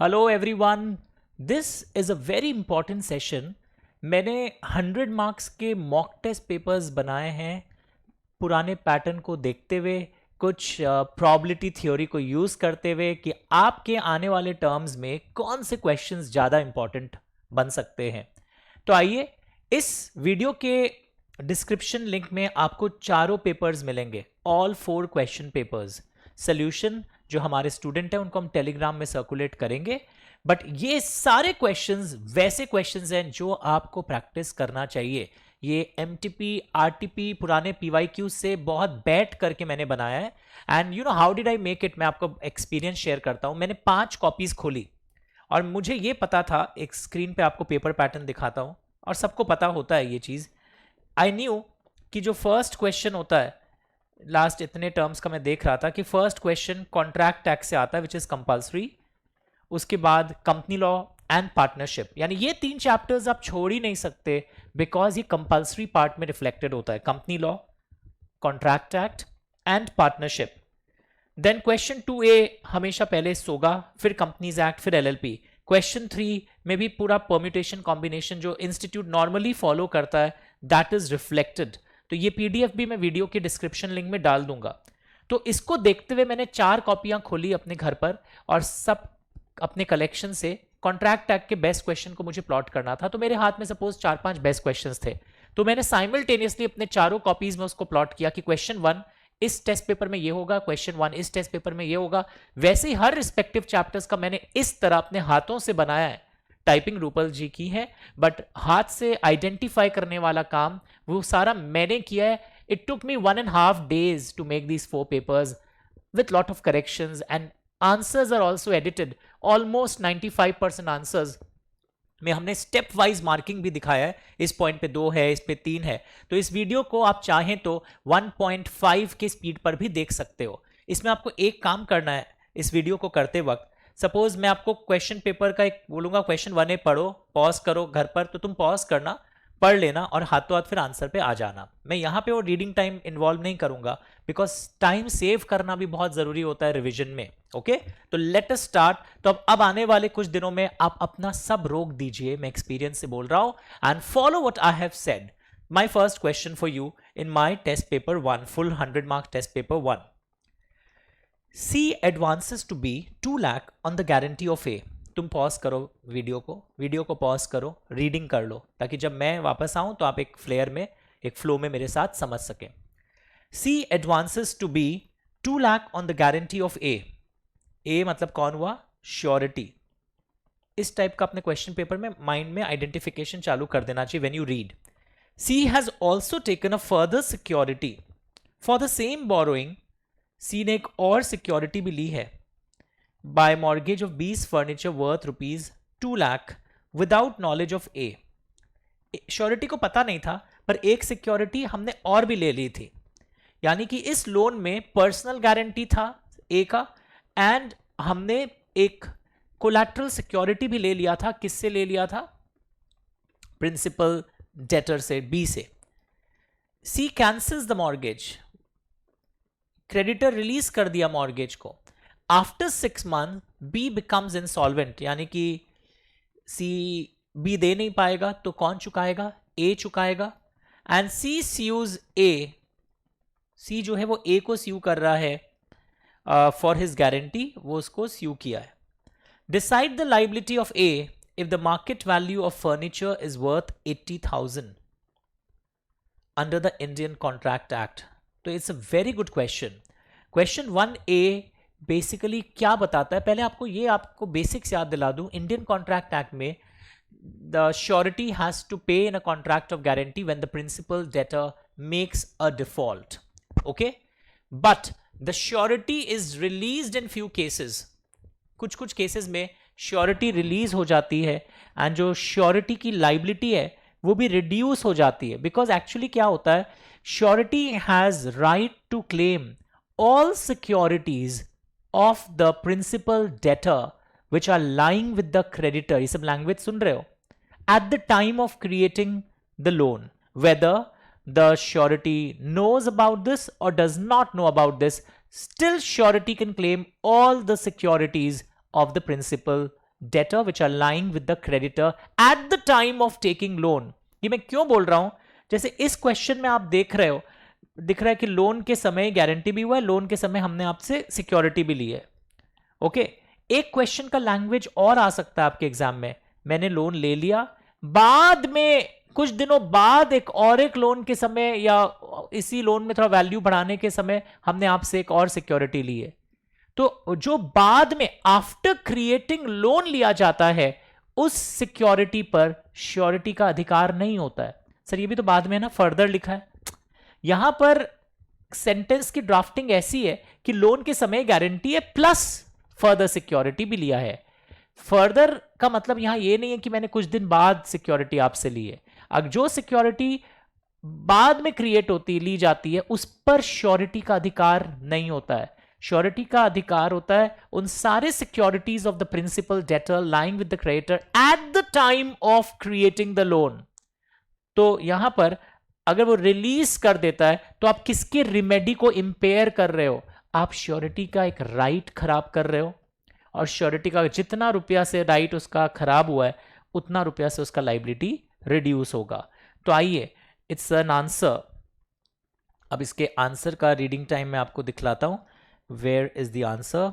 Hello everyone, this is a very important session. मैंने 100 marks के mock test papers बनाए हैं पुराने पैटर्न को देखते हुए, कुछ प्रोबेबिलिटी थ्योरी को यूज़ करते हुए कि आपके आने वाले टर्म्स में कौन से क्वेश्चंस ज़्यादा इंपॉर्टेंट बन सकते हैं। तो आइए, इस वीडियो के डिस्क्रिप्शन लिंक में आपको चारों पेपर्स मिलेंगे, ऑल 4 क्वेश्चन पेपर्स। सोल्यूशन जो हमारे स्टूडेंट हैं उनको हम टेलीग्राम में सर्कुलेट करेंगे, बट ये सारे क्वेश्चंस वैसे क्वेश्चंस हैं जो आपको प्रैक्टिस करना चाहिए। ये एमटीपी आरटीपी पुराने पीवाईक्यू से बहुत बैठ करके मैंने बनाया है। And you know how did I make it, मैं आपको एक्सपीरियंस शेयर करता हूं। मैंने 5 कॉपीज खोली और मुझे ये पता था, एक स्क्रीन पे आपको पेपर पैटर्न दिखाता हूं और सबको पता होता है ये चीज। आई न्यू कि जो फर्स्ट क्वेश्चन होता है, लास्ट इतने टर्म्स का मैं देख रहा था कि फर्स्ट क्वेश्चन कॉन्ट्रैक्ट टैक्स से आता है विच इज कंपल्सरी। उसके बाद कंपनी लॉ एंड पार्टनरशिप, यानी ये 3 चैप्टर्स आप छोड़ ही नहीं सकते बिकॉज ये कंपल्सरी पार्ट में रिफ्लेक्टेड होता है। Company law, contract act and partnership. Then question 2A हमेशा पहले सोगा, फिर कंपनीज एक्ट, फिर एलएलपी। क्वेश्चन 3 में भी पूरा परम्यूटेशन कॉम्बिनेशन जो इंस्टीट्यूट नॉर्मली फॉलो करता है दैट इज रिफ्लेक्टेड। तो ये पीडीएफ भी मैं वीडियो के डिस्क्रिप्शन लिंक में डाल दूंगा। तो इसको देखते हुए मैंने 4 कॉपियां खोली अपने घर पर और सब अपने कलेक्शन से कॉन्ट्रैक्ट एक्ट के बेस्ट क्वेश्चन को मुझे प्लॉट करना था। तो मेरे हाथ में सपोज 4-5 बेस्ट क्वेश्चंस थे, तो मैंने साइमल्टेनियसली अपने चारों कॉपीज में उसको प्लॉट किया कि क्वेश्चन 1 इस टेस्ट पेपर में ये होगा, क्वेश्चन 1 इस टेस्ट पेपर में ये होगा। वैसे ही हर रिस्पेक्टिव चैप्टर्स का मैंने इस तरह अपने हाथों से बनाया है। टाइपिंग रूपल जी की है, बट हाथ से आइडेंटिफाई करने वाला काम वो सारा मैंने किया है। It took me 1.5 days to make these 4 papers with lot of corrections, and answers are also edited. Almost 95% answers में हमने स्टेप वाइज मार्किंग भी दिखाया है। इस पॉइंट पे 2 है, इस पे 3 है। तो इस वीडियो को आप चाहें तो 1.5 के स्पीड पर भी देख सकते हो। इसमें आपको एक काम करना है इस वीडियो को करते वक्त। सपोज मैं आपको क्वेश्चन पेपर का एक बोलूंगा, क्वेश्चन 1A पढ़ो, पॉज करो घर पर, तो तुम पॉज करना, पढ़ लेना और हाथों हाथ फिर आंसर पे आ जाना। मैं यहां पे वो रीडिंग टाइम इन्वॉल्व नहीं करूंगा बिकॉज टाइम सेव करना भी बहुत जरूरी होता है रिवीजन में। ओके, तो लेट अस स्टार्ट। तो अब आने वाले कुछ दिनों में आप अपना सब रोक दीजिए, मैं एक्सपीरियंस से बोल रहा हूं, and follow what I have said. My first question for you in my test paper 1, full 100 mark test paper 1। C advances to B 2 lakh on the guarantee of A। तुम पॉज करो video को pause करो, reading कर लो, ताकि जब मैं वापस आऊं तो आप एक फ्लेयर में, एक फ्लो में मेरे साथ समझ सकें। C advances to B 2 lakh on the guarantee of A। A मतलब कौन हुआ? श्योरिटी। इस टाइप का अपने क्वेश्चन पेपर में माइंड में आइडेंटिफिकेशन चालू कर देना चाहिए when you read. C has also taken a further security for the same borrowing। सी ने एक और सिक्योरिटी भी ली है बाय मॉर्गेज ऑफ बीस furniture worth ₹2 lakh without knowledge of A. Surety को पता नहीं था, पर एक सिक्योरिटी हमने और भी ले ली थी। यानी कि इस लोन में पर्सनल गारंटी था ए का, एंड हमने एक कोलैटरल सिक्योरिटी भी ले लिया था। किससे ले लिया था? प्रिंसिपल डेटर से, बी से। C cancels the mortgage, creditor release कर दिया मॉर्गेज को। After 6 month B becomes insolvent, यानी कि सी बी दे नहीं पाएगा तो कौन चुकाएगा? ए चुकाएगा। एंड सी स्यूज ए, सी जो है वो ए को स्यू कर रहा है फॉर हिज गारंटी, वो उसको स्यू किया है। Decide the liability of A if the market value of furniture is worth 80,000 under the Indian contract Act. तो it's a very good question. Question 1A basically क्या बताता है, पहले आपको बेसिक्स याद दिला दूं। इंडियन कॉन्ट्रैक्ट एक्ट में the surety has to pay in a contract of guarantee when the principal debtor makes a default. Okay, but the surety is released in few cases. कुछ कुछ केसेस में surety release हो जाती है and जो surety की liability है वो भी रिड्यूस हो जाती है। बिकॉज एक्चुअली क्या होता है, surety has right to claim all securities of the principal debtor which are lying with the creditor, ये सब लैंग्वेज सुन रहे हो, at the time of creating the loan, whether the surety knows about this or does not know about this, still surety can claim all the securities of the principal debtor which are lying with the creditor at the time of taking loan. ये मैं क्यों बोल रहा हूं? जैसे इस question में आप देख रहे हो, दिख रहा है कि लोन के समय गारंटी भी हुआ है, लोन के समय हमने आपसे सिक्योरिटी भी ली है. ओके, एक क्वेश्चन का लैंग्वेज और आ सकता है आपके एग्जाम में. मैंने लोन ले लिया, बाद में कुछ दिनों बाद एक लोन के समय या इसी लोन में थोड़ा वैल्यू बढ़ाने के समय हमने आपसे एक और सिक्योरिटी ली है. तो जो बाद में आफ्टर क्रिएटिंग लोन लिया जाता है, उस सिक्योरिटी पर श्योरिटी का अधिकार नहीं होता है. सर ये भी तो बाद में है ना, फर्दर लिखा है. यहां पर सेंटेंस की ड्राफ्टिंग ऐसी है कि लोन के समय गारंटी है प्लस फर्दर सिक्योरिटी भी लिया है. फर्दर का मतलब यहां ये नहीं है कि मैंने कुछ दिन बाद सिक्योरिटी आपसे ली है. अब जो सिक्योरिटी बाद में क्रिएट होती ली जाती है उस पर श्योरिटी का अधिकार नहीं होता है. श्योरिटी का अधिकार होता है उन सारे securities of the principal debtor lying with the creditor at the time of creating the loan. तो यहां पर अगर वो रिलीज कर देता है तो आप किसके रिमेडी को इंपेयर कर रहे हो? आप श्योरिटी का एक राइट खराब कर रहे हो, और श्योरिटी का जितना रुपया से राइट उसका खराब हुआ है उतना रुपया से उसका लाइबिलिटी रिड्यूस होगा. तो आइए, इट्स एन आंसर. अब इसके आंसर का रीडिंग टाइम मैं आपको दिखलाता हूं. Where is the answer?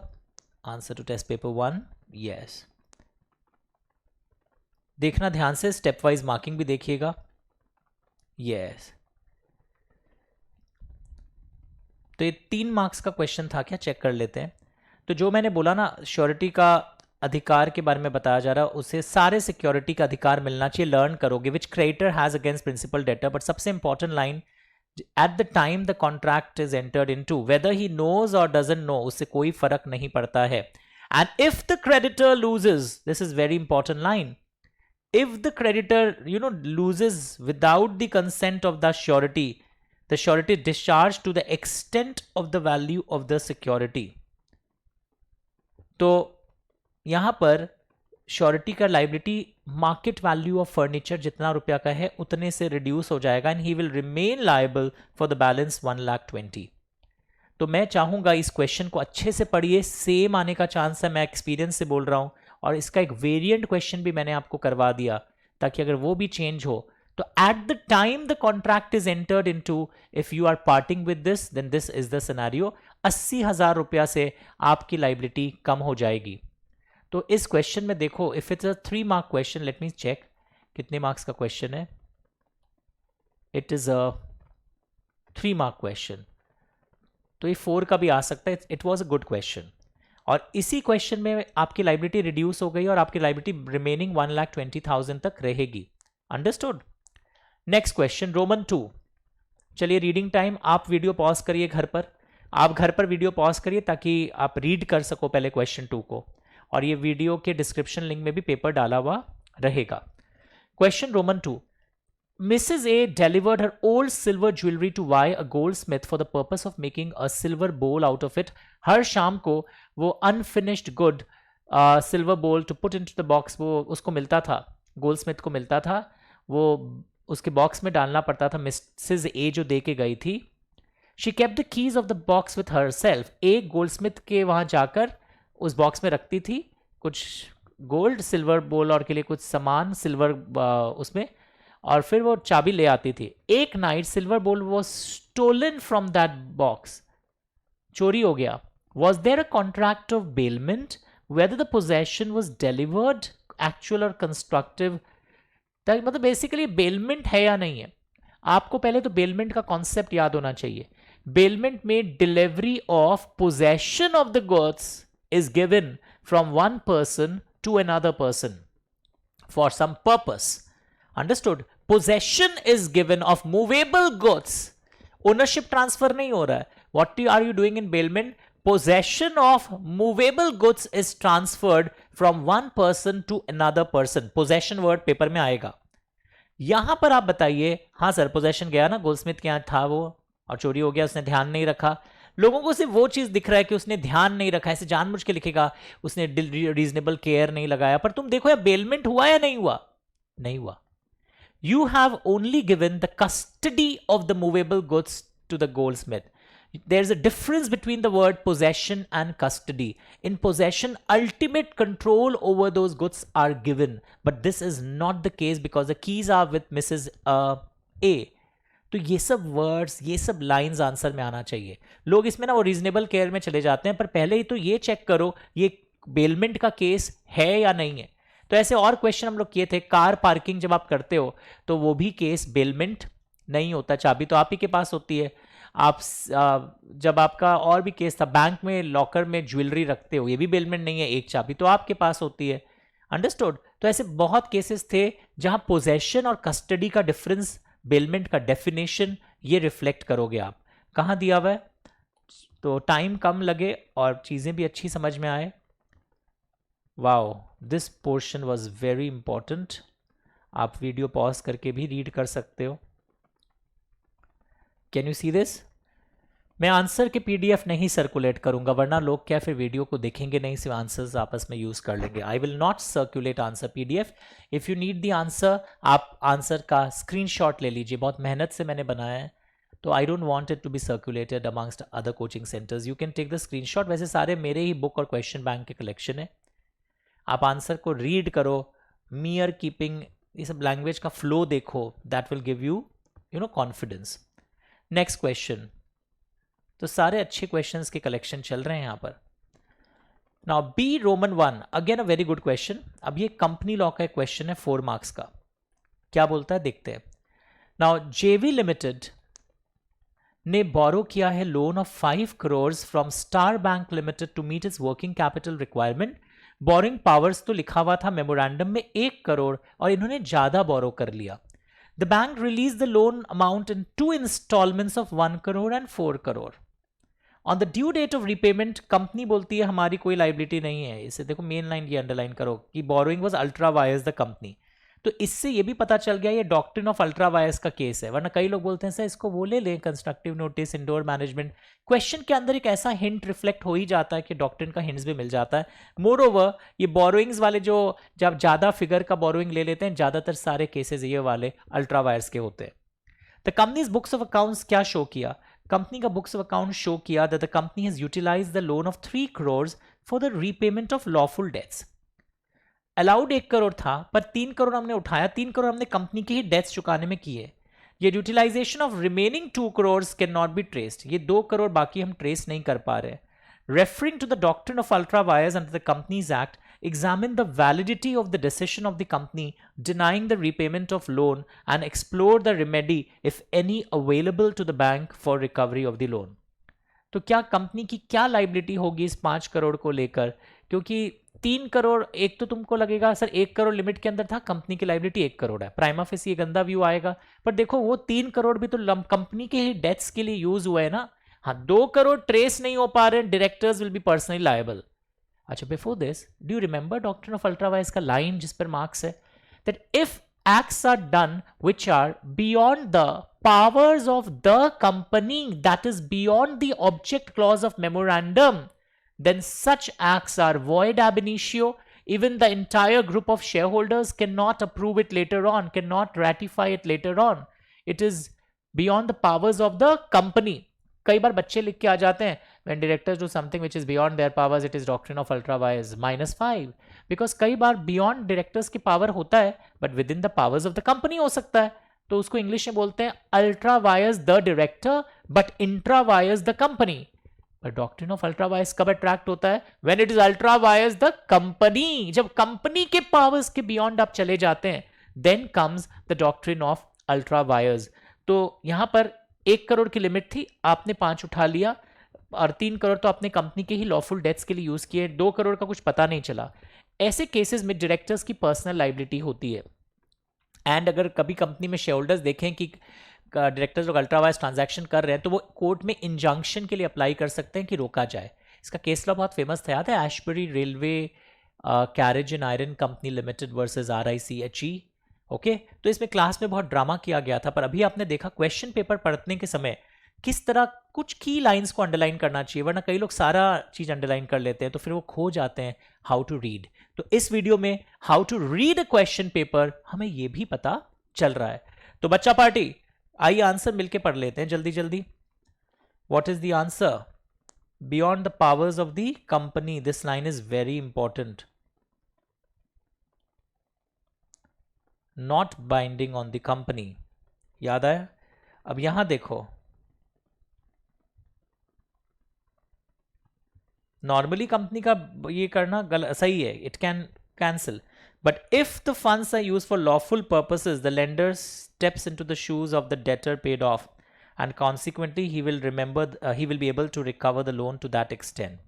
Answer to test paper 1. Yes, देखना ध्यान से, स्टेप वाइज मार्किंग भी देखिएगा. यस, तो ये 3 मार्क्स का क्वेश्चन था क्या? चेक कर लेते हैं. तो जो मैंने बोला ना, श्योरिटी का अधिकार के बारे में बताया जा रहा है, उसे सारे सिक्योरिटी का अधिकार मिलना चाहिए. लर्न करोगे which creditor has against principal debtor. But सबसे important line, at the time the contract is entered into, whether he knows or doesn't know, उससे कोई फर्क नहीं पड़ता है. And if the creditor loses, this is very important line, if the creditor loses without the consent of the surety is discharged to the extent of the value of the security. तो यहां पर surety का liability market value of furniture जितना रुपया का है उतने से रिड्यूस हो जाएगा, and he will remain liable for the balance 1,20,000. तो मैं चाहूंगा इस क्वेश्चन को अच्छे से पढ़िए, सेम आने का चांस है, मैं एक्सपीरियंस से बोल रहा हूं. और इसका एक वेरिएंट क्वेश्चन भी मैंने आपको करवा दिया ताकि अगर वो भी चेंज हो तो at the time the contract is entered into, if you are parting with this then this is the scenario. 80,000 रुपया से आपकी लाइबिलिटी कम हो जाएगी. तो इस क्वेश्चन में देखो, if it's a 3 mark question, let me check कितने मार्क्स का क्वेश्चन है. It is a 3 mark question, तो ये 4 का भी आ सकता है. It was a good question. और इसी क्वेश्चन में आपकी लाइबिलिटी रिड्यूस हो गई और आपकी लाइबिलिटी रिमेनिंग 1,20,000 तक रहेगी. अंडरस्टूड? Next question, Roman 2. चलिए, रीडिंग टाइम. आप वीडियो पॉज करिए घर पर, आप घर पर वीडियो पॉज करिए ताकि आप रीड कर सको पहले क्वेश्चन 2 को, और ये वीडियो के डिस्क्रिप्शन लिंक में भी पेपर डाला हुआ रहेगा. Question Roman 2. Mrs. A delivered her old silver jewelry to Y, a goldsmith, for the purpose of making a silver bowl out of it. हर शाम को वो unfinished good silver bowl to put into the box, वो उसको मिलता था, Goldsmith को मिलता था, वो उसके बॉक्स में डालना पड़ता था. मिसेज ए जो दे के गई थी, she kept the keys of the box with herself. एक गोल्डस्मिथ के वहाँ जाकर उस बॉक्स में रखती थी कुछ गोल्ड, सिल्वर बोल और के लिए कुछ सामान सिल्वर उसमें, और फिर वो चाबी ले आती थी. एक night silver bowl was stolen from that box, चोरी हो गया. Was there a contract of bailment, whether the possession was delivered, actual और कंस्ट्रक्टिव. मतलब बेसिकली बेलमेंट है या नहीं है. आपको पहले तो बेलमेंट का कॉन्सेप्ट याद होना चाहिए. बेलमेंट में delivery of possession of the goods is given from one person to another person for some purpose. Understood? Possession is given of movable goods. Ownership transfer नहीं हो रहा है. What are you doing in bailment? Possession of movable goods is transferred from one person to another person. Possession word paper में आएगा. यहां पर आप बताइए, हाँ सर पोजेशन गया ना, गोल्डस्मिथ के यहाँ था वो और चोरी हो गया, उसने ध्यान नहीं रखा. लोगों को सिर्फ वो चीज दिख रहा है कि उसने ध्यान नहीं रखा, ऐसे जानबूझ के लिखेगा उसने रीजनेबल केयर नहीं लगाया. पर तुम देखो यार, बेलमेंट हुआ या नहीं हुआ? नहीं हुआ. You have only given the custody of the movable goods to the goldsmith. There's a difference between the word possession and custody. In possession, ultimate control over those goods are given, but this is not the case because the keys are with Mrs. A. तो ये सब words, ये सब lines answer में आना चाहिए. लोग इसमें ना वो रीजनेबल केयर में चले जाते हैं, पर पहले ही तो ये चेक करो ये बेलमेंट का केस है या नहीं है. तो ऐसे और क्वेश्चन हम लोग किए थे. कार पार्किंग जब आप करते हो तो वो भी केस बेलमेंट नहीं होता, चाबी तो आप ही के पास होती है. आप जब आपका और भी केस था, बैंक में लॉकर में ज्वेलरी रखते हो, ये भी बेलमेंट नहीं है, एक चाबी तो आपके पास होती है. अंडरस्टूड. तो ऐसे बहुत केसेस थे जहां पोजेशन और कस्टडी का डिफरेंस, बेलमेंट का डेफिनेशन, ये रिफ्लेक्ट करोगे आप. कहां दिया हुआ है तो टाइम कम लगे और चीजें भी अच्छी समझ में आए. Wow, this portion was very important. आप वीडियो पॉज करके भी रीड कर सकते हो. Can you see this? मैं आंसर के पीडीएफ नहीं सर्कुलेट करूंगा, वरना लोग क्या फिर वीडियो को देखेंगे नहीं, सिर्फ आंसर्स आपस में यूज कर लेंगे. I will not circulate answer PDF. If you need the answer, आप आंसर का स्क्रीनशॉट ले लीजिए. बहुत मेहनत से मैंने बनाया है, तो I don't want it to be circulated amongst other coaching centres. You can take the screenshot. वैसे सारे मेरे ही बुक और क्वेश्चन बैंक के कलेक्शन है. आप आंसर को रीड करो, मियर कीपिंग, ये सब लैंग्वेज का फ्लो देखो, that will give you confidence. Next question. तो सारे अच्छे क्वेश्चंस के कलेक्शन चल रहे हैं यहां पर. Now B roman 1, again a very good question. अब ये कंपनी लॉ का एक क्वेश्चन है 4 मार्क्स का. क्या बोलता है देखते हैं. नाउ जेवी लिमिटेड ने बोरो किया है loan of 5 crore from star bank limited to meet its working capital requirement. Borrowing powers तो लिखा हुआ था मेमोरेंडम में 1 करोड़, और इन्होंने ज्यादा बोरो कर लिया. The bank released the loan amount in 2 installments of 1 crore and 4 crore. On the due date of repayment, company बोलती है हमारी कोई लाइबिलिटी नहीं है. इसे देखो, मेन लाइन ये अंडरलाइन करो कि borrowing was ultra vires the company. तो इससे ये भी पता चल गया ये डॉक्ट्रिन ऑफ अल्ट्रा वायर्स का केस है. वरना कई लोग बोलते हैं सर इसको वो ले लें, constructive notice, indoor management. Question के अंदर एक ऐसा हिंट रिफ्लेक्ट हो ही जाता है कि डॉक्ट्रिन का हिंट्स भी मिल जाता है. मोर ओवर, ये बोरोइंग्स वाले जो जब ज्यादा फिगर का बोरोइंग ले लेते हैं, ज्यादातर सारे केसेस ये वाले अल्ट्रा वायर्स के होते हैं. The companies books of accounts क्या शो किया? कंपनी का बुक्स ऑफ अकाउंट शो किया that the company has utilised the loan of 3 crore for the repayment of lawful debts. Allowed 1 crore था, पर 3 करोड़ हमने उठाया. 3 करोड़ हमने कंपनी के ही डेट्स चुकाने में किए. ये utilisation of remaining 2 crore can not be traced. ये 2 करोड़ बाकी हम ट्रेस नहीं कर पा रहे. Referring to the doctrine of ultra vires under the companies act, examine the validity of the decision of the company denying the repayment of loan and explore the remedy if any available to the bank for recovery of the loan. तो क्या company की क्या liability होगी इस 5 करोड़ को लेकर? क्योंकि 3 करोड़, एक तो तुमको लगेगा सर 1 करोड़ लिमिट के अंदर था, कंपनी की लाइबिलिटी 1 करोड़ है, प्राइमा फेसी ये गंदा व्यू आएगा. पर देखो वो 3 करोड़ भी तो कंपनी के ही डेट्स के लिए यूज हुआ है ना. हाँ, 2 करोड़ ट्रेस नहीं हो पा रहे, directors will be personally liable. अच्छा, before this, do you remember doctrine of ultra vires का लाइन जिस पर मार्क्स है, that if acts are done which are beyond the powers of the company, that is beyond the object clause of memorandum, then such acts are void ab initio. Even the entire group of shareholders cannot approve it later on, cannot ratify it later on. It is beyond the powers of the company. कई बार बच्चे लिख के आ जाते हैं when directors do something which is beyond their powers, it is doctrine of ultra vires -5. Because कई बार beyond directors की power होता है, but within the powers of the company हो सकता है. तो उसको इंग्लिश में बोलते हैं ultra vires the director but intra vires the company. But doctrine of ultra vires कब अट्रैक्ट होता है? When it is ultra vires the company. जब कंपनी के पावर्स के बियॉन्ड आप चले जाते हैं, then comes the doctrine of ultra wires. तो यहां पर 1 करोड़ की लिमिट थी, आपने 5 उठा लिया, और 3 करोड़ तो आपने कंपनी के ही लॉफुल डेट्स के लिए यूज किए. 2 करोड़ का कुछ पता नहीं चला. ऐसे केसेस में डायरेक्टर्स की पर्सनल लाइबिलिटी होती है. एंड अगर कभी कंपनी में शेयर होल्डर्स देखें कि डायरेक्टर्स लोग अल्ट्रावायर्स ट्रांजैक्शन कर रहे हैं, तो वो कोर्ट में इंजंक्शन के लिए अप्लाई कर सकते हैं कि रोका जाए. इसका केस लॉ बहुत फेमस था, याद है? Ashbery railway carriage and iron company limited versus RICHE. Okay, तो इसमें क्लास में बहुत ड्रामा किया गया था, पर अभी आपने देखा क्वेश्चन पेपर पढ़ने के समय किस तरह कुछ की लाइंस को अंडरलाइन करना चाहिए, वरना कई लोग सारा चीज अंडरलाइन कर लेते हैं तो फिर वो खो जाते हैं हाउ टू रीड. तो इस वीडियो में how to read a question paper हमें ये भी पता चल रहा है. तो बच्चा पार्टी, आइए आंसर मिलके पढ़ लेते हैं जल्दी जल्दी. What is the answer? Beyond the powers of the company. This line is very important. Not binding on the company. याद आया? अब यहां देखो, नॉर्मली कंपनी का ये करना सही है, it can cancel, but if the funds are use for lawful purposes the lender steps into the shoes of the debtor paid off and consequently he will be able to recover the loan to that extent.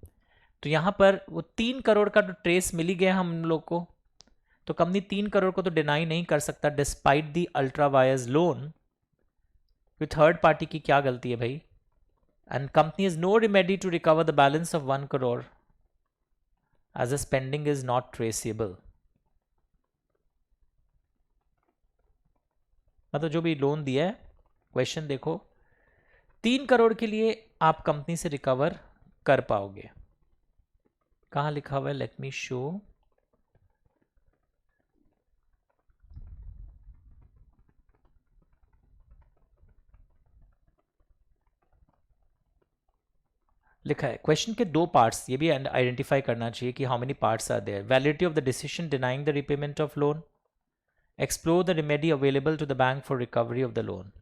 तो यहां पर वो 3 करोड़ का तो trace मिल ही गया हम लोग को, तो कंपनी 3 करोड़ को तो डिनाई नहीं कर सकता despite the ultra vires loan. फिर थर्ड पार्टी की क्या गलती है भाई? And company has no remedy to recover the balance of 1 crore as the spending is not traceable. मतलब जो भी लोन दिया है, क्वेश्चन देखो, 3 करोड़ के लिए आप कंपनी से रिकवर कर पाओगे. कहां लिखा हुआ है? Let me show. लिखा है क्वेश्चन के 2 पार्ट्स, ये भी आइडेंटिफाई करना चाहिए कि how many parts are there. Validity of the decision denying the repayment of loan, explore the remedy available to the bank for recovery of the loan.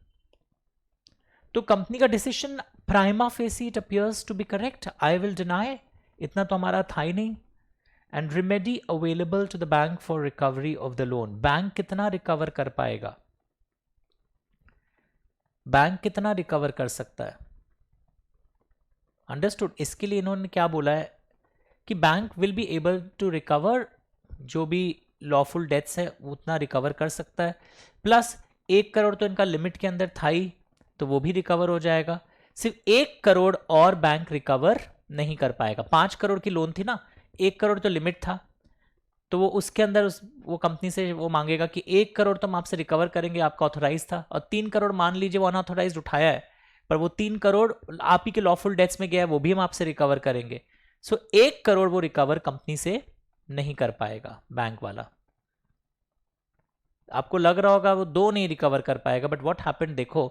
तो company का decision prima facie it appears to be correct, I will deny, इतना तो हमारा था ही नहीं. And remedy available to the bank for recovery of the loan. Bank कितना recover कर पाएगा? बैंक कितना रिकवर कर सकता है? अंडरस्टूड. इसके लिए इन्होंने क्या बोला है कि bank will be able to recover, जो भी लॉफुल डेथ्स है उतना रिकवर कर सकता है, प्लस 1 करोड़ तो इनका लिमिट के अंदर था ही, तो वो भी रिकवर हो जाएगा. सिर्फ 1 करोड़ और बैंक रिकवर नहीं कर पाएगा. 5 करोड़ की लोन थी ना, 1 करोड़ तो लिमिट था, तो वो उसके अंदर वो कंपनी से वो मांगेगा कि 1 करोड़ तो हम आपसे रिकवर करेंगे, आपका ऑथोराइज था, और 3 करोड़ मान लीजिए वो अनऑथोराइज उठाया है, पर वो 3 करोड़ आप ही के लॉफुल डेट्स में गया है, वो भी हम आपसे रिकवर करेंगे. सो 1 करोड़ वो रिकवर कंपनी से नहीं कर पाएगा बैंक वाला. आपको लग रहा होगा वो 2 नहीं रिकवर कर पाएगा, बट व्हाट हैपेंड देखो,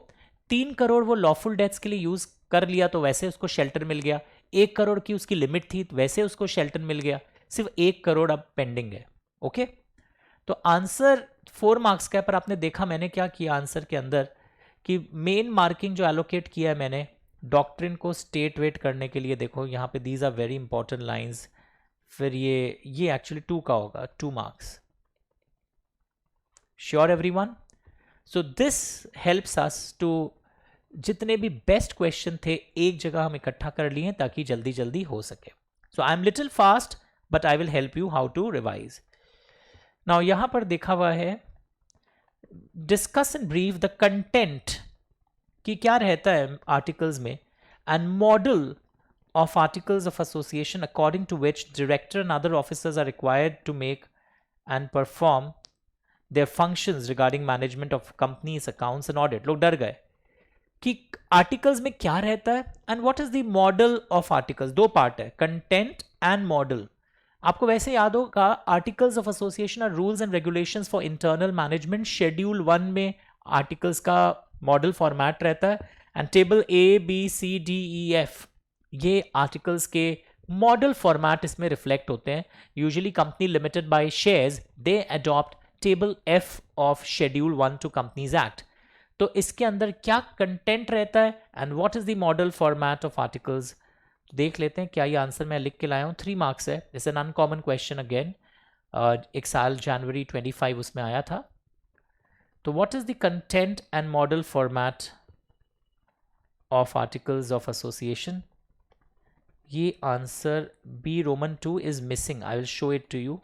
3 करोड़ वो लॉफुल डेट्स के लिए यूज कर लिया तो वैसे उसको शेल्टर मिल गया. 1 करोड़ की उसकी लिमिट थी तो वैसे उसको शेल्टर मिल गया. सिर्फ 1 करोड़ अब पेंडिंग है. ओके, तो आंसर 4 मार्क्स का है, पर आपने देखा मैंने क्या किया आंसर के अंदर कि मेन मार्किंग जो एलोकेट किया है मैंने डॉक्ट्रिन को स्टेट वेट करने के लिए. देखो यहाँ पे these are very important lines. फिर ये एक्चुअली 2 का होगा, 2 marks. Sure everyone? So this helps us to, जितने भी बेस्ट क्वेश्चन थे एक जगह हम इकट्ठा कर लिए ताकि जल्दी जल्दी हो सके. So I am little fast but I will help you how to revise. Now यहां पर देखा हुआ है discuss in brief the content कि क्या रहता है आर्टिकल्स में, and model of articles of association according to which director and other officers are required to make and perform their functions regarding management of companies accounts and audit. लोग डर गए कि articles में क्या रहता है and what is the model of articles. 2 part है, content and model. आपको वैसे याद होगा articles of association are rules and regulations for internal management. Schedule 1 में आर्टिकल्स का मॉडल फॉर्मेट रहता है, एंड टेबल ABCDEF ये आर्टिकल्स के मॉडल फॉर्मेट इसमें रिफ्लेक्ट होते हैं. Usually company limited by shares they adopt table F of schedule 1 to companies act. तो इसके अंदर क्या कंटेंट रहता है and what is the model format of articles. देख लेते हैं क्या ये आंसर मैं लिख के लाया हूँ. 3 मार्क्स है. It's an uncommon question again. एक साल जनवरी 25 उसमें आया था. तो what is the content and model format of articles of association. ये answer B Roman 2 is missing. I will show it to you.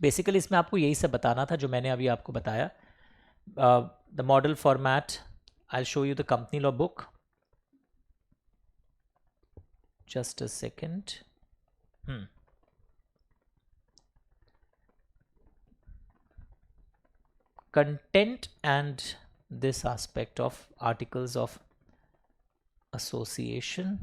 Basically इसमें आपको यही सब बताना था जो मैंने अभी आपको बताया. The model format, I will show you the company law book. Just a second. Content and this aspect of articles of association.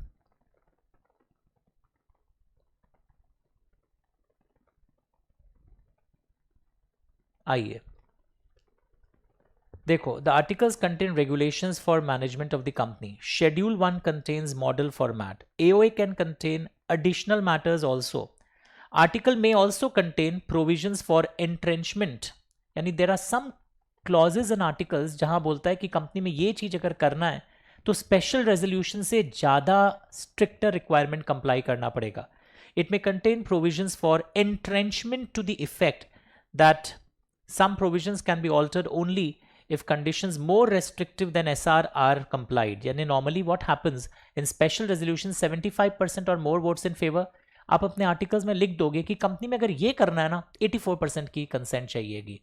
आइए देखो, the articles contain regulations for management of the company. Schedule 1 contains model format. AOA can contain additional matters also. Article may also contain provisions for entrenchment. यानी there are some clauses and articles जहां बोलता है कि company में ये चीज अगर करना है तो स्पेशल रेजोल्यूशन से ज्यादा स्ट्रिक्टर रिक्वायरमेंट कंप्लाई करना पड़ेगा. It may contain provisions for entrenchment to the effect that some provisions can be altered only if conditions more restrictive than SR are complied. यानी normally what happens in special resolution 75% or more votes in favor. आप अपने articles में लिख दोगे कि company में अगर ये करना है ना 84% की कंसेंट चाहिएगी,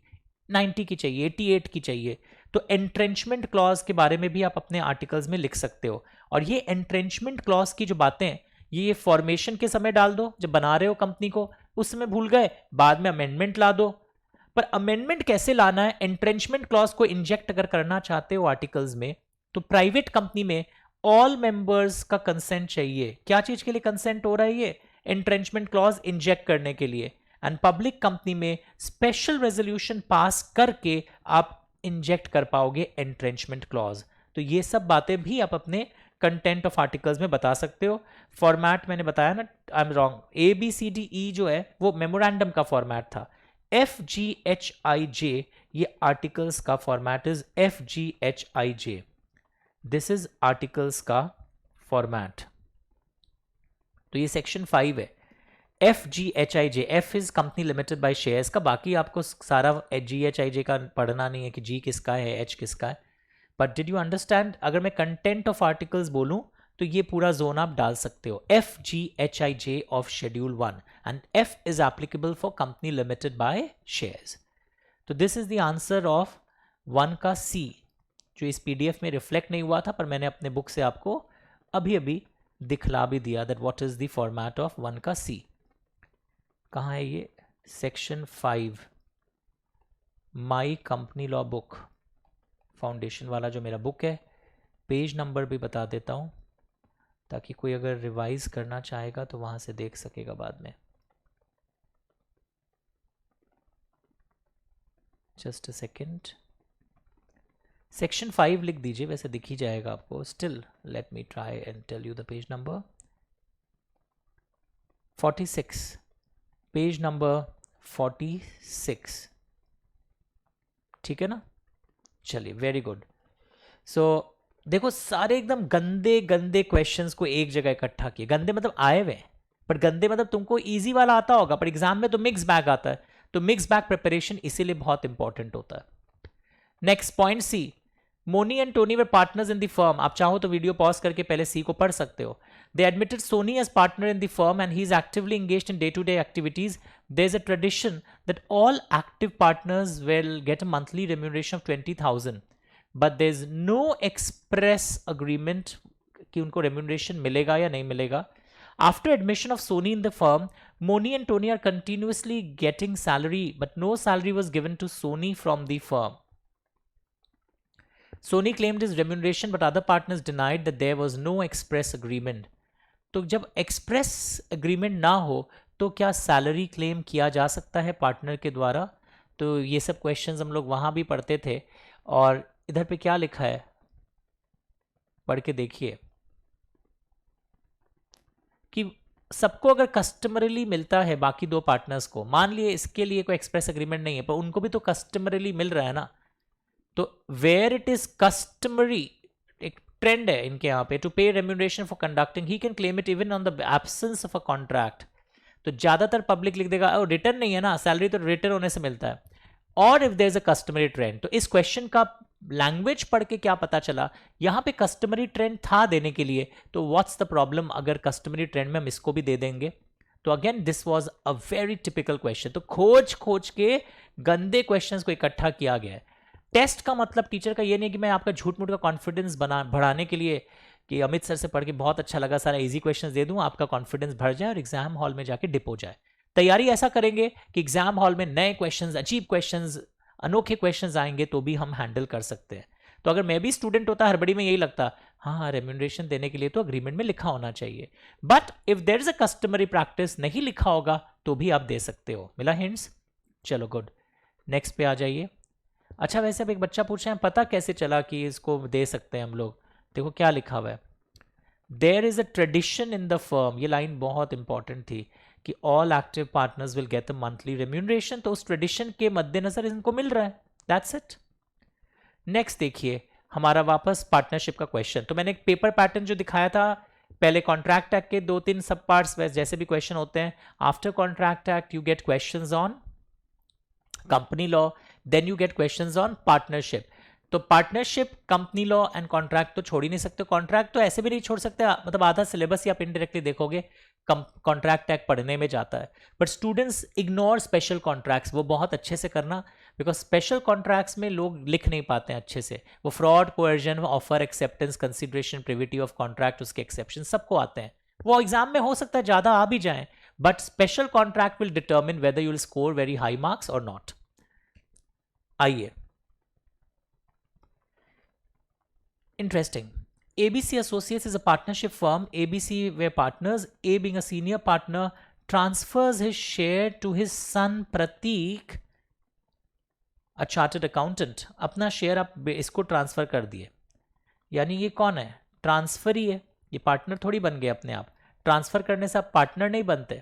90 की चाहिए, 88 की चाहिए. तो एंट्रेंचमेंट क्लॉज के बारे में भी आप अपने आर्टिकल्स में लिख सकते हो. और ये एंट्रेंचमेंट क्लॉज की जो बातें हैं ये फॉर्मेशन के समय डाल दो, जब बना रहे हो कंपनी को उस समय भूल गए, बाद में अमेंडमेंट ला दो. पर अमेंडमेंट कैसे लाना है, एंट्रेंचमेंट क्लॉज को इंजेक्ट अगर करना चाहते हो आर्टिकल्स में तो प्राइवेट कंपनी में ऑल मेंबर्स का कंसेंट चाहिए. क्या चीज के लिए कंसेंट हो रहा है ये, एंट्रेंचमेंट क्लॉज इंजेक्ट करने के लिए. एंड पब्लिक कंपनी में स्पेशल रेजोल्यूशन पास करके आप इंजेक्ट कर पाओगे एंट्रेंचमेंट क्लॉज. तो ये सब बातें भी आप अपने कंटेंट ऑफ आर्टिकल्स में बता सकते हो. फॉर्मेट मैंने बताया ना, आई एम रॉन्ग, ABCDE जो है वो मेमोरेंडम का फॉर्मेट था. FGHIJ ये आर्टिकल्स का format is FGHIJ. This is articles का फॉर्मेट. तो ये सेक्शन 5 है. FGHIJ, F is company limited by shares का. बाकी आपको सारा GHIJ का पढ़ना नहीं है कि G किसका है, H किसका है. बट डिड यू अंडरस्टैंड, अगर मैं कंटेंट ऑफ आर्टिकल्स बोलूं तो ये पूरा जोन आप डाल सकते हो. FGHIJ of schedule 1 and F is applicable for company limited by shares. तो this is the answer of 1 का C, जो इस PDF में रिफ्लेक्ट नहीं हुआ था पर मैंने अपने बुक से आपको अभी अभी दिखला भी दिया that what is the format of 1 का C. कहाँ है ये, section 5 my company law book, foundation वाला जो मेरा बुक है. पेज नंबर भी बता देता हूँ ताकि कोई अगर रिवाइज करना चाहेगा तो वहां से देख सकेगा बाद में. Just a second. सेक्शन 5 लिख दीजिए, वैसे दिख ही जाएगा आपको. Still let me try and tell you the page number. 46, page number 46. ठीक है ना, चलिए, वेरी गुड. सो देखो, सारे एकदम गंदे गंदे क्वेश्चंस को एक जगह इकट्ठा किए. गंदे मतलब आए हुए, पर गंदे मतलब तुमको इजी वाला आता होगा पर एग्जाम में तो मिक्स बैग आता है. तो मिक्स बैग प्रिपरेशन इसीलिए बहुत इंपॉर्टेंट होता है. Next point C, Moni and Tony were partners in the firm. आप चाहो तो वीडियो पॉज करके पहले C को पढ़ सकते हो. They admitted Sony as partner in the firm and he is actively engaged in day-to-day activities. There is a tradition that all active partners will get a monthly remuneration of 20,000. But there is no express agreement कि उनको remuneration मिलेगा या नहीं मिलेगा. After admission of Sony in the firm, Moni and Tony are continuously getting salary, but no salary was given to Sony from the firm. Sony claimed his remuneration, but other partners denied that there was no express agreement. तो जब express agreement ना हो तो क्या salary claim किया जा सकता है पार्टनर के द्वारा? तो ये सब क्वेश्चंस हम लोग वहाँ भी पढ़ते थे. और इधर पे क्या लिखा है, पढ़ के देखिए कि सबको अगर कस्टमरली मिलता है बाकी दो पार्टनर्स को, मान लिए इसके लिए कोई एक्सप्रेस एग्रीमेंट नहीं है पर उनको भी तो कस्टमरली मिल रहा है ना. तो वेयर इट इज कस्टमरी, एक ट्रेंड है इनके यहाँ पे, टू पे remuneration for conducting, he can claim it even on the absence of a contract. तो ज्यादातर पब्लिक लिख देगा रिटर्न नहीं है ना, सैलरी तो रिटर्न होने से मिलता है. और if there is a customary trend, तो इस क्वेश्चन का लैंग्वेज पढ़ के क्या पता चला, यहां पे कस्टमरी ट्रेंड था देने के लिए, तो व्हाट्स द प्रॉब्लम अगर कस्टमरी ट्रेंड में हम इसको भी दे देंगे. तो again this was a very typical question. तो खोज खोज के गंदे क्वेश्चंस को इकट्ठा किया गया है. टेस्ट का मतलब टीचर का ये नहीं कि मैं आपका झूठ मूठ का कॉन्फिडेंस बढ़ाने के लिए कि अमित सर से पढ़ के बहुत अच्छा लगा, सारा इजी क्वेश्चंस दे दूं, आपका कॉन्फिडेंस बढ़ जाए और एग्जाम हॉल में जाके डिप हो जाए. तैयारी ऐसा करेंगे कि एग्जाम हॉल में नए क्वेश्चंस, अजीब क्वेश्चंस, अनोखे क्वेश्चंस आएंगे तो भी हम हैंडल कर सकते हैं. तो अगर मैं भी स्टूडेंट होता हड़बड़ी में यही लगता, हाँ रेम्यूनरेशन देने के लिए तो अग्रीमेंट में लिखा होना चाहिए. But if there is a customary practice, नहीं लिखा होगा तो भी आप दे सकते हो. मिला हिंट्स? चलो गुड. नेक्स्ट पे आ जाइए. अच्छा, वैसे अब एक बच्चा पूछ रहे हैं पता कैसे चला कि इसको दे सकते हैं हम लोग। देखो क्या लिखा हुआ है, there is a tradition in the firm, ये लाइन बहुत इंपॉर्टेंट थी कि all active partners will get a monthly remuneration, तो उस ट्रेडिशन के मद्देनजर इनको मिल रहा है, दैट्स इट। नेक्स्ट देखिए हमारा वापस पार्टनरशिप का क्वेश्चन। तो मैंने एक पेपर पैटर्न जो दिखाया था, पहले कॉन्ट्रैक्ट एक्ट के 2-3 सब पार्ट्स जैसे भी क्वेश्चन होते हैं, after contract act you get questions on company law, then you get questions on partnership. तो partnership, company law and contract तो छोड़ ही नहीं सकते, कॉन्ट्रैक्ट तो ऐसे भी नहीं छोड़ सकते, मतलब आधा सिलेबस ही आप इनडायरेक्टली देखोगे कॉन्ट्रैक्ट एक्ट पढ़ने में जाता है। But students ignore special contracts, वो बहुत अच्छे से करना, बिकॉज स्पेशल कॉन्ट्रैक्ट्स में लोग लिख नहीं पाते हैं अच्छे से, वो fraud, coercion, offer, acceptance, consideration, privity of contract, उसके एक्सेप्शन सबको आते हैं, वो एग्जाम में हो सकता है ज्यादा आ भी जाएं, but special contract will determine whether you will score very high marks और नॉट। आइए, interesting. ABC Associates is a partnership firm. ABC were partners. A being a senior partner transfers his share to his son Pratik, a chartered accountant. अपना share आप इसको transfer कर दिए, यानी ये कौन है, ट्रांसफर ही है, ये पार्टनर थोड़ी बन गए अपने आप, ट्रांसफर करने से आप पार्टनर नहीं बनते।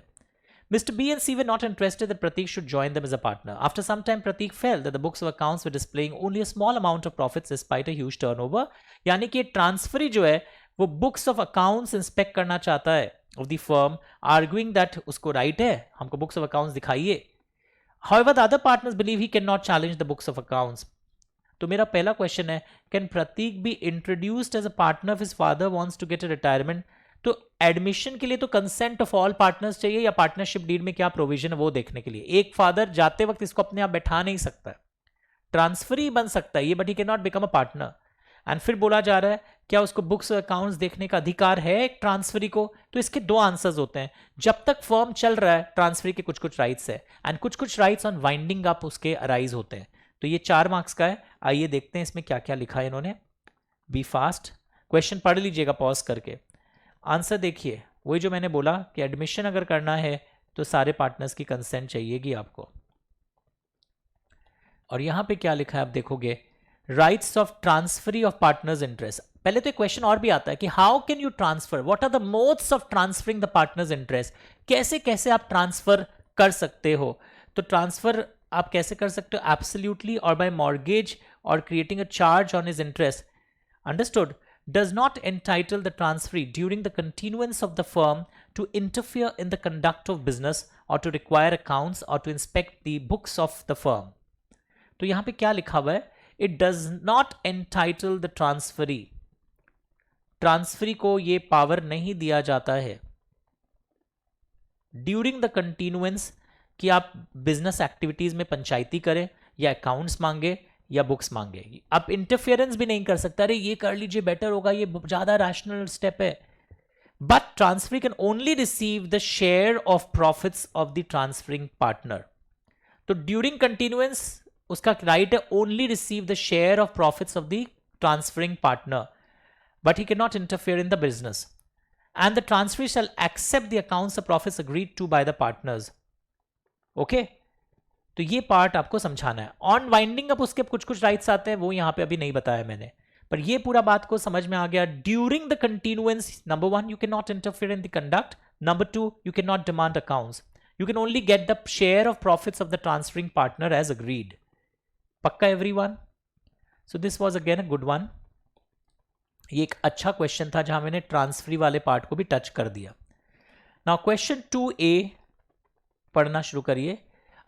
Mr. B and C were not interested that Pratik should join them as a partner. After some time, Pratik felt that the books of accounts were displaying only a small amount of profits despite a huge turnover. यानी कि transferee जो है वो books of accounts inspect करना चाहता है of the firm, arguing that उसको right है, हमको बुक्स ऑफ अकाउंट्स दिखाइए। However, the other partners believe he cannot challenge the books of accounts. तो मेरा पहला क्वेश्चन है, can Prateek be introduced as a partner if his father wants to get a retirement? तो admission के लिए तो consent of all partners चाहिए, या पार्टनरशिप डीड में क्या प्रोविजन है वो देखने के लिए। एक फादर जाते वक्त इसको अपने आप बैठा नहीं सकता, ट्रांसफर ही बन सकता है ये, but he can not become a partner. And फिर बोला जा रहा है क्या उसको बुक्स अकाउंट्स देखने का अधिकार है एक ट्रांसफरी को? तो इसके दो आंसर्स होते हैं, जब तक फर्म चल रहा है ट्रांसफरी के कुछ कुछ राइट्स है, एंड कुछ कुछ राइट्स ऑन वाइंडिंग अप उसके अराइज होते हैं। तो ये 4 मार्क्स का है। आइए देखते हैं इसमें क्या क्या लिखा है इन्होंने, बी फास्ट, क्वेश्चन पढ़ लीजिएगा पॉज करके। आंसर देखिए, वही जो मैंने बोला कि एडमिशन अगर करना है तो सारे पार्टनर्स की कंसेंट चाहिएगी आपको। और यहां पे क्या लिखा है आप देखोगे, rights of transferee of partners interest. पहले तो एक क्वेश्चन और भी आता है कि how can you transfer, what are the modes of transferring the partners interest, कैसे कैसे आप ट्रांसफर कर सकते हो। तो ट्रांसफर आप कैसे कर सकते हो, एब्सोल्युटली और बाय मॉर्गेज और creating a charge on his interest, understood, does not entitle the transferee during the continuance of the firm to interfere in the conduct of business or to require accounts or to inspect the books of the firm. तो यहां पे क्या लिखा हुआ है, it does not entitle the transferee, transferee को ये power नहीं दिया जाता है ड्यूरिंग द कंटिन्यूएंस कि आप बिजनेस एक्टिविटीज में पंचायती करें या अकाउंट्स मांगे या बुक्स मांगे। आप इंटरफेरेंस भी नहीं कर सकता, अरे ये कर लीजिए बेटर होगा, ये ज्यादा रैशनल स्टेप है। But transferee can only receive the share of profits of the transferring partner. तो ड्यूरिंग कंटिन्यूएंस उसका राइट है only receive the share of profits of the transferring partner, but he can not interfere in the business, and the transferee shall accept the accounts of profits agreed to by the partners. Okay, तो ये part आपको समझाना है। On winding up उसके कुछ कुछ rights आते हैं, वो यहां पे अभी नहीं बताया मैंने, पर ये पूरा बात को समझ में आ गया। During the continuance, number 1 you can not interfere in the conduct, number 2 you can not demand accounts, you can only get the share of profits of the transferring partner as agreed. पक्का everyone? So this was again a good one. ये एक अच्छा question था जहां मैंने transferee वाले part को भी टच कर दिया। नाउ क्वेश्चन 2A पढ़ना शुरू करिए।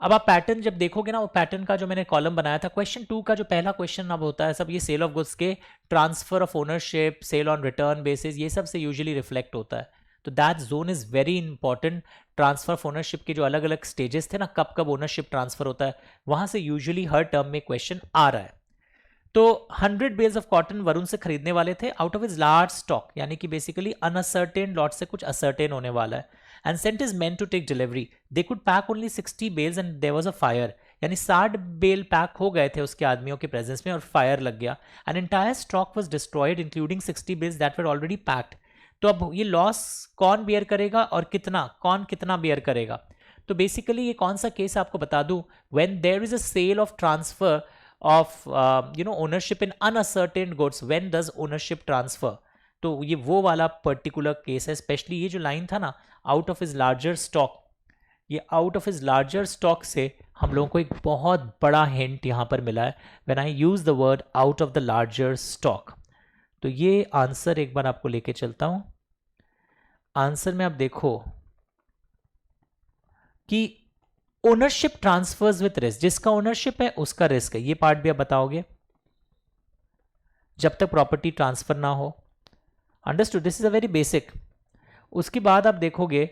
अब आप पैटर्न जब देखोगे ना, वो पैटर्न का जो मैंने कॉलम बनाया था, क्वेश्चन 2 का जो पहला क्वेश्चन अब होता है सब ये सेल ऑफ गुड्स के transfer of ownership, sale on return basis, ये सब से यूजुअली रिफ्लेक्ट होता है। तो that zone is very important. Transfer of ownership के जो अलग अलग स्टेजेस थे ना, कब कब ओनरशिप ट्रांसफर होता है, वहां से यूजुअली हर टर्म में क्वेश्चन आ रहा है। तो 100 बेल्स ऑफ कॉटन वरुण से खरीदने वाले थे out of his large stock, यानी कि बेसिकली अनअसर्टेन लॉट से कुछ असर्टेन होने वाला है, and sent is meant to take delivery. They could pack only 60 bales and there was a fire, यानी 60 बेल पैक हो गए थे उसके आदमियों के प्रेजेंस में और फायर लग गया, and entire stock was destroyed including 60 bales that were already packed. तो अब ये लॉस कौन बियर करेगा और कितना, कौन कितना बियर करेगा? तो बेसिकली ये कौन सा केस आपको बता दूं, when there is a sale of transfer of ownership in unascertained goods, when does ownership transfer. तो ये वो वाला पर्टिकुलर केस है। स्पेशली ये जो लाइन था ना, out of his larger stock, ये out of his larger stock से हम लोगों को एक बहुत बड़ा हिंट यहाँ पर मिला है when I use the word out of the larger stock. तो ये आंसर एक बार आपको लेके चलता हूं। आंसर में आप देखो कि ओनरशिप ट्रांसफर्स विथ रिस्क, जिसका ओनरशिप है उसका रिस्क है, ये पार्ट भी आप बताओगे जब तक प्रॉपर्टी ट्रांसफर ना हो। Understood, this is a very basic. उसके बाद आप देखोगे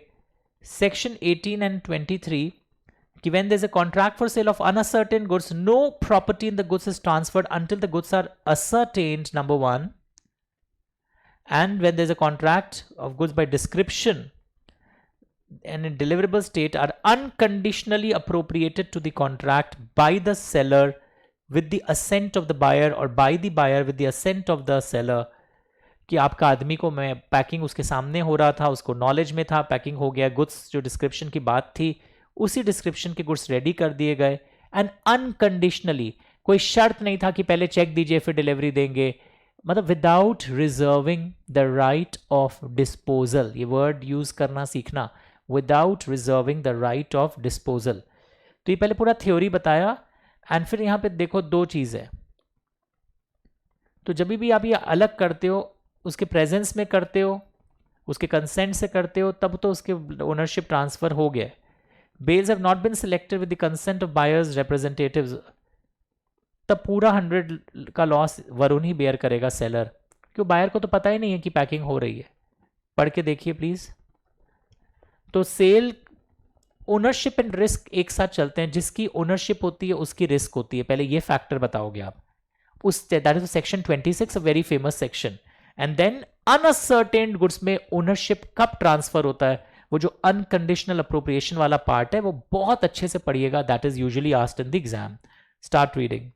सेक्शन 18 एंड 23 कि when there's a contract for sale of unascertain goods, no property in the goods is transferred until the goods are ascertained, number one. And when there's a contract of goods by description and in deliverable state are unconditionally appropriated to the contract by the seller with the assent of the buyer or by the buyer with the assent of the seller, कि आपका आदमी को, मैं packing उसके सामने हो रहा था, उसको नॉलेज में था, पैकिंग हो गया, गुड्स जो डिस्क्रिप्शन की बात थी उसी डिस्क्रिप्शन के गुड्स रेडी कर दिए गए, एंड अनकंडीशनली, कोई शर्त नहीं था कि पहले चेक दीजिए फिर डिलीवरी देंगे, मतलब without reserving the right of disposal. ये वर्ड यूज करना सीखना, without reserving the right of disposal. तो ये पहले पूरा थ्योरी बताया, एंड फिर यहां पे देखो दो चीज है। तो जब भी आप ये अलग करते हो, उसके प्रेजेंस में करते हो, उसके कंसेंट से करते हो, तब तो उसके ओनरशिप ट्रांसफर हो गया। Bales have not been selected with the consent of buyers representatives, तब पूरा 100 का लॉस वरुण ही बेयर करेगा, सेलर, क्यों बायर को तो पता ही नहीं है कि पैकिंग हो रही है। पढ़ के देखिए प्लीज। तो सेल, ओनरशिप एंड रिस्क एक साथ चलते हैं, जिसकी ओनरशिप होती है उसकी रिस्क होती है, पहले ये फैक्टर बताओगे आप। उस that is section 26, a very famous section. And then unascertained goods में ओनरशिप कब ट्रांसफर होता है, वो जो अनकंडीशनल अप्रोप्रिएशन वाला पार्ट है वो बहुत अच्छे से पढ़िएगा, that is usually asked in the exam. Start reading.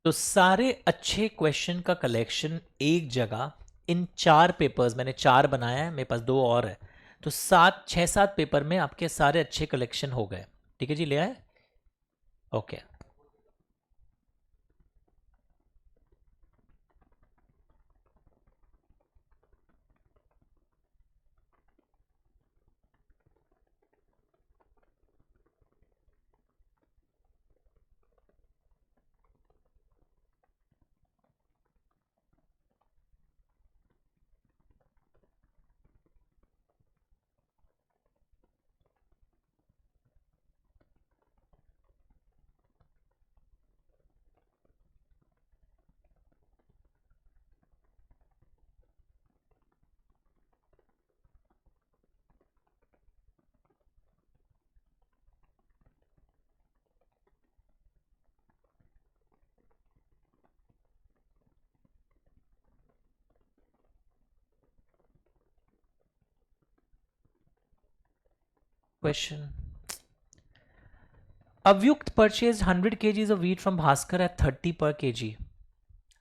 तो सारे अच्छे क्वेश्चन का कलेक्शन एक जगह, इन 4 पेपर्स, मैंने 4 बनाया है, मेरे पास 2 और है, तो 6-7 पेपर में आपके सारे अच्छे कलेक्शन हो गए। ठीक है जी, ले आए? Okay. Question, Avyukt purchase 100 kgs of wheat from Bhaskar at 30 per kg.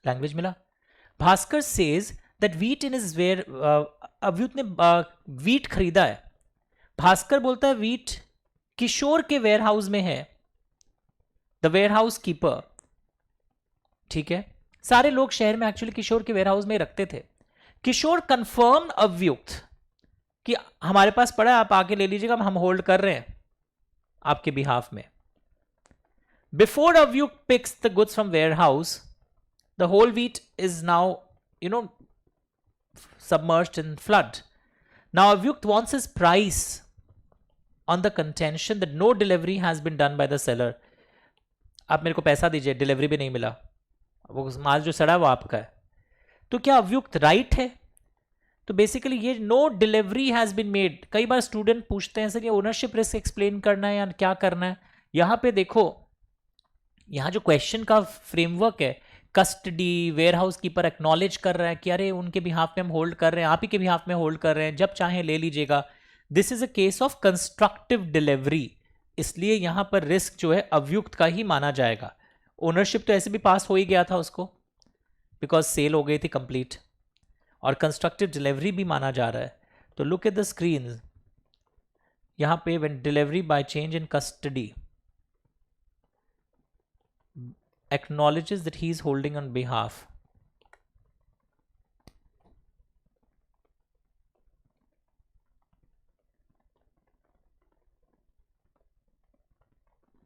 Language मिला? Bhaskar says that wheat in is where, Avyukt ने व्हीट खरीदा है, भास्कर बोलता है व्हीट किशोर के वेयर हाउस में है, द वेयर हाउस कीपर। ठीक है, सारे लोग शहर में एक्चुअली किशोर के वेयर हाउस में रखते थे। किशोर कंफर्म अव्युक्त कि हमारे पास पड़ा है, आप आके ले लीजिएगा, हम होल्ड कर रहे हैं आपके बिहाफ में। Before Avyukt picks the goods from warehouse, the whole wheat is now, submerged in flood. Now Avyukt wants his price on the contention that no delivery has been done by the seller. आप मेरे को पैसा दीजिए, delivery भी नहीं मिला, वो माल जो सड़ा वो आपका है। तो क्या अव्युक्त राइट है? तो बेसिकली ये no delivery has been made. कई बार स्टूडेंट पूछते हैं सर ये ओनरशिप रिस्क एक्सप्लेन करना है या क्या करना है। यहां पे देखो, यहां जो क्वेश्चन का फ्रेमवर्क है, custody, warehouse keeper acknowledge कर रहा है कि अरे उनके बिहाफ में हम होल्ड कर रहे हैं, आप ही के बिहाफ में होल्ड कर रहे हैं, जब चाहे ले लीजिएगा। This is a case of constructive delivery, इसलिए यहां पर रिस्क जो है अव्युक्त का ही माना जाएगा। ओनरशिप तो ऐसे भी पास हो ही गया था उसको, बिकॉज सेल हो गई थी कंप्लीट, और कंस्ट्रक्टिव डिलीवरी भी माना जा रहा है। तो लुक एट द स्क्रीन, यहां पे when delivery by change in custody acknowledges that he is holding on behalf,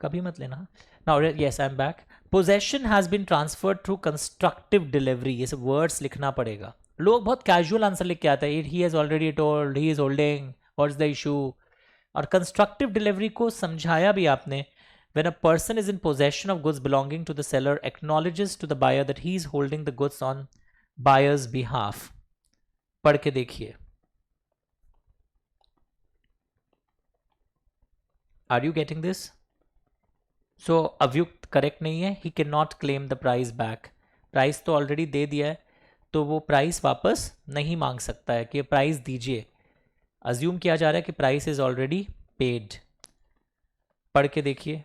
कभी मत लेना। Now yes I am back. Possession has been transferred through constructive delivery, ये सब वर्ड्स लिखना पड़ेगा। लोग बहुत कैजुअल आंसर लिख के आते हैं, he has already told, he is holding, what's the issue. और कंस्ट्रक्टिव डिलीवरी को समझाया भी आपने, when a person is in possession of goods belonging to the seller acknowledges to the buyer that he is holding the goods on buyer's behalf। पढ़ के देखिए। Are you getting this? So Avyukt correct नहीं है, he cannot claim the price back। Price तो already दे दिया है, तो वो प्राइस वापस नहीं मांग सकता है कि प्राइस दीजिए। अज्यूम किया जा रहा है कि प्राइस इज ऑलरेडी पेड। पढ़ के देखिए।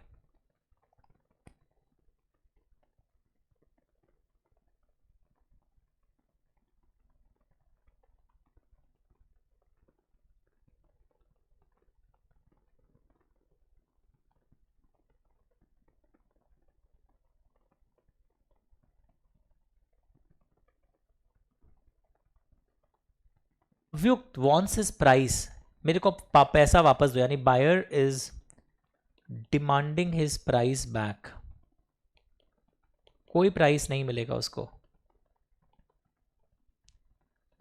अव्युक्त wants his price, मेरे को पैसा वापस दो, यानी buyer is demanding his price back. कोई प्राइस नहीं मिलेगा उसको।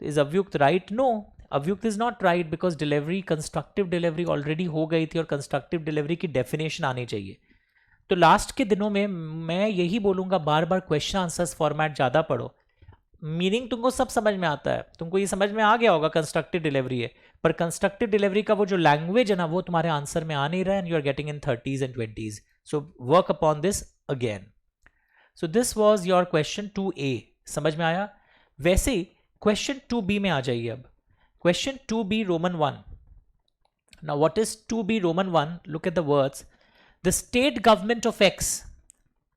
Is Avyukt right? No, Avyukt is not right, because delivery, constructive delivery already हो गई थी और कंस्ट्रक्टिव डिलीवरी की डेफिनेशन आनी चाहिए। तो लास्ट के दिनों में मैं यही बोलूंगा, बार बार क्वेश्चन आंसर्स फॉर्मेट ज्यादा पढ़ो। मीनिंग तुमको सब समझ में आता है, तुमको ये समझ में आ गया होगा कंस्ट्रक्टिव डिलीवरी है, पर कंस्ट्रक्टिव डिलीवरी का वो जो लैंग्वेज है ना, वो तुम्हारे आंसर में आ नहीं रहा है, and you are getting in 30s and 20s। So work upon this again. So this was your question 2A। समझ में आया? वैसे क्वेश्चन 2B में आ जाइए अब। Question 2B Roman 1। Now what is 2B Roman 1? Look at the words. The state government of X,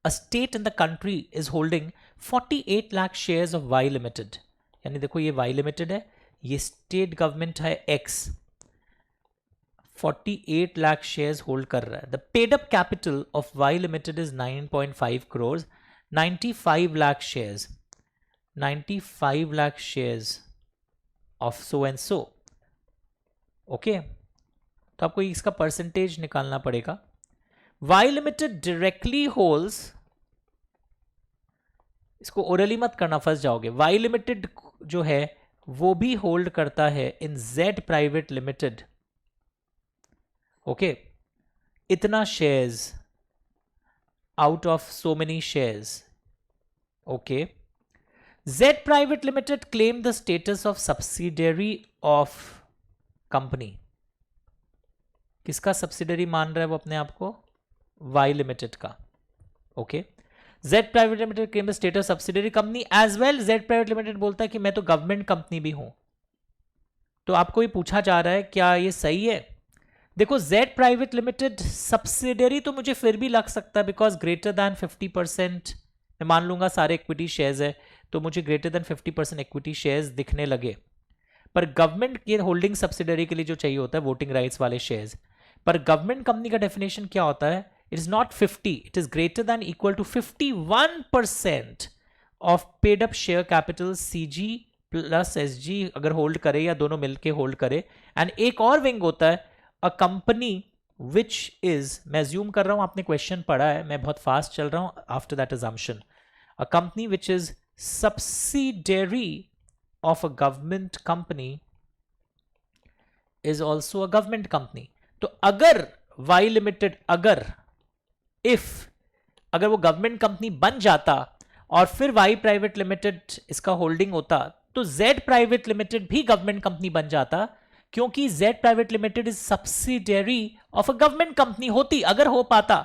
a state in the country is holding 48 lakh shares of Y Limited। यानी देखो ये Y Limited है, ये state government है X, 48 lakh shares hold कर रहा है। The paid up capital of Y Limited is 9.5 crores, 95 lakh shares, 95 lakh shares of so and so. Okay, तो आपको इसका परसेंटेज निकालना पड़ेगा। Y Limited डायरेक्टली होल्ड्स, इसको ओरली मत करना, फंस जाओगे। Y Limited जो है वो भी होल्ड करता है इन Z प्राइवेट लिमिटेड। ओके, इतना shares out of so many shares. Okay, Z private limited claim the status of subsidiary of company. किसका सब्सिडियरी मान रहा है वो अपने आप को? Y Limited का। Okay, Z private limited claim the status subsidiary company as well. Z private limited बोलता है कि मैं तो गवर्नमेंट कंपनी भी हूं। तो आपको ये पूछा जा रहा है क्या ये सही है? देखो, Z प्राइवेट लिमिटेड सब्सिडियरी तो मुझे फिर भी लग सकता है, बिकॉज ग्रेटर दैन 50% मैं मान लूंगा सारे इक्विटी शेयर्स है, तो मुझे ग्रेटर देन 50% इक्विटी शेयर्स दिखने लगे। पर गवर्नमेंट के होल्डिंग सब्सिडियरी के लिए जो चाहिए होता है वोटिंग राइट्स वाले शेयर्स, पर गवर्नमेंट कंपनी का डेफिनेशन क्या होता है? It is not 50, it is greater than equal to 51% of paid up share capital CG plus SG अगर होल्ड करे या दोनों मिलके होल्ड करे। एंड एक और विंग होता है, अ कंपनी विच इज, मैं अज्यूम कर रहा हूं आपने क्वेश्चन पढ़ा है, मैं बहुत फास्ट चल रहा हूं, after that assumption, a company which is subsidiary of a government company is also a government company. तो अगर Y लिमिटेड, अगर वो गवर्नमेंट कंपनी बन जाता और फिर Y प्राइवेट लिमिटेड इसका होल्डिंग होता, तो Z प्राइवेट लिमिटेड भी गवर्नमेंट कंपनी बन जाता, क्योंकि Z private limited is subsidiary of a government company होती अगर हो पाता।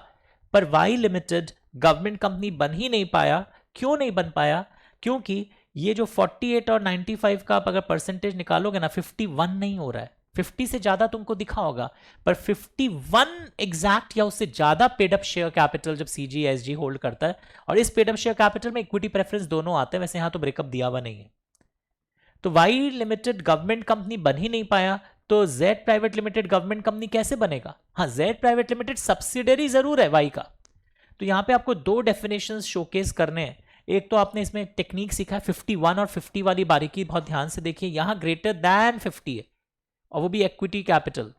पर Y लिमिटेड गवर्नमेंट कंपनी बन ही नहीं पाया। क्यों नहीं बन पाया? क्योंकि ये जो 48 और 95 का आप अगर परसेंटेज निकालोगे ना, 51 नहीं हो रहा है, 50 से ज्यादा तुमको दिखा होगा, पर 51 एग्जैक्ट या उससे ज्यादा पेड अप शेयर कैपिटल जब सीजी एसजी होल्ड करता है, और इस पेड अप शेयर कैपिटल में इक्विटी प्रेफरेंस दोनों आते हैं, वैसे यहां तो ब्रेकअप दिया हुआ नहीं है। तो वाई लिमिटेड गवर्नमेंट कंपनी बन ही नहीं पाया, तो Z private limited government company कैसे बनेगा? हाँ, जेड प्राइवेट लिमिटेड सब्सिडरी जरूर है वाई का। तो यहां पे आपको दो डेफिनेशंस शोकेस करने हैं। एक तो आपने इसमें टेक्निक सीखा है 51 और 50 वाली बारीकी बहुत ध्यान से देखिए, यहां ग्रेटर दैन 50 है और वो भी इक्विटी कैपिटल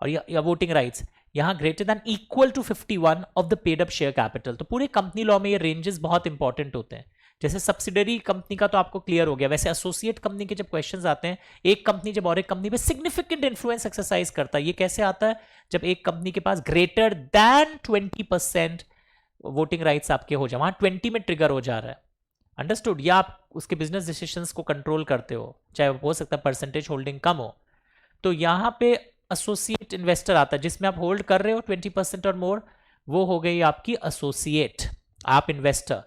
और या वोटिंग राइट्स, यहां greater than equal to 51 of the paid up share capital. तो पूरे कंपनी लॉ में ये रेंजेस बहुत इंपॉर्टेंट होते हैं। जैसे सब्सिडरी कंपनी का तो आपको क्लियर हो गया, वैसे एसोसिएट कंपनी के जब क्वेश्चंस आते हैं, एक कंपनी जब और एक कंपनी पे सिग्निफिकेंट इन्फ्लुएंस एक्सरसाइज करता है, ये कैसे आता है? जब एक कंपनी के पास ग्रेटर दैन 20% वोटिंग राइट्स आपके हो जाए, वहां 20 में ट्रिगर हो जा रहा है, अंडरस्टूड? या आप उसके बिजनेस डिसीजंस को कंट्रोल करते हो, चाहे हो सकता है परसेंटेज होल्डिंग कम हो, तो यहां पे एसोसिएट इन्वेस्टर आता है, जिसमें आप होल्ड कर रहे हो 20% और मोर, वो हो गई आपकी एसोसिएट, आप इन्वेस्टर।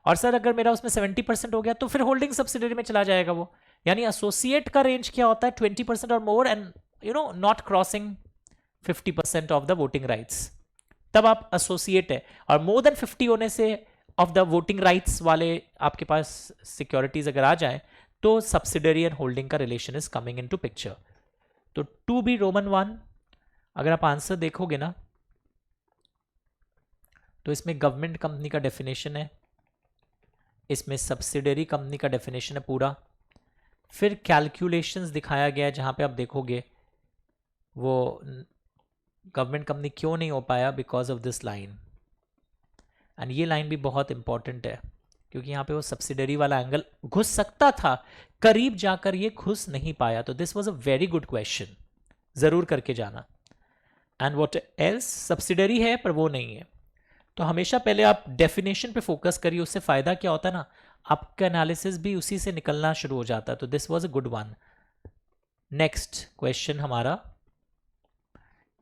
और सर अगर मेरा उसमें 70% हो गया तो फिर होल्डिंग सब्सिडरी में चला जाएगा वो। यानी एसोसिएट का रेंज क्या होता है? 20% और more and not crossing 50% of the voting rights, तब आप एसोसिएट है। और मोर देन 50 होने से ऑफ द वोटिंग राइट्स वाले आपके पास सिक्योरिटीज अगर आ जाए, तो सब्सिडरी एंड होल्डिंग का relation is coming into picture. तो 2B रोमन 1 अगर आप आंसर देखोगे ना, तो इसमें गवर्नमेंट कंपनी का डेफिनेशन है, इसमें सब्सिडरी कंपनी का डेफिनेशन है पूरा, फिर कैलकुलेशंस दिखाया गया है जहां पे आप देखोगे वो गवर्नमेंट कंपनी क्यों नहीं हो पाया, because of this line. And ये लाइन भी बहुत इंपॉर्टेंट है, क्योंकि यहाँ पे वो सब्सिडरी वाला एंगल घुस सकता था, करीब जाकर ये घुस नहीं पाया। तो this was a very good question, जरूर करके जाना। एंड व्हाट एल्स, सब्सिडरी है पर वो नहीं है। तो हमेशा पहले आप डेफिनेशन पे फोकस करिए, उससे फायदा क्या होता है ना, आपका एनालिसिस भी उसी से निकलना शुरू हो जाता है। तो this was a good one. Next question हमारा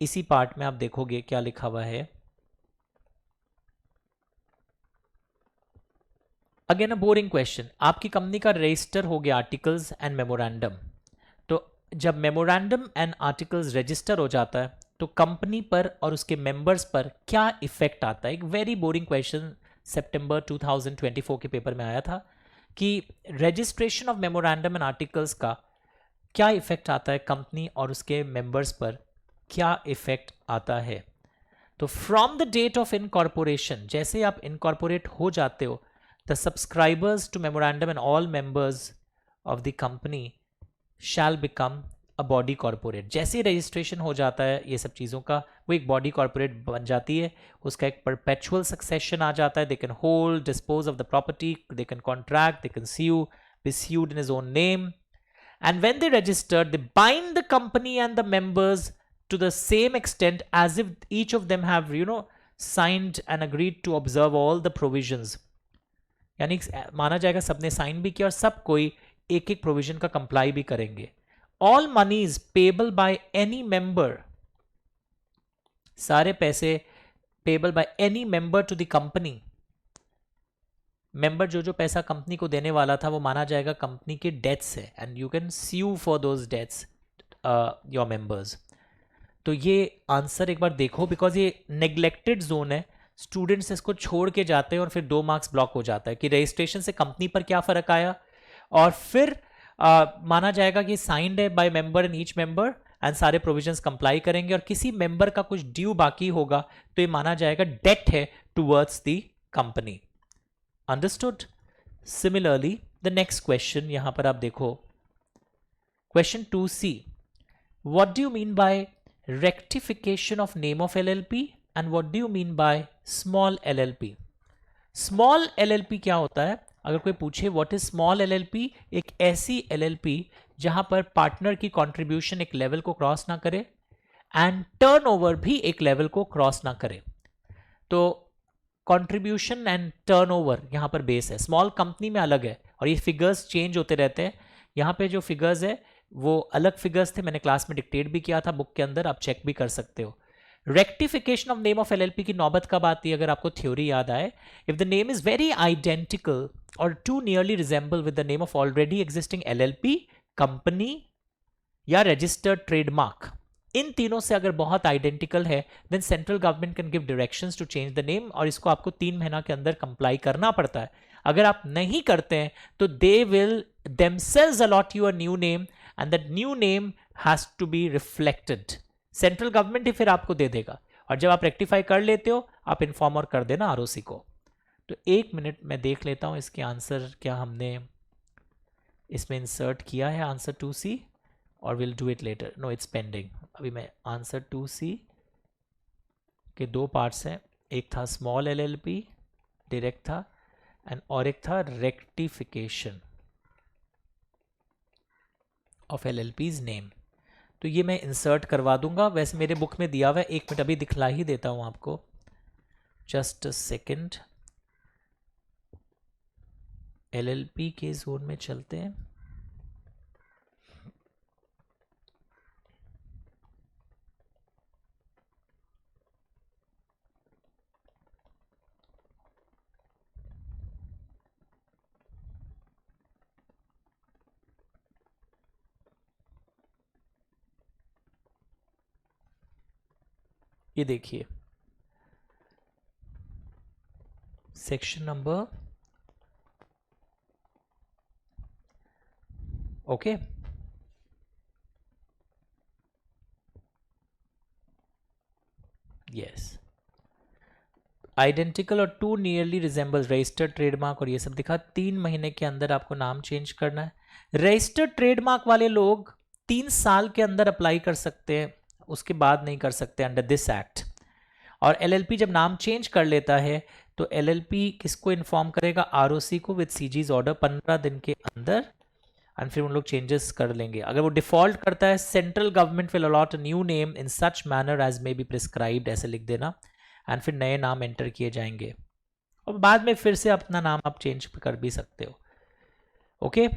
इसी पार्ट में आप देखोगे क्या लिखा हुआ है। अगेन अ बोरिंग क्वेश्चन, आपकी कंपनी का रजिस्टर हो गया आर्टिकल्स एंड मेमोरेंडम। तो जब मेमोरेंडम एंड आर्टिकल्स रजिस्टर हो जाता है, तो कंपनी पर और उसके मेंबर्स पर क्या इफेक्ट आता है? एक वेरी बोरिंग क्वेश्चन सितंबर 2024 के पेपर में आया था कि registration of memorandum and articles का क्या इफेक्ट आता है कंपनी और उसके मेंबर्स पर, क्या इफेक्ट आता है? तो from the date of incorporation, जैसे आप इनकॉर्पोरेट हो जाते हो, the subscribers to memorandum and all members of the company shall become a body corporate. जैसे रजिस्ट्रेशन हो जाता है ये सब चीज़ों का, वो एक बॉडी कॉर्पोरेट बन जाती है, उसका एक परपेचुअल सक्सेशन आ जाता है। They can hold, dispose of the property, they can contract, they can sue, be sued in his own name. And when they register, they bind the company and the members to the same extent as if each of them have, signed and agreed to observe all the provisions. यानी माना जाएगा सबने sign भी किया और सब कोई एक एक प्रोविजन का कंप्लाई भी करेंगे। All moneys payable by any member, सारे पैसे payable by any member to the company, member जो पैसा कंपनी को देने वाला था वो माना जाएगा कंपनी के डेट्स है, and you can sue for those debts your members. तो ये आंसर एक बार देखो, बिकॉज ये नेग्लेक्टेड जोन है, स्टूडेंट्स इसको छोड़ के जाते हैं और फिर 2 मार्क्स ब्लॉक हो जाता है कि रजिस्ट्रेशन से कंपनी पर क्या फर्क आया, और फिर माना जाएगा कि साइंड है by member and each member and सारे प्रोविजंस कंप्लाई करेंगे, और किसी मेंबर का कुछ ड्यू बाकी होगा तो ये माना जाएगा डेट है towards the company. Understood? Similarly the next question यहां पर आप देखो, question 2C, what do you mean bye rectification of name of LLP and what do you mean by small LLP? Small LLP क्या होता है? अगर कोई पूछे व्हाट इज स्मॉल LLP, एक ऐसी LLP जहां पर पार्टनर की कंट्रीब्यूशन एक लेवल को क्रॉस ना करे एंड टर्नओवर भी एक लेवल को क्रॉस ना करे। तो कंट्रीब्यूशन एंड टर्नओवर यहां पर बेस है, स्मॉल कंपनी में अलग है, और ये फिगर्स चेंज होते रहते हैं। यहां पे जो फिगर्स है वो अलग फिगर्स थे, मैंने क्लास में डिक्टेट भी किया था बुक के अंदर, आप चेक भी कर सकते हो। Rectification of name of LLP की नौबत कब आती है? अगर आपको थ्योरी याद आए, if the name is very identical or to nearly resemble with the name of already existing LLP company या रजिस्टर्ड ट्रेडमार्क, इन तीनों से अगर बहुत आइडेंटिकल है then central government can give directions to change the name, और इसको आपको 3 महीना के अंदर कंप्लाई करना पड़ता है. अगर आप नहीं करते हैं तो they will themselves allot you a new name and that new name has to be reflected. Central government ही फिर आपको दे देगा, और जब आप रेक्टिफाई कर लेते हो आप इन्फॉर्म और कर देना आरओसी को. तो 1 मिनट मैं देख लेता हूं इसके आंसर क्या हमने इसमें इंसर्ट किया है आंसर 2C, और will do it later. No it's pending. अभी मैं आंसर 2C के 2 पार्ट्स हैं, एक था स्मॉल LLP डायरेक्ट था, एंड और एक था रेक्टिफिकेशन ऑफ LLP's नेम. तो ये मैं इंसर्ट करवा दूंगा, वैसे मेरे बुक में दिया हुआ है. 1 मिनट अभी दिखला ही देता हूं आपको, जस्ट अ सेकेंड. LLP के जोन में चलते हैं. ये देखिए section number, okay, yes, identical or to nearly resemble registered trademark, और ये सब दिखा. 3 महीने के अंदर आपको नाम चेंज करना है. रजिस्टर्ड ट्रेडमार्क वाले लोग 3 साल के अंदर अप्लाई कर सकते हैं, उसके बाद नहीं कर सकते अंडर दिस एक्ट. और LLP जब नाम चेंज कर लेता है तो LLP किसको इन्फॉर्म करेगा? ROC को विद CG's ऑर्डर 15 दिन के अंदर, एंड फिर उन लोग चेंजेस कर लेंगे. अगर वो डिफॉल्ट करता है, central government will allot a new name in such manner as may be prescribed, ऐसे लिख देना, एंड फिर नए नाम एंटर किए जाएंगे, और बाद में फिर से अपना नाम आप चेंज कर भी सकते हो. ओके,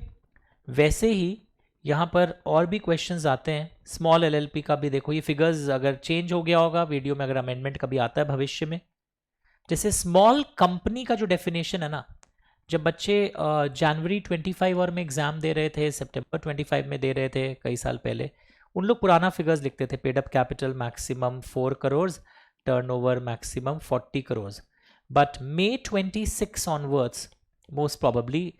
वैसे ही यहाँ पर और भी क्वेश्चंस आते हैं. स्मॉल LLP का भी देखो, ये फिगर्स अगर चेंज हो गया होगा वीडियो में, अगर अमेंडमेंट कभी आता है भविष्य में. जैसे स्मॉल कंपनी का जो डेफिनेशन है ना, जब बच्चे जनवरी 25 और में एग्जाम दे रहे थे, सितंबर 25 में दे रहे थे कई साल पहले, उन लोग पुराना फिगर्स लिखते थे. Paid up capital maximum 4 crore, turnover maximum 40 crore. But May 26 onwards most probably,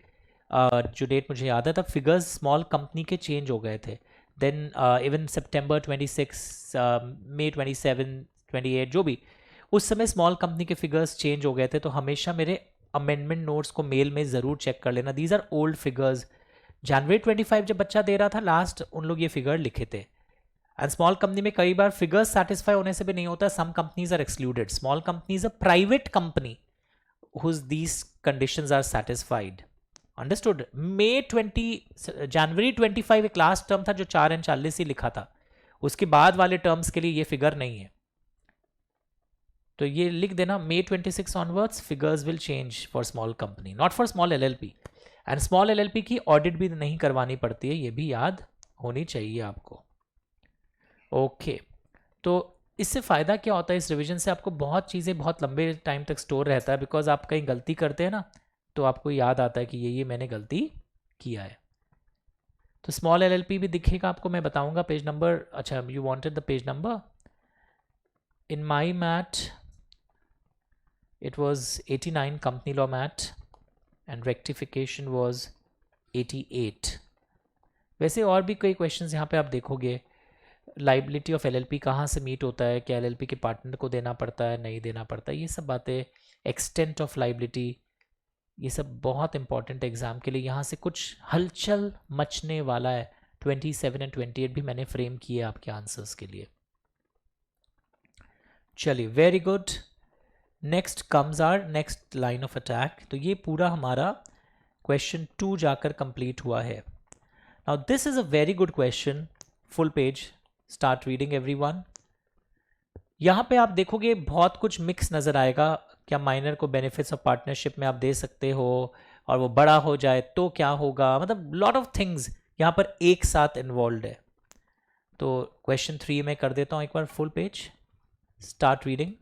जो डेट मुझे याद है, तब फिगर्स स्मॉल कंपनी के चेंज हो गए थे. देन इवन सितंबर 26, May 27, 28, जो भी उस समय स्मॉल कंपनी के फिगर्स चेंज हो गए थे. तो हमेशा मेरे अमेंडमेंट नोट्स को मेल में ज़रूर चेक कर लेना. These are old figures. जनवरी 25 जब बच्चा दे रहा था लास्ट, उन लोग ये फिगर लिखे थे. एंड स्मॉल कंपनी में कई बार फिगर्स सेटिस्फाई होने से भी नहीं होता. Some companies are excluded. Small companies a private company whose these conditions are satisfied. Understood? जनवरी 25 एक लास्ट टर्म था जो 4 ही लिखा था. उसके बाद वाले टर्म्स के लिए ये फिगर नहीं है. तो ये लिख देना, May 26 onwards figures will change for small company, not for small LLP. And small LLP की ऑडिट भी नहीं करवानी पड़ती है, ये भी याद होनी चाहिए आपको. ओके, तो इससे फ़ायदा क्या होता है? इस रिवीजन से आपको बहुत चीज़ें बहुत लंबे टाइम तक स्टोर रहता है. बिकॉज आप कहीं गलती करते हैं ना, तो आपको याद आता है कि ये मैंने गलती किया है. तो स्मॉल LLP भी दिखेगा आपको, मैं बताऊंगा पेज नंबर. अच्छा, you wanted the page number. In my math it was 89 company law mat and rectification was 88. वैसे और भी कई क्वेश्चंस यहाँ पे आप देखोगे. लाइबिलिटी ऑफ LLP कहाँ से मीट होता है, क्या LLP के पार्टनर को देना पड़ता है, नहीं देना पड़ता है, ये सब बातें. एक्सटेंट ऑफ लाइबिलिटी, ये सब बहुत इंपॉर्टेंट एग्जाम के लिए. यहाँ से कुछ हलचल मचने वाला है. 27 एंड 28 भी मैंने फ्रेम किए आपके आंसर्स के लिए. चलिए, very good. Next comes our next line of attack. तो ये पूरा हमारा क्वेश्चन 2 जाकर कंप्लीट हुआ है. Now this is a very good question. Full page, start reading everyone. यहाँ पे आप देखोगे बहुत कुछ मिक्स नजर आएगा. क्या माइनर को बेनिफिट्स ऑफ पार्टनरशिप में आप दे सकते हो, और वो बड़ा हो जाए तो क्या होगा, मतलब लॉट ऑफ थिंग्स यहाँ पर एक साथ इन्वॉल्व है. तो क्वेश्चन 3 में कर देता हूँ एक बार full page, start reading.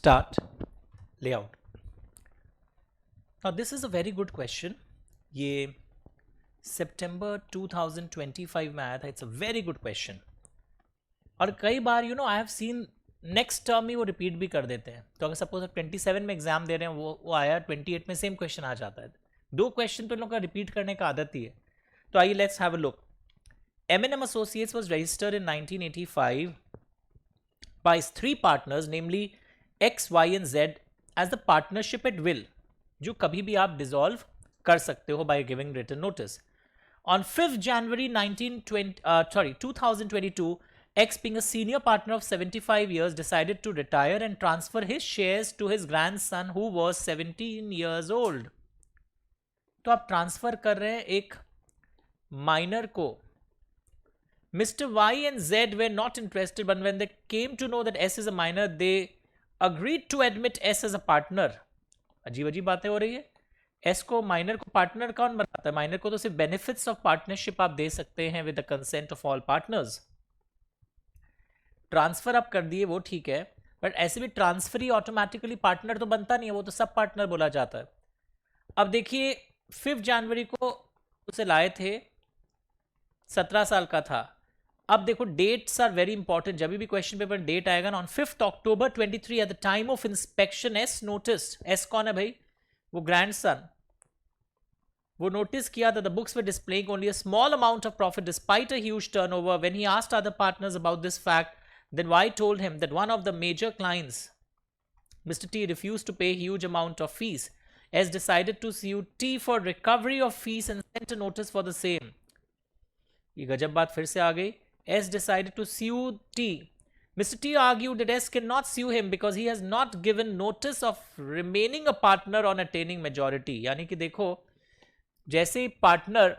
start layout. Now this is a very good question. ये September 2025 में आया था. It's a very good question. और कई बार I have seen next term ही वो रिपीट भी कर देते हैं. तो अगर सपोज आप 27 में एग्जाम दे रहे हैं, वो आया 28 में सेम क्वेश्चन आ जाता है. 2 क्वेश्चन तो इन लोगों का रिपीट करने का आदत ही है. तो आइए let's have a look. M&M Associates was registered in 1985 by its 3 partners, namely X, Y and Z, as the partnership at will, जो कभी भी आप डिसॉल्व कर सकते हो by giving written notice. On 5th January 2022, X, being a senior partner of 75 years, decided to retire and transfer his shares to his grandson who was 17 years old. तो आप transfer कर रहे हैं एक माइनर को. Mr. Y and Z were not interested, but when they came to know that S is a minor, they agreed to admit S as a partner. अजीब अजीब बातें हो रही है. S को माइनर को पार्टनर कौन बनाता है? माइनर को तो सिर्फ बेनिफिट्स ऑफ पार्टनरशिप आप दे सकते हैं with the consent of all partners. Transfer आप कर दिए वो ठीक है, बट ऐसे भी ट्रांसफर ही ऑटोमेटिकली पार्टनर तो बनता नहीं है, वो तो सब पार्टनर बोला जाता है. अब देखिए 5 जनवरी को उसे लाए थे, 17 साल का था. अब देखो डेट्स आर वेरी इंपॉर्टेंट. जब भी क्वेश्चन पेपर डेट आएगा ना, on 5 October 23 eight the time of inspection S notice. S कौन है भाई? वो ग्रैंडसन. वो नोटिस किया that the books were displaying only a small amount of profit despite a huge turnover. When he asked other partners about this fact, then Y told him that one of the major clients, Mr. T, refused to pay a huge amount of fees. S decided to sue T for recovery of fees and sent a notice for the same. ये गजब बात फिर से आ गई. S decided to sue T. Mr. T argued that S cannot sue him because he has not given notice of remaining a partner on attaining majority. यानी कि देखो, जैसे ही पार्टनर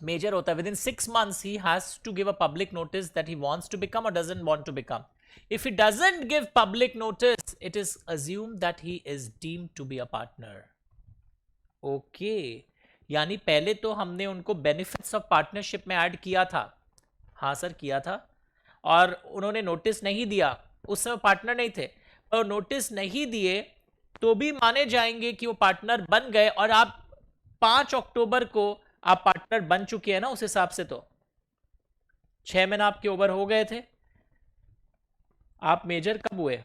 मेजर होता है, with in 6 months he has to give a public notice that he wants to become or doesn't want to become. If he doesn't give public notice, it is assumed that he is deemed to be a partner. Okay. यानी पहले तो हमने उनको benefits of partnership में add किया था. हाँ sir किया था. और उन्होंने नोटिस नहीं दिया. उस समय पार्टनर नहीं थे, और नोटिस नहीं दिए तो भी माने जाएंगे कि वो पार्टनर बन गए. और आप 5 अक्टूबर को आप पार्टनर बन चुके हैं ना, उस हिसाब से तो 6 महीने आपके ओवर हो गए थे. आप मेजर कब हुए?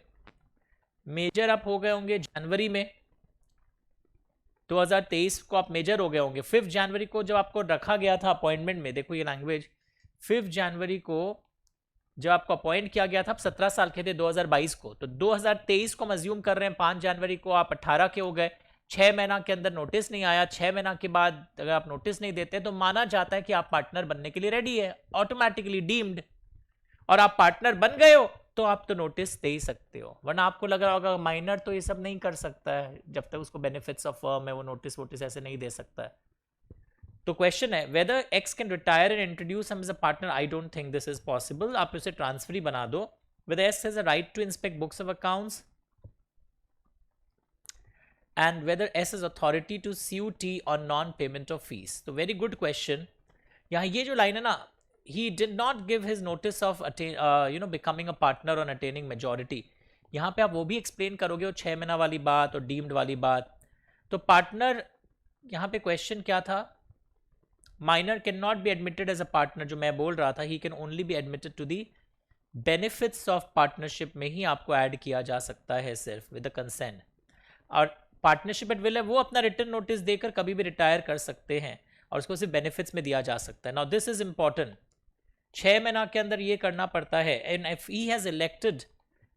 मेजर आप हो गए होंगे जनवरी में 2023 को आप मेजर हो गए होंगे. 5 जनवरी को जब आपको रखा गया था अपॉइंटमेंट में, देखो ये लैंग्वेज, 5 जनवरी को जब आपको अपॉइंट किया गया था, आप 17 साल के थे 2022 को. तो 2023 को हम अज्यूम कर रहे हैं 5 जनवरी को आप 18 के हो गए. 6 महीना के अंदर नोटिस नहीं आया. 6 महीना के बाद अगर आप नोटिस नहीं देते तो माना जाता है कि आप पार्टनर बनने के लिए रेडी है, ऑटोमेटिकली डीम्ड. और आप पार्टनर बन गए हो तो आप तो नोटिस दे ही सकते हो. वरना आपको लग रहा होगा माइनर तो ये सब नहीं कर सकता है, जब तक उसको बेनिफिट्स ऑफ फर्म है वो नोटिस वोटिस ऐसे नहीं दे सकता है. तो क्वेश्चन है whether X can retire and introduce him as a partner. I don't think this is possible. आप उसे ट्रांसफर ही बना दो. Whether X has a right to inspect books of accounts and whether S has authority to sue T on non-payment of fees. तो very good question. यहाँ ये जो line है ना, he did not give his notice of becoming a partner on attaining majority. यहाँ पे आप वो भी explain करोगे, वो 6 महीना वाली बात और deemed वाली बात. तो partner यहाँ पे question क्या था? Minor cannot be admitted as a partner, जो मैं बोल रहा था, he can only be admitted to the benefits of partnership में ही आपको add किया जा सकता है सिर्फ with the consent. और पार्टनरशिप एट विल है, वो अपना रिटर्न नोटिस देकर कभी भी रिटायर कर सकते हैं और उसको सिर्फ बेनिफिट्स में दिया जा सकता है. Now this is important. 6 महीना के अंदर ये करना पड़ता है. And if he has elected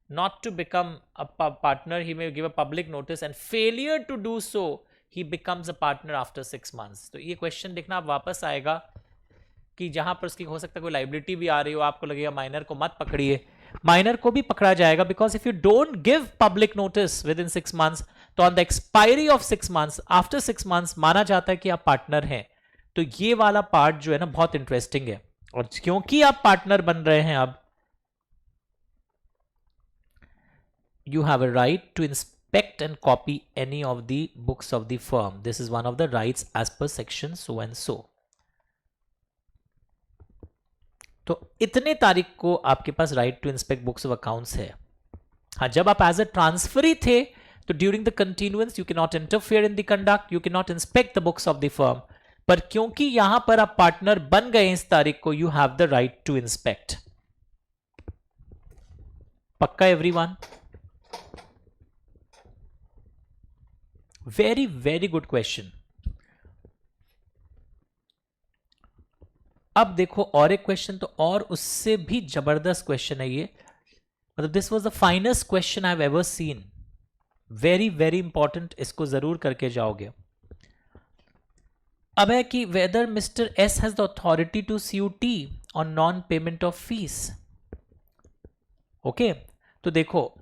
not to become a partner, he may give a public notice and failure to do so, he becomes a partner after 6 months. तो ये question देखना आप वापस आएगा कि जहां पर उसकी हो सकता है कोई लाइबिलिटी भी आ रही हो, आपको लगेगा माइनर को मत पकड़िए. माइनर को भी पकड़ा जाएगा, because if you don't give public notice with in 6 months, तो on the expiry of 6 months, after 6 months माना जाता है कि आप पार्टनर हैं. तो ये वाला पार्ट जो है ना बहुत इंटरेस्टिंग है. और क्योंकि आप पार्टनर बन रहे हैं अब, you have a right to inspect and copy any of the books of the firm. This is one of the rights as per section so and so. तो इतने तारीख को आपके पास right to inspect books of accounts है. हाँ, जब आप एज अ ट्रांसफरी थे तो during the continuance you can not interfere in the conduct, you can not inspect the books of the firm, पर क्योंकि यहां पर आप पार्टनर बन गए इस तारीख को, you have the right to inspect. पक्का everyone? Very very good question. अब देखो और एक क्वेश्चन, तो और उससे भी जबरदस्त क्वेश्चन है ये, मतलब this was the finest question I have ever seen, very very important, इसको जरूर करके जाओगे। अब है कि whether mister S has the authority to sue T on non payment of fees. Okay, तो देखो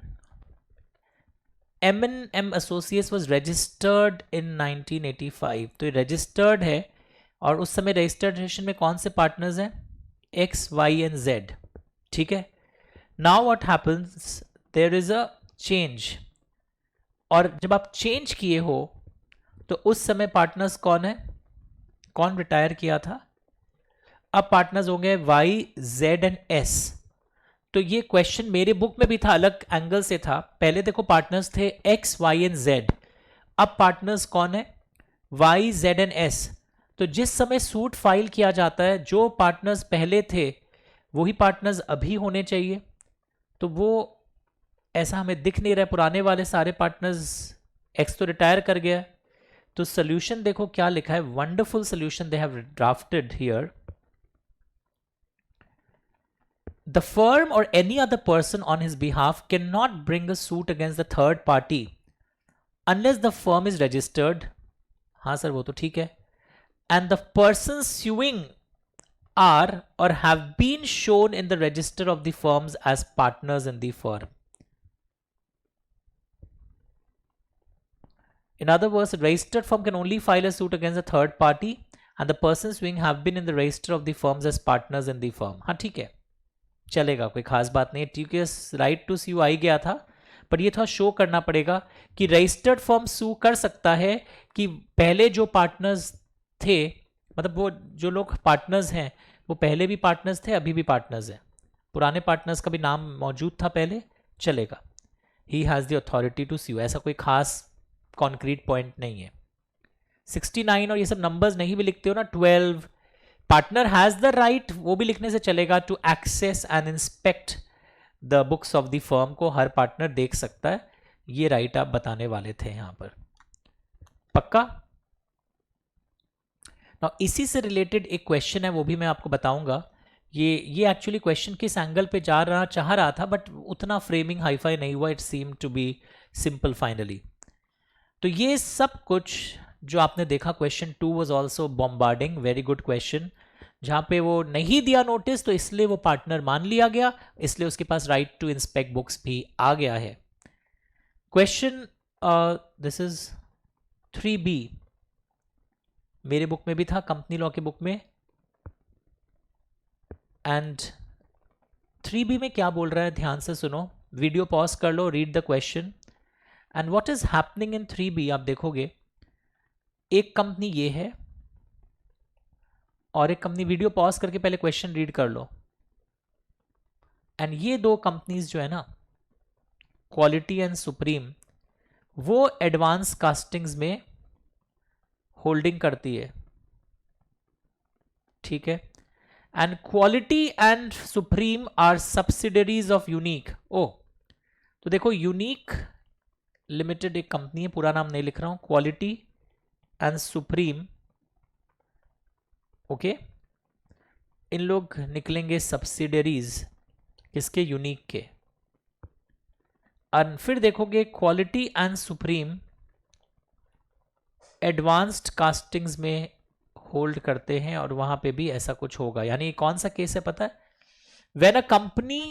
M&M Associates was registered in 1985, तो ये रजिस्टर्ड है, और उस समय रजिस्ट्रेशन में कौन से पार्टनर्स हैं? X, Y एंड Z, ठीक है। Now what happens, there is a change, और जब आप चेंज किए हो तो उस समय पार्टनर्स कौन है, कौन रिटायर किया था? अब पार्टनर्स होंगे Y, Z एंड S। तो ये क्वेश्चन मेरे बुक में भी था, अलग एंगल से था। पहले देखो पार्टनर्स थे X, Y एंड Z, अब पार्टनर्स कौन है? Y, Z and S। तो जिस समय सूट फाइल किया जाता है, जो पार्टनर्स पहले थे वही पार्टनर्स अभी होने चाहिए, तो वो ऐसा हमें दिख नहीं रहा है। पुराने वाले सारे पार्टनर्स, X तो रिटायर कर गया। तो सोल्यूशन देखो क्या लिखा है, wonderful solution they have drafted here. The firm or any other person on his behalf cannot bring a suit against the third party unless the firm is registered. हाँ sir, वो तो ठीक है। And the persons suing are or have been shown in the register of the firms as partners in the firm. In other words, a registered firm can only file a suit against a third party and the persons suing have been in the register of the firms as partners in the firm. हाँ ठीक है, चलेगा, कोई खास बात नहीं। ठीक है, राइट टू sue आई गया था, पर ये थोड़ा शो करना पड़ेगा कि रजिस्टर्ड फर्म सू कर सकता है कि पहले जो पार्टनर्स थे, मतलब वो जो लोग पार्टनर्स हैं वो पहले भी पार्टनर्स थे, अभी भी पार्टनर्स हैं, पुराने पार्टनर्स का भी नाम मौजूद था पहले, चलेगा। He has the authority to sue, ऐसा कोई खास कॉन्क्रीट पॉइंट नहीं है। 69 और ये सब नंबर्स नहीं भी लिखते हो ना, 12, पार्टनर हैज द राइट, वो भी लिखने से चलेगा, to access and inspect the books of the firm, को हर पार्टनर देख सकता है। ये राइट आप बताने वाले थे यहां पर, पक्का? नाउ इसी से रिलेटेड एक क्वेश्चन है, वो भी मैं आपको बताऊंगा। ये एक्चुअली क्वेश्चन किस एंगल पे चाह रहा था, बट उतना फ्रेमिंग हाईफाई नहीं हुआ, it seem to be simple finally. तो ये सब कुछ जो आपने देखा, question 2 was also bombarding, very good question, जहां पे वो नहीं दिया नोटिस तो इसलिए वो पार्टनर मान लिया गया, इसलिए उसके पास राइट टू इंस्पेक्ट बुक्स भी आ गया है। क्वेश्चन दिस इज 3B, मेरे बुक में भी था, कंपनी लॉ के बुक में। एंड 3B में क्या बोल रहा है, ध्यान से सुनो, वीडियो पॉज कर लो, read the question and what is happening in 3B। आप देखोगे एक कंपनी ये है और एक कंपनी, वीडियो पॉज करके पहले क्वेश्चन रीड कर लो, एंड ये दो कंपनीज जो है ना, क्वालिटी एंड सुप्रीम, वो एडवांस कास्टिंग्स में होल्डिंग करती है, ठीक है। And Quality and Supreme are subsidiaries of Unique. ओ, तो देखो यूनिक लिमिटेड एक कंपनी है, पूरा नाम नहीं लिख रहा हूं, क्वालिटी एंड सुप्रीम, ओके, इन लोग निकलेंगे सब्सिडरीज किसके, यूनिक के। और फिर देखोगे quality and supreme advanced castings में होल्ड करते हैं, और वहां पे भी ऐसा कुछ होगा। यानी कौन सा केस है पता है, when a company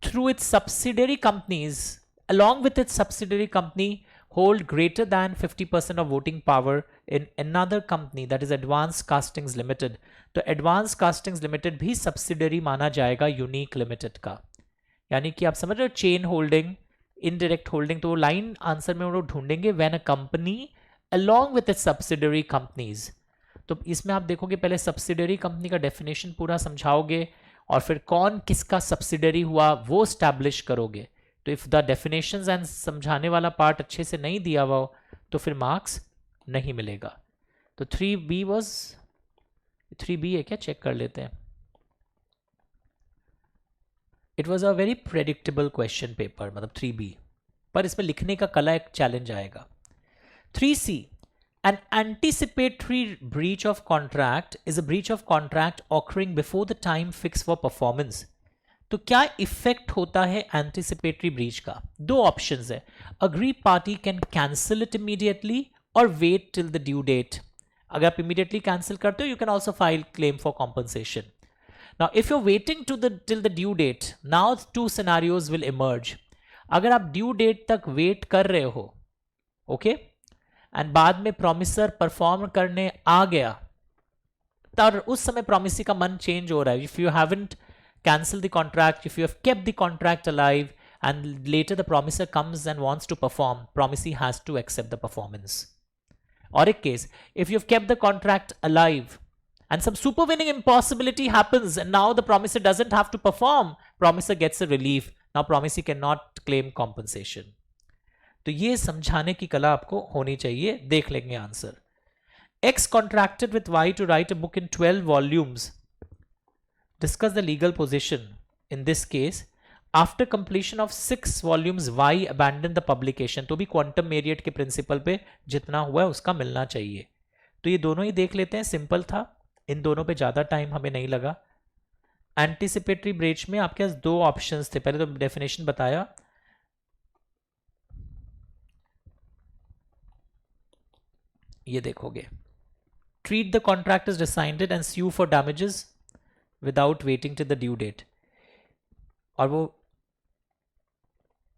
through it's subsidiary companies along with its subsidiary company hold greater than 50% of voting power in another company, that is Advanced Castings Limited। तो Advanced Castings Limited भी सब्सिडरी माना जाएगा unique limited का। यानी कि आप समझ रहे हो, चेन होल्डिंग, इनडायरेक्ट होल्डिंग, तो वो लाइन आंसर में वो लोग ढूंढेंगे, when a company along with its subsidiary companies। तो इसमें आप देखोगे पहले सब्सिडरी कंपनी का डेफिनेशन पूरा समझाओगे, और फिर कौन किसका सब्सिडरी हुआ वो स्टैब्लिश करोगे। तो तो इफ द डेफिनेशंस एंड समझाने वाला पार्ट अच्छे से नहीं दिया हुआ हो तो फिर मार्क्स नहीं मिलेगा। तो 3B वाज 3B है क्या, चेक कर लेते हैं। It was a very predictable question paper, मतलब 3B, पर इसमें लिखने का कला एक चैलेंज आएगा। 3C, an anticipatory breach of contract is a breach of contract occurring before the time fixed for performance। तो क्या इफेक्ट होता है एंटिसिपेटरी ब्रीच का? दो ऑप्शंस है, aggrieved party can cancel it immediately or wait till the due date. अगर आप immediately cancel करते हो, you can also file claim for compensation. Now, if you're waiting till the due date, now two scenarios will emerge. अगर आप due date तक wait कर रहे हो, ओके, एंड बाद में प्रॉमिसर परफॉर्म करने आ गया, तब उस समय प्रॉमिसी का मन चेंज हो रहा है। If you haven't cancel the contract, if you have kept the contract alive and later the promisor comes and wants to perform, promisee has to accept the performance. और एक case, if you have kept the contract alive and some supervening impossibility happens and now the promisor doesn't have to perform, promisor gets a relief, now promisee cannot claim compensation। तो ये समझाने की कला आपको होनी चाहिए। देख लेंगे answer. X contracted with Y to write a book in 12 volumes, discuss the legal position in this case, after completion of 6 volumes Y abandoned the publication। तो भी क्वांटम मेरियट के प्रिंसिपल पे जितना हुआ है उसका मिलना चाहिए। तो ये दोनों ही देख लेते हैं, सिंपल था, इन दोनों पे ज्यादा टाइम हमें नहीं लगा। एंटीसिपेटरी ब्रीच में आपके पास दो ऑप्शंस थे, पहले तो डेफिनेशन बताया, ये देखोगे, treat the contract is rescinded and sue for damages without waiting to the due date, और वो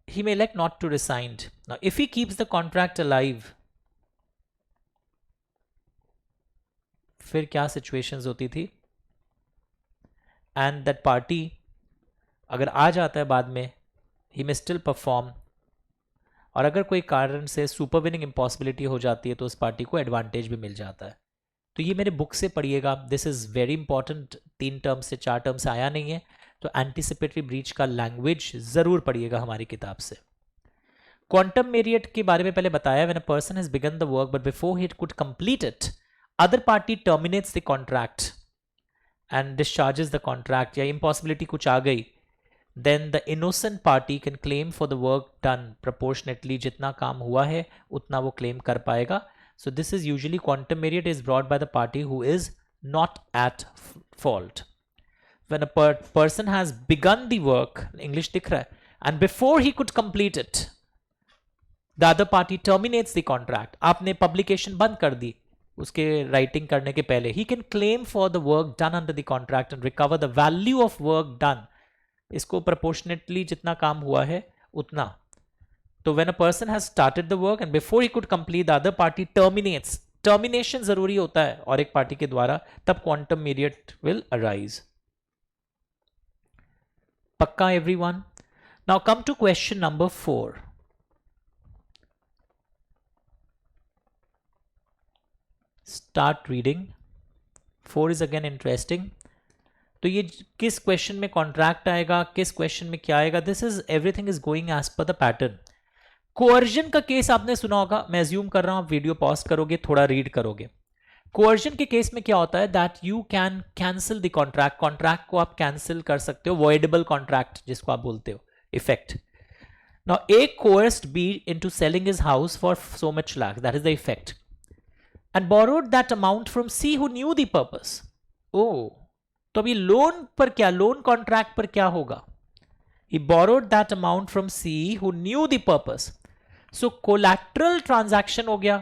he may elect not to resign। Now if he keeps the contract alive, फिर क्या सिचुएशंस होती थी, एंड दैट पार्टी अगर आ जाता है बाद में, ही मे स्टिल परफॉर्म, और अगर कोई कारण से सुपरविनिंग इम्पॉसिबिलिटी हो जाती है तो उस पार्टी को एडवांटेज भी मिल जाता है। तो ये मेरे बुक से पढ़िएगा, this is very important, 3 term से 4 टर्म से आया नहीं है, तो एंटीसिपेटरी ब्रीच का लैंग्वेज जरूर पढ़िएगा हमारी किताब से। क्वांटम मेरियट के बारे में पहले बताया, when a person has begin the work but before he could complete it, other party terminates the contract and discharges the contract, या impossibility कुछ आ गई, then the innocent party can claim for the work done proportionately। जितना काम हुआ है उतना वो claim कर पाएगा। So this is usually quantum merit is brought by the party who is not at fault। When a person has begun the work, English दिख रहा है, and before he could complete it, the other party terminates the contract। आपने publication बंद कर दी उसके writing करने के पहले, he can claim for the work done under the contract and recover the value of work done। इसको proportionately जितना काम हुआ है उतना। तो when a person has started the work and before he could complete, the other party terminates, termination जरूरी होता है और एक पार्टी के द्वारा, तब quantum merit will arise। पक्का everyone? Now come to question number 4। Start reading। 4 is again interesting। तो ये किस क्वेश्चन में कॉन्ट्रैक्ट आएगा, किस क्वेश्चन में क्या आएगा, this is everything is going as per the pattern. Coercion का केस आपने सुना होगा, मैं अज्यूम कर रहा हूं आप वीडियो पॉज करोगे, थोड़ा रीड करोगे। कोअर्जन के केस में क्या होता है, that you can cancel the contract, contract को आप कैंसिल कर सकते हो, वॉइडेबल कॉन्ट्रैक्ट जिसको आप बोलते हो, effect. Now A coerced B into selling his house for so much lakh, that is the effect, and borrowed that amount from C who knew the purpose। oh, तो अभी लोन पर क्या, लोन कॉन्ट्रैक्ट पर क्या होगा, he borrowed that amount from C who knew the purpose। so collateral transaction हो गया,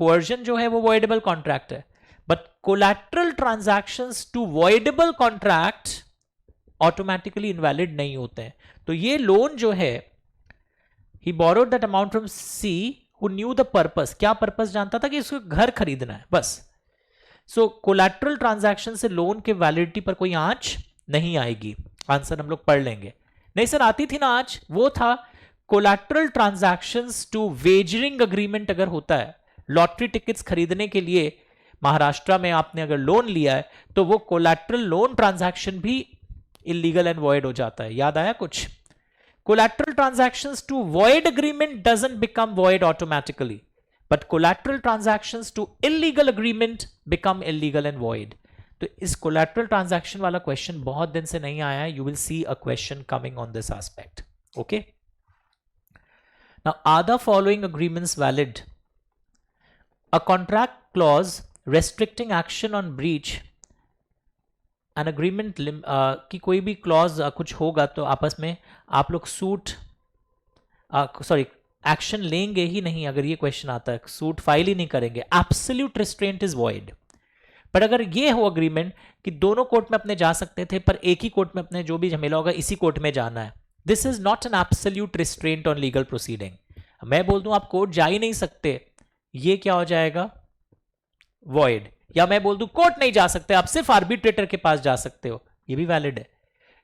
coercion जो है वो voidable contract है, but collateral transactions to voidable contract automatically invalid नहीं होते हैं। तो ये लोन जो है, he borrowed that amount from C who knew the purpose, क्या पर्पस जानता था कि इसको घर खरीदना है बस। सो कोलैटरल ट्रांजैक्शन से लोन के वैलिडिटी पर कोई आंच नहीं आएगी। आंसर हम लोग पढ़ लेंगे। नहीं सर आती थी ना आज, वो था collateral transactions to wagering agreement अगर होता है, लॉटरी टिकट्स खरीदने के लिए महाराष्ट्र में आपने अगर लोन लिया है तो वो कोलैटरल लोन ट्रांजैक्शन भी इलीगल एंड वॉइड हो जाता है। याद आया कुछ? Collateral transactions to void agreement doesn't become void automatically, but collateral transactions to illegal agreement become illegal and void. तो इस collateral transaction वाला question बहुत दिन से नहीं आया है. You will see a question coming on this aspect. Okay. Now, are the following agreements valid? A contract clause restricting action on breach. An agreement की कोई भी क्लॉज कुछ होगा तो आपस में आप लोग सूट एक्शन लेंगे ही नहीं. अगर ये क्वेश्चन आता है सूट फाइल ही नहीं करेंगे. Absolute restraint is void. पर अगर ये हो अग्रीमेंट कि दोनों कोर्ट में अपने जा सकते थे पर एक ही कोर्ट में अपने जो भी झमेला होगा इसी कोर्ट में जाना है, this is not an absolute restraint on legal proceeding. मैं बोल दूं आप कोर्ट जा ही नहीं सकते, ये क्या हो जाएगा? वॉइड. या मैं बोल दूं कोर्ट नहीं जा सकते, आप सिर्फ आर्बिट्रेटर के पास जा सकते हो, ये भी वैलिड है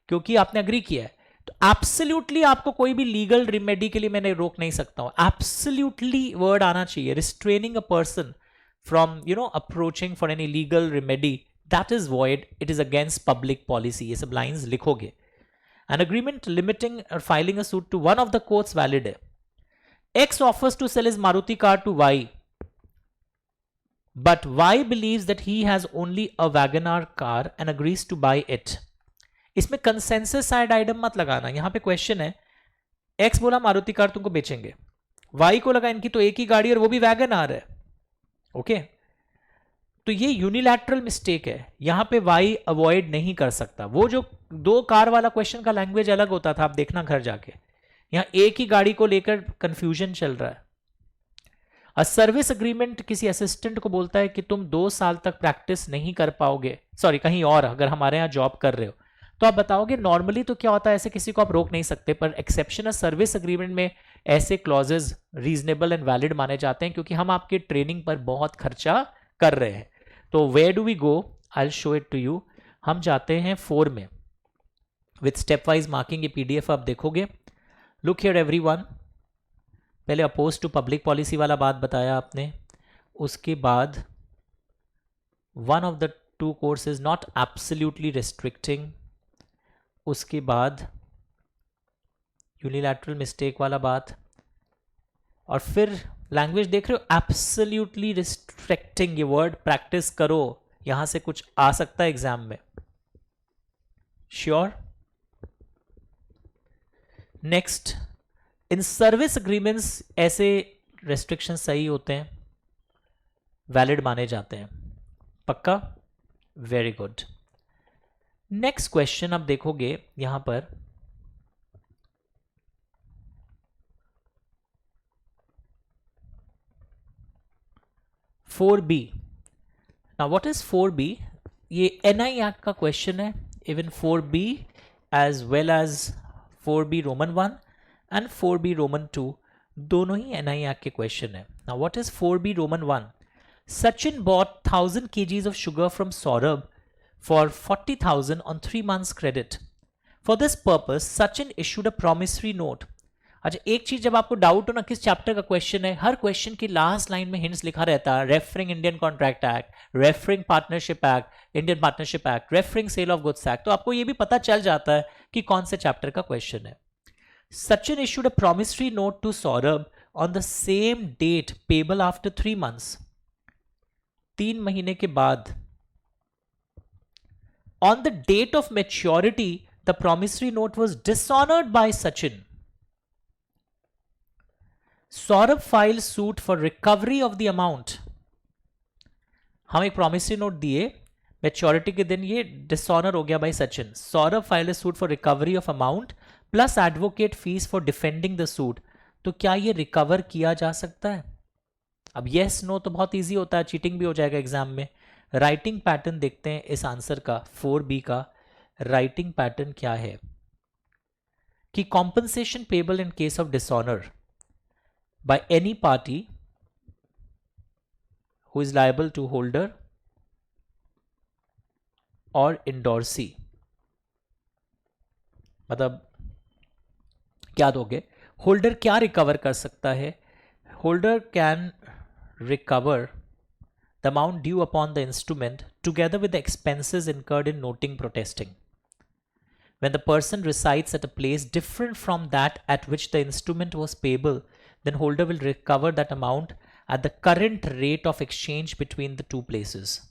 क्योंकि आपने अग्री किया है. तो एब्सोल्युटली आपको कोई भी लीगल रिमेडी के लिए मैंने रोक नहीं सकता हूं. एब्सोल्युटली वर्ड आना चाहिए. Restraining a person from approaching for any legal remedy, that is void. It is against public policy. ये सब लाइंस लिखोगे. An agreement limiting filing a suit to one of the courts valid है. X offers to sell his Maruti car to Y, but Y believes that he has only a WagonR car and agrees to buy it. इसमें consensus side item मत लगाना. यहां पे question है X बोला Maruti car तुमको बेचेंगे, Y को लगा इनकी तो एक ही गाड़ी और वो भी WagonR है. ओके तो ये यूनिलैटरल मिस्टेक है. यहां पे Y अवॉइड नहीं कर सकता. वो जो दो कार वाला क्वेश्चन का लैंग्वेज अलग होता था, आप देखना घर जाके. यहां एक ही गाड़ी को लेकर कंफ्यूजन चल रहा है. अ सर्विस अग्रीमेंट किसी असिस्टेंट को बोलता है कि तुम 2 साल तक प्रैक्टिस नहीं कर पाओगे, कहीं और अगर हमारे यहां जॉब कर रहे हो तो आप बताओगे नॉर्मली तो क्या होता है, ऐसे किसी को आप रोक नहीं सकते. पर एक्सेप्शनल सर्विस अग्रीमेंट में ऐसे क्लॉजेज रीजनेबल एंड वैलिड माने जाते हैं क्योंकि हम आपके ट्रेनिंग पर बहुत खर्चा कर रहे हैं. तो where do we go? I will show it to you. हम जाते हैं 4 में विथ स्टेप वाइज मार्किंग. ये PDF आप देखोगे. Look here everyone. पहले अपोज टू पब्लिक पॉलिसी वाला बात बताया आपने, उसके बाद one of the 2 courts is not absolutely restricting, उसके बाद यूनिलैटरल मिस्टेक वाला बात, और फिर लैंग्वेज देख रहे हो एब्सोल्युटली रिस्ट्रिक्टिंग. ये वर्ड प्रैक्टिस करो, यहां से कुछ आ सकता है एग्जाम में. Sure? Next, in service agreements ऐसे रेस्ट्रिक्शन सही होते हैं, वैलिड माने जाते हैं. पक्का? Very good. नेक्स्ट क्वेश्चन आप देखोगे यहां पर, four B. Now what is 4B? ये NI एक्ट का क्वेश्चन है. Even 4B as well as 4B Roman 1 and 4B Roman 2 दोनों ही NI एक्ट के क्वेश्चन है. Now what is 4B Roman 1? Sachin bought 1000 kgs of sugar from Saurabh for 40,000 on 3 months credit. For this purpose, Sachin issued a promissory note. अच्छा, एक चीज जब आपको doubt हो ना किस चैप्टर का क्वेश्चन है, हर क्वेश्चन की लास्ट लाइन में हिंट्स लिखा रहता है. Referring Indian contract act, referring partnership act, Indian partnership act, referring sale of goods act. तो आपको ये भी पता चल जाता है कि कौन से चैप्टर का क्वेश्चन है. Sachin issued a promissory note to Saurabh on the same date payable after 3 months. 3 महीने के बाद. On the date of maturity, the promissory note was dishonored by Sachin. Saurabh filed suit for recovery of the amount. हम एक promissory note दिए, maturity के दिन ये dishonor हो गया by Sachin. Saurabh filed a suit for recovery of amount plus advocate fees for defending the suit. तो क्या ये रिकवर किया जा सकता है? अब yes no तो बहुत इजी होता है, चीटिंग भी हो जाएगा एग्जाम में. राइटिंग पैटर्न देखते हैं इस आंसर का. 4B का राइटिंग पैटर्न क्या है कि compensation payable in case of dishonor by any party who is liable to holder or endorsee. मतलब क्या दोगे? होल्डर क्या रिकवर कर सकता है? Holder can recover the amount due upon the instrument together with the expenses incurred in noting protesting. When the person resides at a place different from that at which the instrument was payable, then holder will recover that amount at the current rate of exchange between the two places.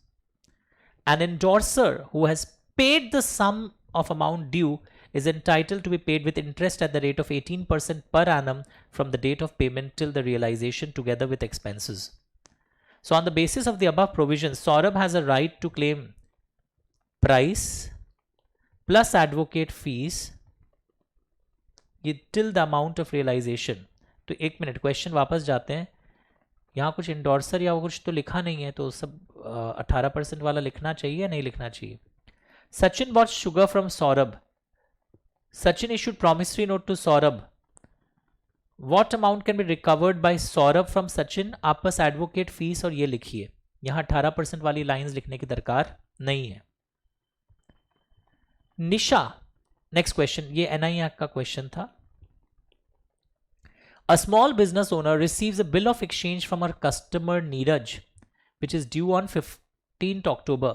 An endorser who has paid the sum of amount due is entitled to be paid with interest at the rate of 18% per annum from the date of payment till the realization together with expenses. So on the basis of the above provisions, Saurabh has a right to claim price plus advocate fees till the amount of realization. तो एक minute, question वापस जाते हैं. यहाँ कुछ इंडोर्सर या वो कुछ तो लिखा नहीं है, तो सब 18% वाला लिखना चाहिए या नहीं लिखना चाहिए. Sachin bought sugar from Saurabh. Sachin issued promissory note to Saurabh. What amount can be recovered by Saurabh from Sachin? आप बस एडवोकेट फीस और ये लिखिए. यहाँ 18% वाली लाइंस लिखने की दरकार नहीं है. निशा, नेक्स्ट क्वेश्चन, ये एनआई का क्वेश्चन था. A small business owner receives a bill of exchange from her customer Neeraj, which is due on 15th October.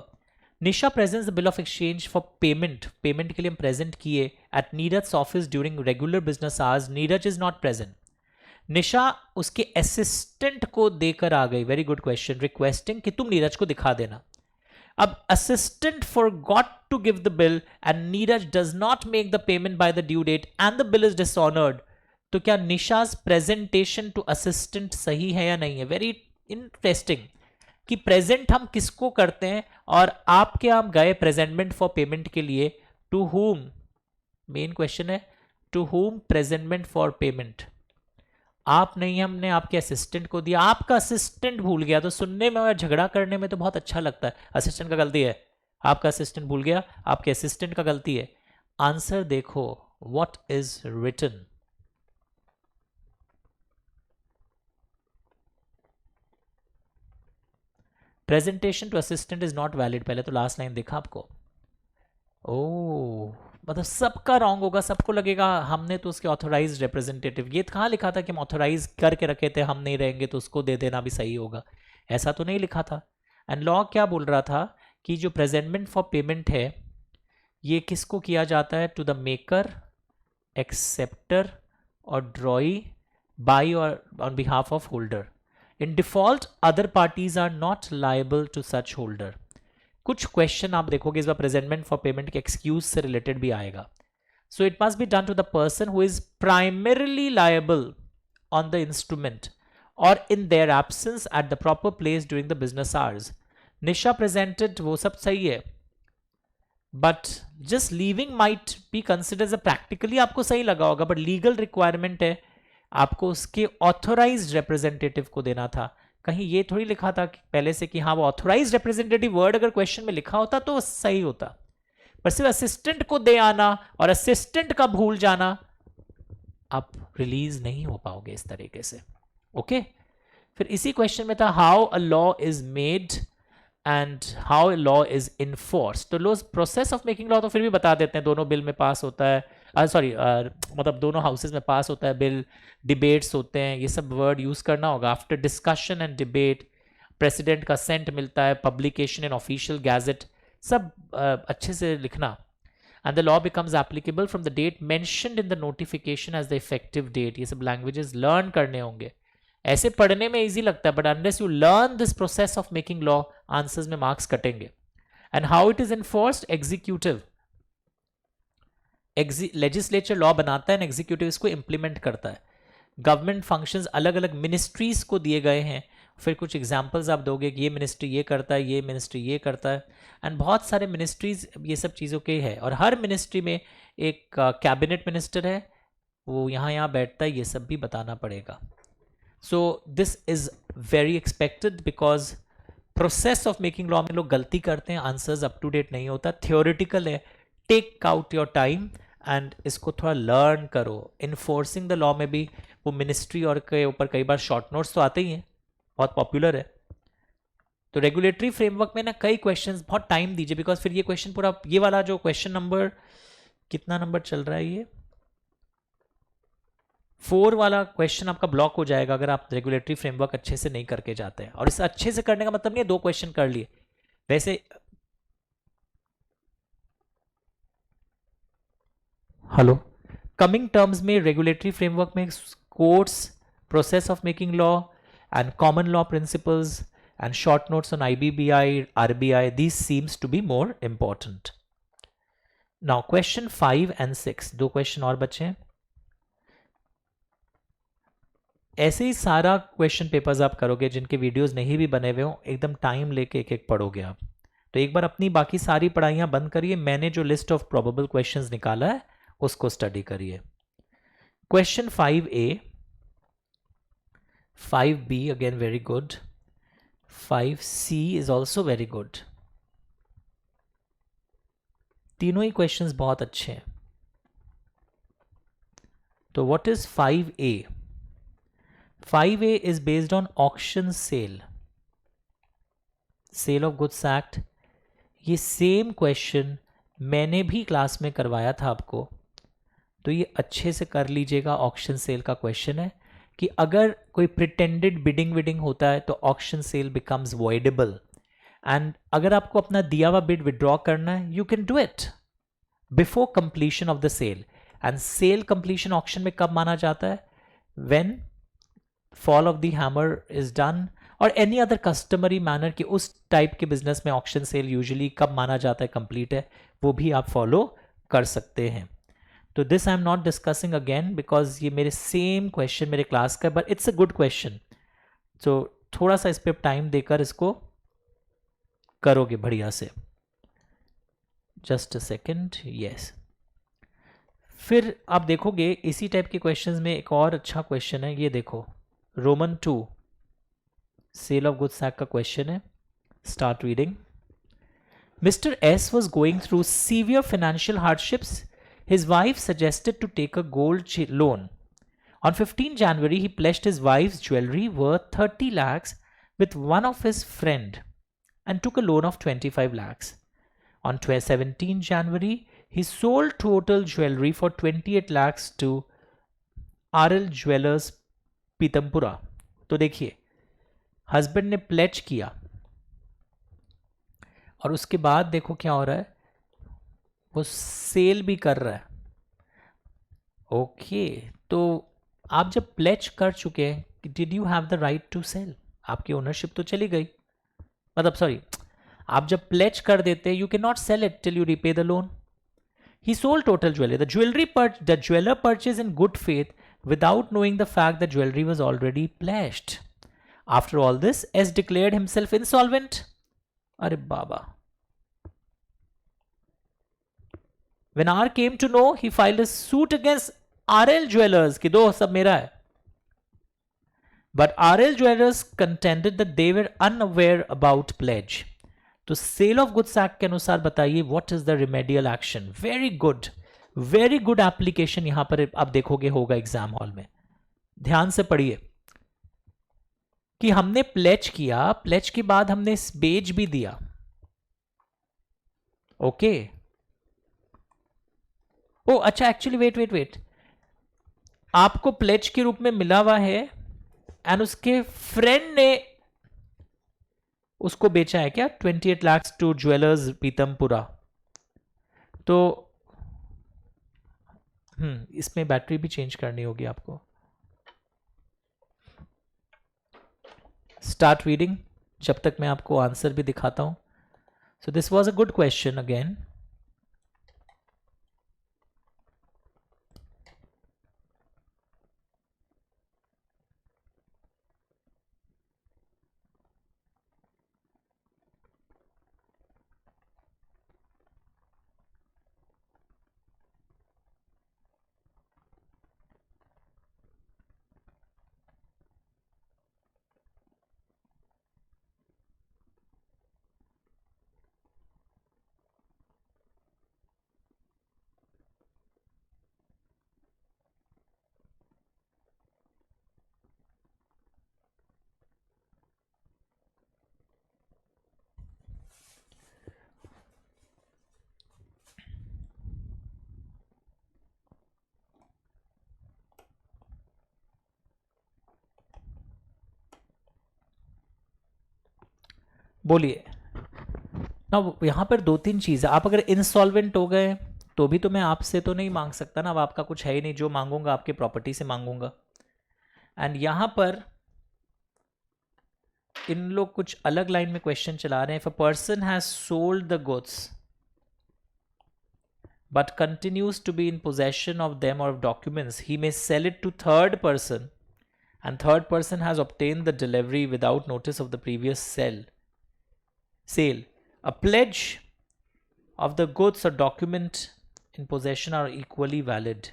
Nisha presents the bill of exchange for payment. Payment के लिए हम present किए at Neeraj's office during regular business hours. Neeraj is not present. निशा उसके assistant को देकर आ गई. Very good question. Requesting कि तुम नीरज को दिखा देना. अब assistant forgot to give the bill and Neeraj does not make the payment by the due date and the bill is dishonored. तो क्या निशाज प्रेजेंटेशन टू असिस्टेंट सही है या नहीं है? वेरी इंटरेस्टिंग कि प्रेजेंट हम किसको करते हैं, और आपके हम गए प्रेजेंटमेंट फॉर पेमेंट के लिए. टू हुम, मेन क्वेश्चन है to whom presentment for payment. आप नहीं, हमने आपके असिस्टेंट को दिया. आपका असिस्टेंट भूल गया. तो सुनने में और झगड़ा करने में तो बहुत अच्छा लगता है. असिस्टेंट का गलती है, आपका असिस्टेंट भूल गया, आपके असिस्टेंट का गलती है. आंसर देखो, what is written. Presentation to assistant is not valid. पहले तो लास्ट लाइन देखा आपको. ओह, मतलब सबका रॉन्ग होगा, सबको लगेगा हमने तो उसके ऑथोराइज रिप्रेजेंटेटिव. ये कहाँ लिखा था कि हम ऑथोराइज करके रखे थे, हम नहीं रहेंगे तो उसको दे देना भी सही होगा? ऐसा तो नहीं लिखा था. एंड लॉ क्या बोल रहा था कि जो प्रेजेंटमेंट फॉर पेमेंट है ये किसको किया जाता है? टू द मेकर, एक्सेप्टर और ड्रॉई बाय और on behalf of holder. In default, other parties are not liable to such holder. कुछ क्वेश्चन आप देखोगे इस बार प्रेजेंटमेंट फॉर पेमेंट के एक्सक्यूज से रिलेटेड भी आएगा. So it must be done to the person who is primarily liable on the instrument और in their absence at the proper place during the business hours. Nisha presented, वो सब सही है, but just leaving might be considered as practically आपको सही लगा होगा, but legal requirement है, आपको उसके ऑथोराइज्ड रिप्रेजेंटेटिव को देना था. कहीं ये थोड़ी लिखा था कि पहले से कि हाँ वो ऑथोराइज्ड रिप्रेजेंटेटिव वर्ड अगर क्वेश्चन में लिखा होता तो सही होता, पर सिर्फ असिस्टेंट को दे आना और असिस्टेंट का भूल जाना, आप रिलीज नहीं हो पाओगे इस तरीके से. ओके, फिर इसी क्वेश्चन में था how a law is made and how a law is enforce. तो लो प्रोसेस ऑफ मेकिंग लॉ तो फिर भी बता देते हैं, दोनों बिल में पास होता है, मतलब दोनों हाउसेज में पास होता है बिल, डिबेट्स होते हैं, ये सब वर्ड यूज करना होगा. After discussion and debate, president का सेंट मिलता है, पब्लिकेशन इन ऑफिशियल गैजेट, सब अच्छे से लिखना. And the law becomes applicable from the date mentioned in the notification as the effective date. ये सब लैंग्वेजेस लर्न करने होंगे. ऐसे पढ़ने में इजी लगता है, but unless you learn this process of making law, answers में मार्क्स कटेंगे. And how it is enforced, executive, legislature law बनाता है, एग्जीक्यूटिव इसको इंप्लीमेंट करता है. गवर्नमेंट फंक्शंस अलग अलग मिनिस्ट्रीज को दिए गए हैं, फिर कुछ एग्जांपल्स आप दोगे कि ये मिनिस्ट्री ये करता है, ये मिनिस्ट्री ये करता है, एंड बहुत सारे मिनिस्ट्रीज ये सब चीज़ों के है. और हर मिनिस्ट्री में एक कैबिनेट मिनिस्टर है, वो यहाँ बैठता है, ये सब भी बताना पड़ेगा. So this is very expected because process of making law में लोग गलती करते हैं, आंसर्स अप टू डेट नहीं होता, थियोरिटिकल है. Take out your time and इसको थोड़ा लर्न करो. इन्फोर्सिंग द लॉ में भी वो मिनिस्ट्री और के ऊपर कई बार शॉर्ट नोट्स तो आते ही हैं, बहुत पॉपुलर है. तो रेगुलेटरी फ्रेमवर्क में ना कई क्वेश्चंस, बहुत टाइम दीजिए, बिकॉज फिर ये क्वेश्चन पूरा, ये वाला जो क्वेश्चन नंबर कितना नंबर चल रहा है, ये 4 वाला क्वेश्चन आपका ब्लॉक हो जाएगा अगर आप रेगुलेटरी फ्रेमवर्क अच्छे से नहीं करके जाते हैं. और इसे अच्छे से करने का मतलब नहीं है 2 क्वेश्चन कर लिए, वैसे हेलो, कमिंग टर्म्स में रेगुलेटरी फ्रेमवर्क में courts, process of making law and common law principles and short notes on IBBI, RBI, these seems to be more important. Now question 5 and 6, दो क्वेश्चन और बचे हैं. ऐसे ही सारा क्वेश्चन पेपर्स आप करोगे जिनके वीडियोस नहीं भी बने हुए हो, एकदम टाइम लेके एक एक पढ़ोगे आप. तो एक बार अपनी बाकी सारी पढ़ाइयाँ बंद करिए, मैंने जो लिस्ट ऑफ प्रोबेबल क्वेश्चंस निकाला है उसको स्टडी करिए. Question 5A, 5B again very good, 5C is also very good. तीनों ही क्वेश्चंस बहुत अच्छे हैं. तो what is 5A? 5A is based on auction sale, sale of goods act. ये सेम क्वेश्चन मैंने भी क्लास में करवाया था आपको, तो ये अच्छे से कर लीजिएगा. ऑक्शन सेल का क्वेश्चन है कि अगर कोई प्रिटेंडेड बिडिंग विडिंग होता है तो auction sale becomes voidable, and अगर आपको अपना दिया हुआ बिड विड्रॉ करना है, you can do it before completion of the sale. And sale completion auction में कब माना जाता है? When fall of the hammer is done, और एनी अदर कस्टमरी मैनर कि उस टाइप के बिजनेस में ऑक्शन सेल यूजुअली कब माना जाता है कंप्लीट है, वो भी आप फॉलो कर सकते हैं. तो this I am not discussing again because ये मेरे सेम क्वेश्चन मेरे क्लास का, but it's a good question. तो थोड़ा सा इस पर टाइम देकर इसको करोगे बढ़िया से. Just a second. यस, फिर आप देखोगे इसी टाइप के क्वेश्चंस में एक और अच्छा क्वेश्चन है. ये देखो, Roman 2 sale of goods act का क्वेश्चन है. Start reading. Mister S was going through severe financial hardships. His wife suggested to take a gold loan. On 15 January, he pledged his wife's jewelry worth 30 lakhs with one of his friend and took a loan of 25 lakhs. On 17 January, he sold total jewelry for 28 lakhs to RL Jewelers, Pitampura. तो देखिए, husband ने pledge किया और उसके बाद देखो क्या हो रहा है, वो सेल भी कर रहा है. ओके, तो आप जब प्लेज कर चुके हैं, did you have the right to sale? आपकी ओनरशिप तो चली गई. मतलब सॉरी, आप जब प्लेज कर देते you can not sell it till you repay the loan. He sold total jewellery. The jeweller purchase in good faith without knowing the fact that jewelry was already pledged. After all this, S declared himself insolvent. अरे बाबा. When R came to know, he filed a suit against RL Jewelers कि दो सब मेरा है. But RL Jewelers contended that they were unaware about pledge. तो cell of goods act के अनुसार बताइए what is the remedial action. Very good application यहां पर आप देखोगे होगा एग्जाम हॉल में. ध्यान से पढ़िए कि हमने प्लेज किया, प्लेज के बाद हमने बेच भी दिया. ओके. ओ अच्छा, एक्चुअली वेट, आपको प्लेज के रूप में मिला हुआ है एंड उसके फ्रेंड ने उसको बेचा है क्या 28 लाख टू ज्वेलर्स पीतमपुरा. तो इसमें बैटरी भी चेंज करनी होगी आपको. स्टार्ट रीडिंग जब तक मैं आपको आंसर भी दिखाता हूं. सो this was a good question again. बोलिए ना. यहां पर दो तीन चीजें, आप अगर इंसॉल्वेंट हो गए तो भी तो मैं आपसे तो नहीं मांग सकता ना, अब आपका कुछ है ही नहीं, जो मांगूंगा आपके प्रॉपर्टी से मांगूंगा। एंड यहां पर इन लोग कुछ अलग लाइन में क्वेश्चन चला रहे हैं। If a person has sold the goods but continues to be in possession of them or of documents, he may sell it to third person, and third person has obtained the delivery without notice of the previous sale. A pledge of the goods or document in possession are equally valid.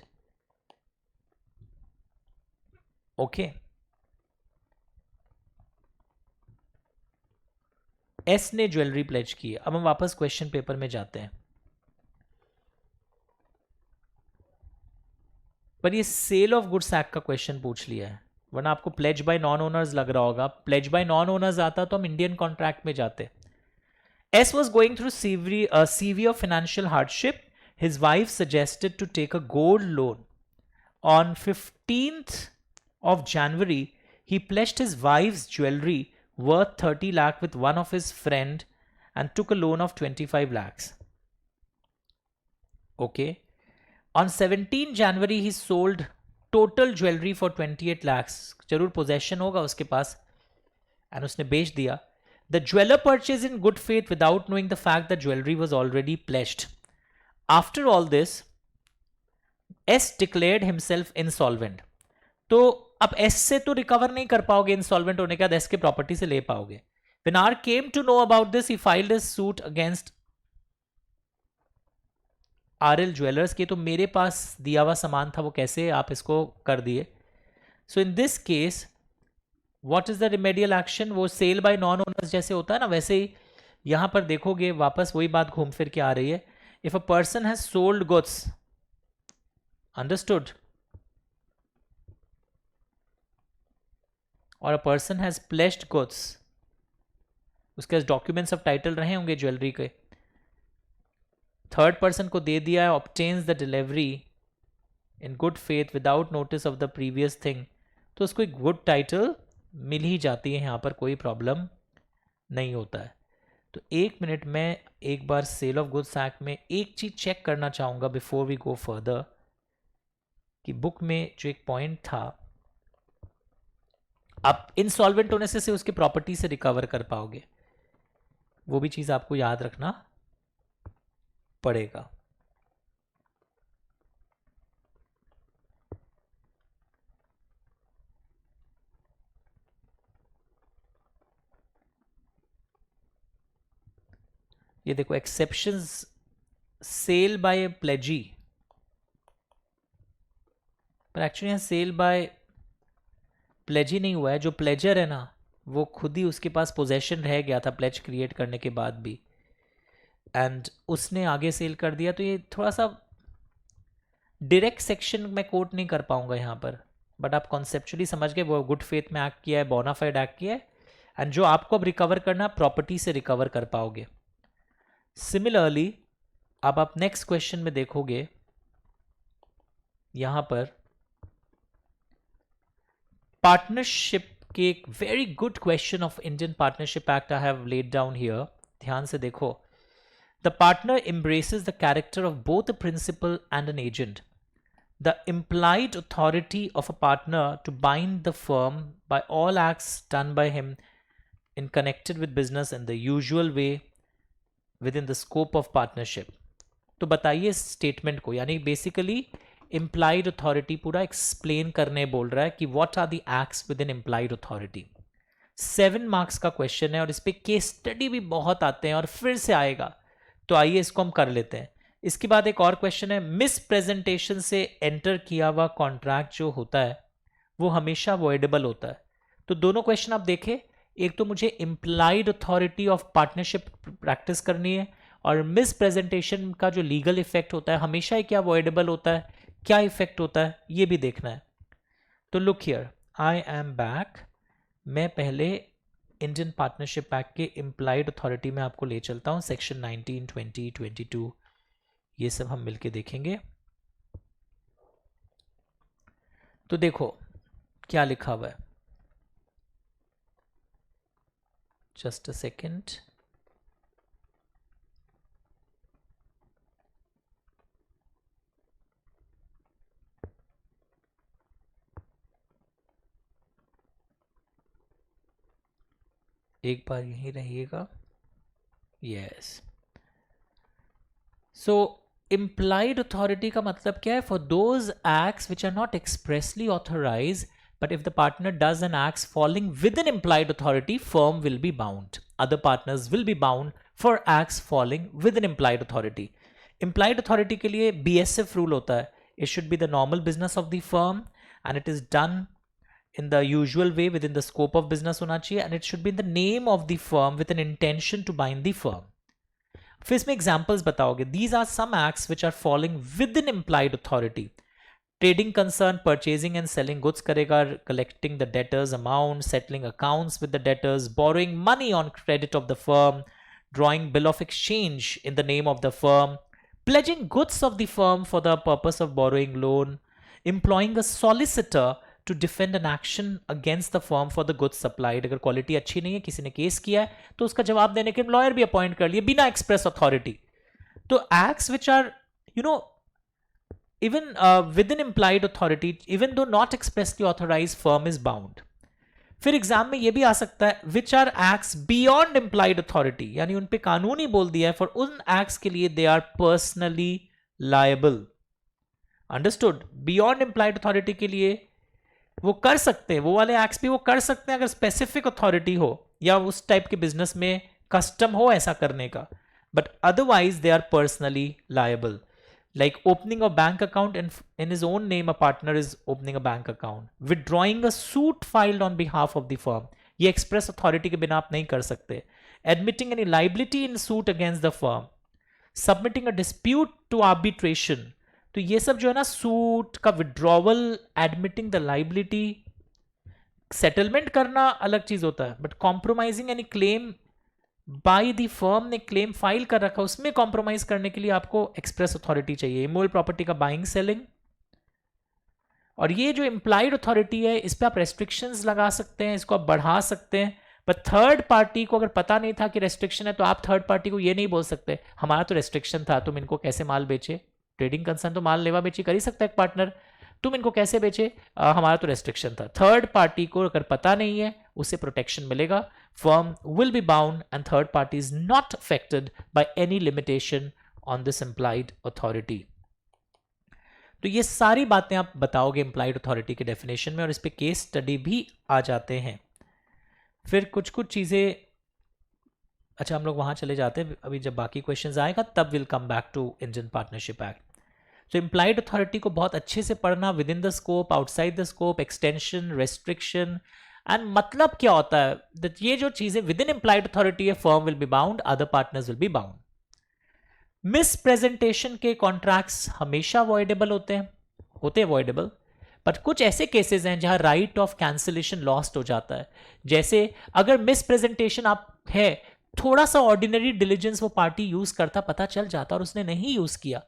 Okay. S ने jewellery pledge की है। अब हम वापस question paper में जाते हैं, पर ये सेल ऑफ गुड्स एक्ट का क्वेश्चन पूछ लिया है, वरना आपको प्लेज बाय नॉन ओनर्स लग रहा होगा। प्लेज बाय नॉन ओनर्स आता तो हम इंडियन कॉन्ट्रैक्ट में जाते। S was going through severe financial hardship. His wife suggested to take a gold loan. On 15th of January, he pledged his wife's jewelry worth 30 lakh with one of his friend and took a loan of 25 lakhs. Okay. On 17 January, he sold total jewelry for 28 lakhs. जरूर possession होगा उसके पास, and उसने बेच दिया. The jeweler purchased in good faith without knowing the fact that jewelry was already pledged. After all this, S declared himself insolvent. तो अब S से तो रिकवर नहीं कर पाओगे, इंसॉल्वेंट होने के बाद S के प्रॉपर्टी से ले पाओगे. When R came to know about this, he filed a suit against RL jewellers के, तो मेरे पास दिया हुआ सामान था वो कैसे आप इसको कर दिए. So in this case what is the remedial action, वो सेल बाय नॉन ओनर्स जैसे होता है ना, वैसे ही यहां पर देखोगे वापस वही बात घूम फिर के आ रही है. If a person has sold goods, understood, और a person has placed goods, उसके पास डॉक्यूमेंट्स ऑफ टाइटल रहे होंगे ज्वेलरी के, थर्ड पर्सन को दे दिया है, obtains the delivery in good faith without notice of the previous thing, तो उसको एक गुड टाइटल मिल ही जाती है, यहाँ पर कोई प्रॉब्लम नहीं होता है. तो एक मिनट में एक बार सेल ऑफ गुड्स एक्ट में एक चीज चेक करना चाहूंगा बिफोर वी गो फर्दर, कि बुक में जो एक पॉइंट था, आप इंसॉल्वेंट होने से उसके प्रॉपर्टी से रिकवर कर पाओगे, वो भी चीज आपको याद रखना पड़ेगा. ये देखो एक्सेप्शंस, सेल बाय प्लेजी, पर एक्चुअली यहां सेल बाय प्लेजी नहीं हुआ है. जो प्लेजर है ना, वो खुद ही उसके पास पोजेशन रह गया था प्लेज क्रिएट करने के बाद भी, एंड उसने आगे सेल कर दिया. तो ये थोड़ा सा डायरेक्ट सेक्शन में कोट नहीं कर पाऊंगा यहाँ पर, बट आप कॉन्सेप्चुअली समझ गए, वो गुड फेथ में एक्ट किया है, बोनाफाइड एक्ट किया है, एंड जो आपको अब रिकवर करना प्रॉपर्टी से रिकवर कर पाओगे. सिमिलरली अब आप नेक्स्ट क्वेश्चन में देखोगे, यहां पर पार्टनरशिप के एक very good question of Indian partnership act I have laid down here. ध्यान से देखो. The partner embraces the character of both a principal and an agent. The implied authority of a partner to bind the firm by all acts done by him in connected with business in the usual way within the scope of partnership. तो बताइए इस statement को, यानी basically implied authority पूरा explain करने बोल रहा है कि what are the acts within implied authority. 7 marks का क्वेश्चन है और इस पे केस स्टडी भी बहुत आते हैं और फिर से आएगा, तो आइए इसको हम कर लेते हैं. इसके बाद एक और क्वेश्चन है, मिस प्रेजेंटेशन से एंटर किया हुआ कॉन्ट्रैक्ट जो होता है वो हमेशा वॉइडेबल होता है. तो दोनों क्वेश्चन आप देखें, एक तो मुझे implied authority of partnership practice करनी है, और मिस प्रेजेंटेशन का जो लीगल इफेक्ट होता है हमेशा ही क्या वॉइडेबल होता है, क्या इफेक्ट होता है, ये भी देखना है. तो look here, I am back. मैं पहले इंडियन पार्टनरशिप एक्ट के इंप्लाइड अथॉरिटी में आपको ले चलता हूं, सेक्शन 19, 20, 22, ये सब हम मिलके देखेंगे. तो देखो क्या लिखा हुआ है, जस्ट अ सेकेंड. एक बार यहीं रहिएगा। यस, सो implied authority का मतलब क्या है? For those acts which are not expressly authorized, but if the partner does an acts falling within implied authority, firm will be bound. Other partners will be bound for acts falling within implied authority. Implied authority के लिए BSF rule होता है. It should be the normal business of the firm and it is done in the usual way within the scope of business होना चाहिए, and it should be in the name of the firm with an intention to bind the firm. फिर इसमें examples बताओगे. These are some acts which are following within implied authority. Trading concern purchasing and selling goods करेगा, collecting the debtors amount, settling accounts with the debtors, borrowing money on credit of the firm, drawing bill of exchange in the name of the firm, pledging goods of the firm for the purpose of borrowing loan, employing a solicitor to defend an action against the firm for the goods supplied. अगर quality अच्छी नहीं है, किसी ने case किया है, तो उसका जवाब देने के लॉयर भी अपॉइंट कर लिए बिना एक्सप्रेस अथॉरिटी. तो acts which are even within implied authority, even though not expressly authorized, firm is bound. फिर एग्जाम में ये भी आ सकता है which are acts beyond implied authority, यानी उन पे कानून ही बोल दिया है, फॉर उन एक्ट्स के लिए they are personally liable. Understood? Beyond implied authority के लिए वो कर सकते हैं, वो वाले एक्ट्स भी वो कर सकते हैं अगर स्पेसिफिक अथॉरिटी हो या उस टाइप के बिजनेस में कस्टम हो ऐसा करने का, but otherwise they are personally liable. Like opening a bank account in his own name, a partner is opening a bank account. Withdrawing a suit filed on behalf of the firm, ये express authority के बिना आप नहीं कर सकते. Admitting any liability in suit against the firm. Submitting a dispute to arbitration. तो ये सब जो है ना, सूट का withdrawal, admitting the liability, settlement करना अलग चीज होता है, but compromising any claim by the firm ने क्लेम फाइल कर रखा, उसमें कॉम्प्रोमाइज करने के लिए आपको एक्सप्रेस अथॉरिटी चाहिए. इमोरल प्रॉपर्टी का बाइंग सेलिंग. और ये जो इंप्लाइड अथॉरिटी है, इस पे आप रेस्ट्रिक्शंस लगा सकते हैं, इसको आप बढ़ा सकते हैं. पर थर्ड पार्टी को अगर पता नहीं था कि रेस्ट्रिक्शन है, तो आप थर्ड पार्टी को ये नहीं बोल सकते हमारा तो रेस्ट्रिक्शन था, तुम इनको कैसे माल बेचे. ट्रेडिंग कंसर्न तो माल लेवा बेची कर ही सकता है एक पार्टनर, तुम इनको कैसे बेचे, हमारा तो रेस्ट्रिक्शन था. थर्ड पार्टी को अगर पता नहीं है, उसे प्रोटेक्शन मिलेगा. Firm will be bound and third party is not affected by any limitation on this implied authority. तो ये सारी बातें आप बताओगे इंप्लाइड अथॉरिटी के डेफिनेशन में, और इस पे केस स्टडी भी आ जाते हैं. फिर कुछ कुछ चीजें, अच्छा हम लोग वहां चले जाते हैं, अभी जब बाकी क्वेश्चंस आएगा तब will come back to Indian partnership act. तो इंप्लाइड अथॉरिटी को बहुत अच्छे से पढ़ना, within the scope, outside the scope, extension, restriction, and मतलब क्या होता है. ये जो चीजें विद इन इंप्लाइड अथॉरिटी है, firm will be bound, other partners will be bound. Misrepresentation के कॉन्ट्रैक्ट्स हमेशा अवॉइडेबल होते हैं अवॉइडेबल, बट कुछ ऐसे केसेस हैं जहां राइट ऑफ कैंसिलेशन लॉस्ट हो जाता है. जैसे अगर मिस प्रेजेंटेशन आप है, थोड़ा सा ऑर्डिनरी डिलीजेंस वो पार्टी यूज करता पता चल जाता और उसने नहीं यूज किया.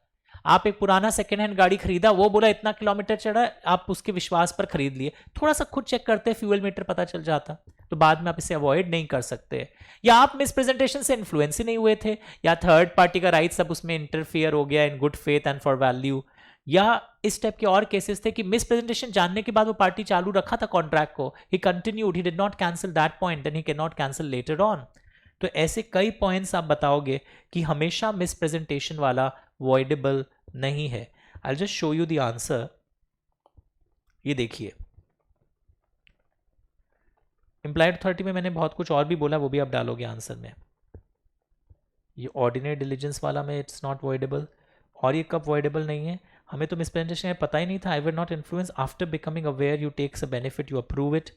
आप एक पुराना सेकेंड हैंड गाड़ी खरीदा, वो बोला इतना किलोमीटर चढ़ा, आप उसके विश्वास पर खरीद लिए, थोड़ा सा खुद चेक करते, फ्यूल मीटर पता चल जाता, तो बाद में आप इसे अवॉइड नहीं कर सकते. या आप मिसप्रेजेंटेशन से इन्फ्लुएंस ही नहीं हुए थे, या थर्ड पार्टी का राइट सब उसमें इंटरफियर हो गया इन good faith and for value, या इस टाइप के और केसेस थे कि मिसप्रेजेंटेशन जानने के बाद वो पार्टी चालू रखा था कॉन्ट्रैक्ट को, he continued, he did not cancel that point, then he can not cancel later on. तो ऐसे कई पॉइंट्स आप बताओगे कि हमेशा मिसप्रेजेंटेशन वाला वॉइडेबल नहीं है. I'll just show you the answer. ये देखिए, इंप्लाइड अथॉरिटी में मैंने बहुत कुछ और भी बोला, वो भी आप डालोगे आंसर में. ये ऑर्डिनरी डिलीजेंस वाला में इट्स नॉट वॉइडेबल, और ये कब वॉइडेबल नहीं है, हमें तो मिसप्रेजेंटेशन है पता ही नहीं था. I will not influence, after becoming aware you takes a benefit, you approve it.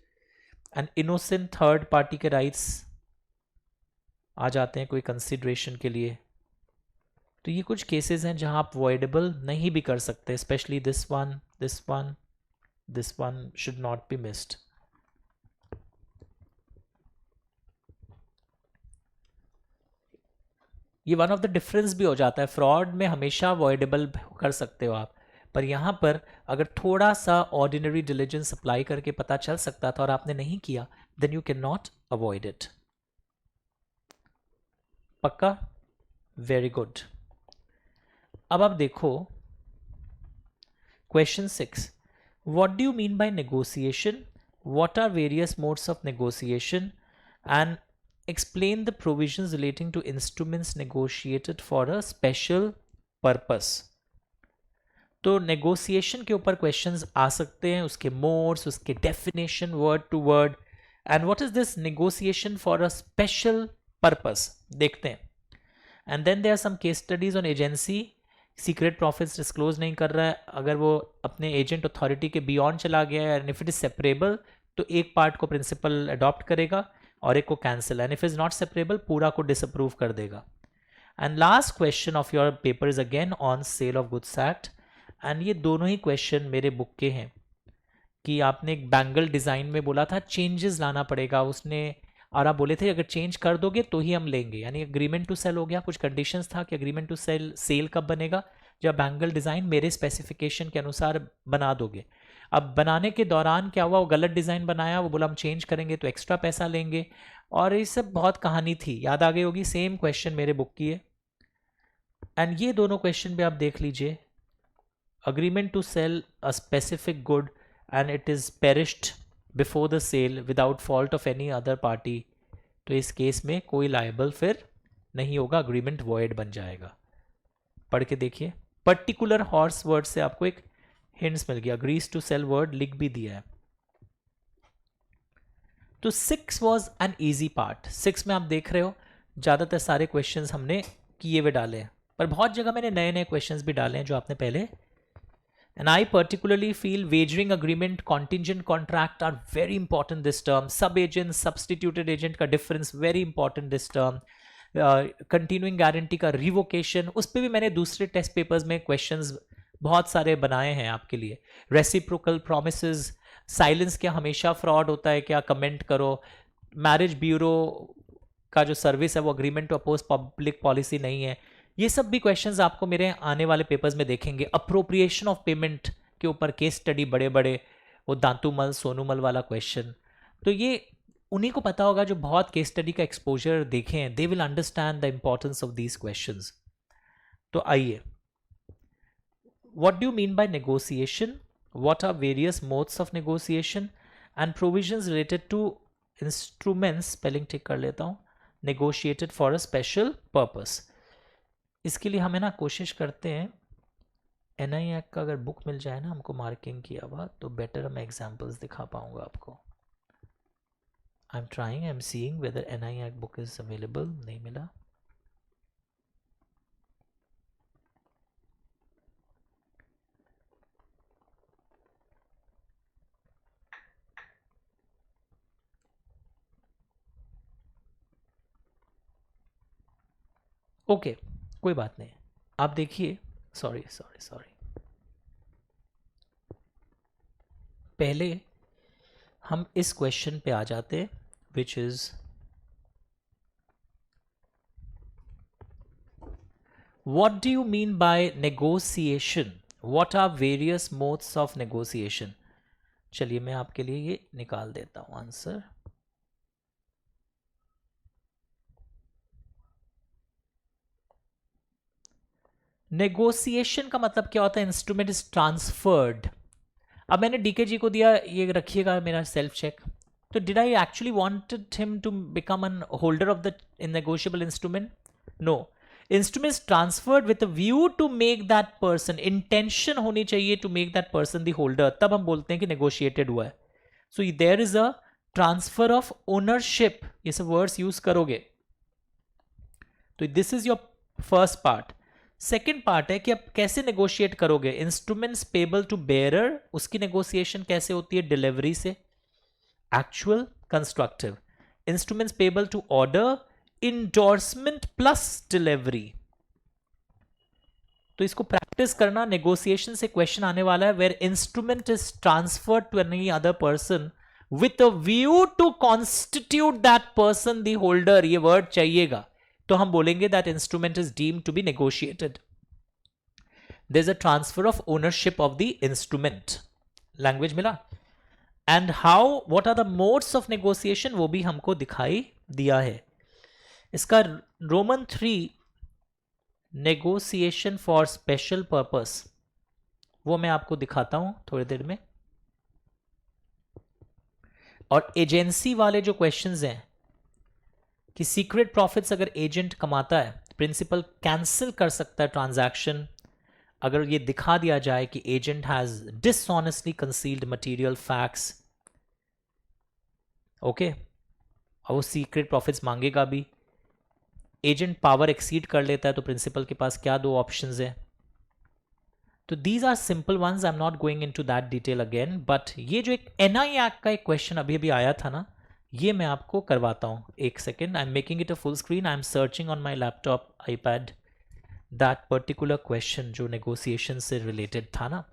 And innocent third party के राइट्स आ जाते हैं कोई कंसिडरेशन के लिए. तो ये कुछ केसेस हैं जहां आप वॉइडेबल नहीं भी कर सकते, specially this one should not be missed. ये वन ऑफ द डिफरेंस भी हो जाता है. फ्रॉड में हमेशा वॉइडेबल कर सकते हो आप, पर यहां पर अगर थोड़ा सा ऑर्डिनरी डिलीजेंस अप्लाई करके पता चल सकता था और आपने नहीं किया, then you can not avoid it. पक्का? Very good. अब आप देखो question 6. What do you mean by negotiation, what are various modes of negotiation, and explain the provisions relating to instruments negotiated for a special purpose. तो negotiation के ऊपर questions आ सकते हैं, उसके मोड्स, उसके definition word to word, and what is this negotiation for a special purpose देखते हैं. And then there are some case studies on agency. Secret profits disclose नहीं कर रहा है, अगर वो अपने एजेंट अथॉरिटी के बियॉन्ड चला गया है, and if it is separable तो एक पार्ट को प्रिंसिपल अडॉप्ट करेगा और एक को cancel, and if is not separable पूरा को डिसअप्रूव कर देगा. And last question of your paper is again on sale of goods act. And ये दोनों ही क्वेश्चन मेरे बुक के हैं कि आपने एक बैंगल डिज़ाइन में बोला था चेंजेस लाना पड़ेगा उसने, और आप बोले थे अगर चेंज कर दोगे तो ही हम लेंगे, यानी एग्रीमेंट टू सेल हो गया. कुछ कंडीशंस था कि एग्रीमेंट टू सेल कब बनेगा, जब बैंगल डिज़ाइन मेरे स्पेसिफिकेशन के अनुसार बना दोगे. अब बनाने के दौरान क्या हुआ, वो गलत डिज़ाइन बनाया, वो बोला हम चेंज करेंगे तो एक्स्ट्रा पैसा लेंगे, और ये सब बहुत कहानी थी, याद आ गई होगी. सेम क्वेश्चन मेरे बुक की है. एंड ये दोनों क्वेश्चन भी आप देख लीजिए. Agreement to sell a specific good and it is perished before the sale without fault of any other party, तो इस केस में कोई लायबल फिर नहीं होगा, अग्रीमेंट void बन जाएगा. पढ़ के देखिए. पर्टिकुलर हॉर्स वर्ड से आपको एक हिंट्स मिल गया. अग्रीज टू सेल वर्ड लिख भी दिया है. तो 6 वॉज एन ईजी पार्ट. 6 में आप देख रहे हो ज़्यादातर सारे क्वेश्चंस हमने किए हुए डाले हैं, पर बहुत जगह मैंने नए नए क्वेश्चंस भी डाले हैं जो आपने पहले. And I particularly feel wagering agreement, contingent contract are very important this term. Sub-agent, substituted agent का difference very important this term. Continuing guarantee का revocation, उस पर भी मैंने दूसरे टेस्ट पेपर्स में क्वेश्चंस बहुत सारे बनाए हैं आपके लिए. Reciprocal promises, साइलेंस क्या हमेशा फ्रॉड होता है क्या, कमेंट करो. मैरिज ब्यूरो का जो सर्विस है वो agreement to oppose public policy नहीं है. ये सब भी क्वेश्चंस आपको मेरे आने वाले पेपर्स में देखेंगे. अप्रोप्रिएशन ऑफ पेमेंट के ऊपर केस स्टडी बड़े बड़े, वो दांतुमल सोनूमल वाला क्वेश्चन. तो ये उन्हीं को पता होगा जो बहुत केस स्टडी का एक्सपोजर देखे हैं. They will understand the importance of these questions. तो आइए, what do you mean by negotiation, what are various modes of negotiation and provisions related to instruments, spelling ठीक कर लेता हूँ, negotiated for a special purpose. इसके लिए हमें ना कोशिश करते हैं एनआई एक्ट का अगर बुक मिल जाए ना हमको मार्किंग किया हुआ, तो बेटर मैं एग्जांपल्स दिखा पाऊंगा आपको. I am trying, I am seeing whether NI act book is available. नहीं मिला. ओके, कोई बात नहीं. आप देखिए, सॉरी, पहले हम इस क्वेश्चन पे आ जाते हैं, which is what do you mean by negotiation, what are various modes of negotiation. चलिए मैं आपके लिए ये निकाल देता हूं आंसर. नेगोशिएशन का मतलब क्या होता है, इंस्ट्रूमेंट इज ट्रांसफर्ड. अब मैंने डीके जी को दिया, ये रखिएगा मेरा सेल्फ चेक. तो did I actually wanted him to become an holder of the negotiable instrument? No. Instrument is transferred with a view to make that person, intention होनी चाहिए to make that person the holder, तब हम बोलते हैं कि negotiated हुआ है. So there is a transfer of ownership, ये सब वर्ड्स यूज करोगे. तो this is your first part. Second part है कि आप कैसे नेगोशिएट करोगे. इंस्ट्रूमेंट्स पेबल टू बेयरर, उसकी नेगोशिएशन कैसे होती है, डिलीवरी से. Actual, constructive. Instruments payable to order, endorsement plus delivery. तो इसको प्रैक्टिस करना. नेगोशिएशन से क्वेश्चन आने वाला है where instrument is transferred to any other person with a view to constitute that person the holder. ये वर्ड चाहिएगा. तो हम बोलेंगे that instrument is deemed to be negotiated. There is a transfer of ownership of the instrument. Language मिला. And how, what are the modes of negotiation, वो भी हमको दिखाई दिया है. इसका Roman 3 negotiation for special purpose, वो मैं आपको दिखाता हूं थोड़ी देर में. और एजेंसी वाले जो क्वेश्चंस हैं, कि सीक्रेट प्रॉफिट्स अगर एजेंट कमाता है, प्रिंसिपल कैंसिल कर सकता है ट्रांजैक्शन अगर ये दिखा दिया जाए कि agent has dishonestly concealed material facts. Okay, और वो सीक्रेट प्रॉफिट्स मांगेगा भी। एजेंट पावर एक्सीड कर लेता है तो प्रिंसिपल के पास क्या दो ऑप्शंस है। तो these are simple ones, I am not going into that detail again, but ये जो एक एनआई एक्ट का एक क्वेश्चन अभी अभी आया था ना, ये मैं आपको करवाता हूँ। एक second, I am making it a full screen, I am searching on my laptop iPad that particular question जो नेगोशिएशन से रिलेटेड था ना।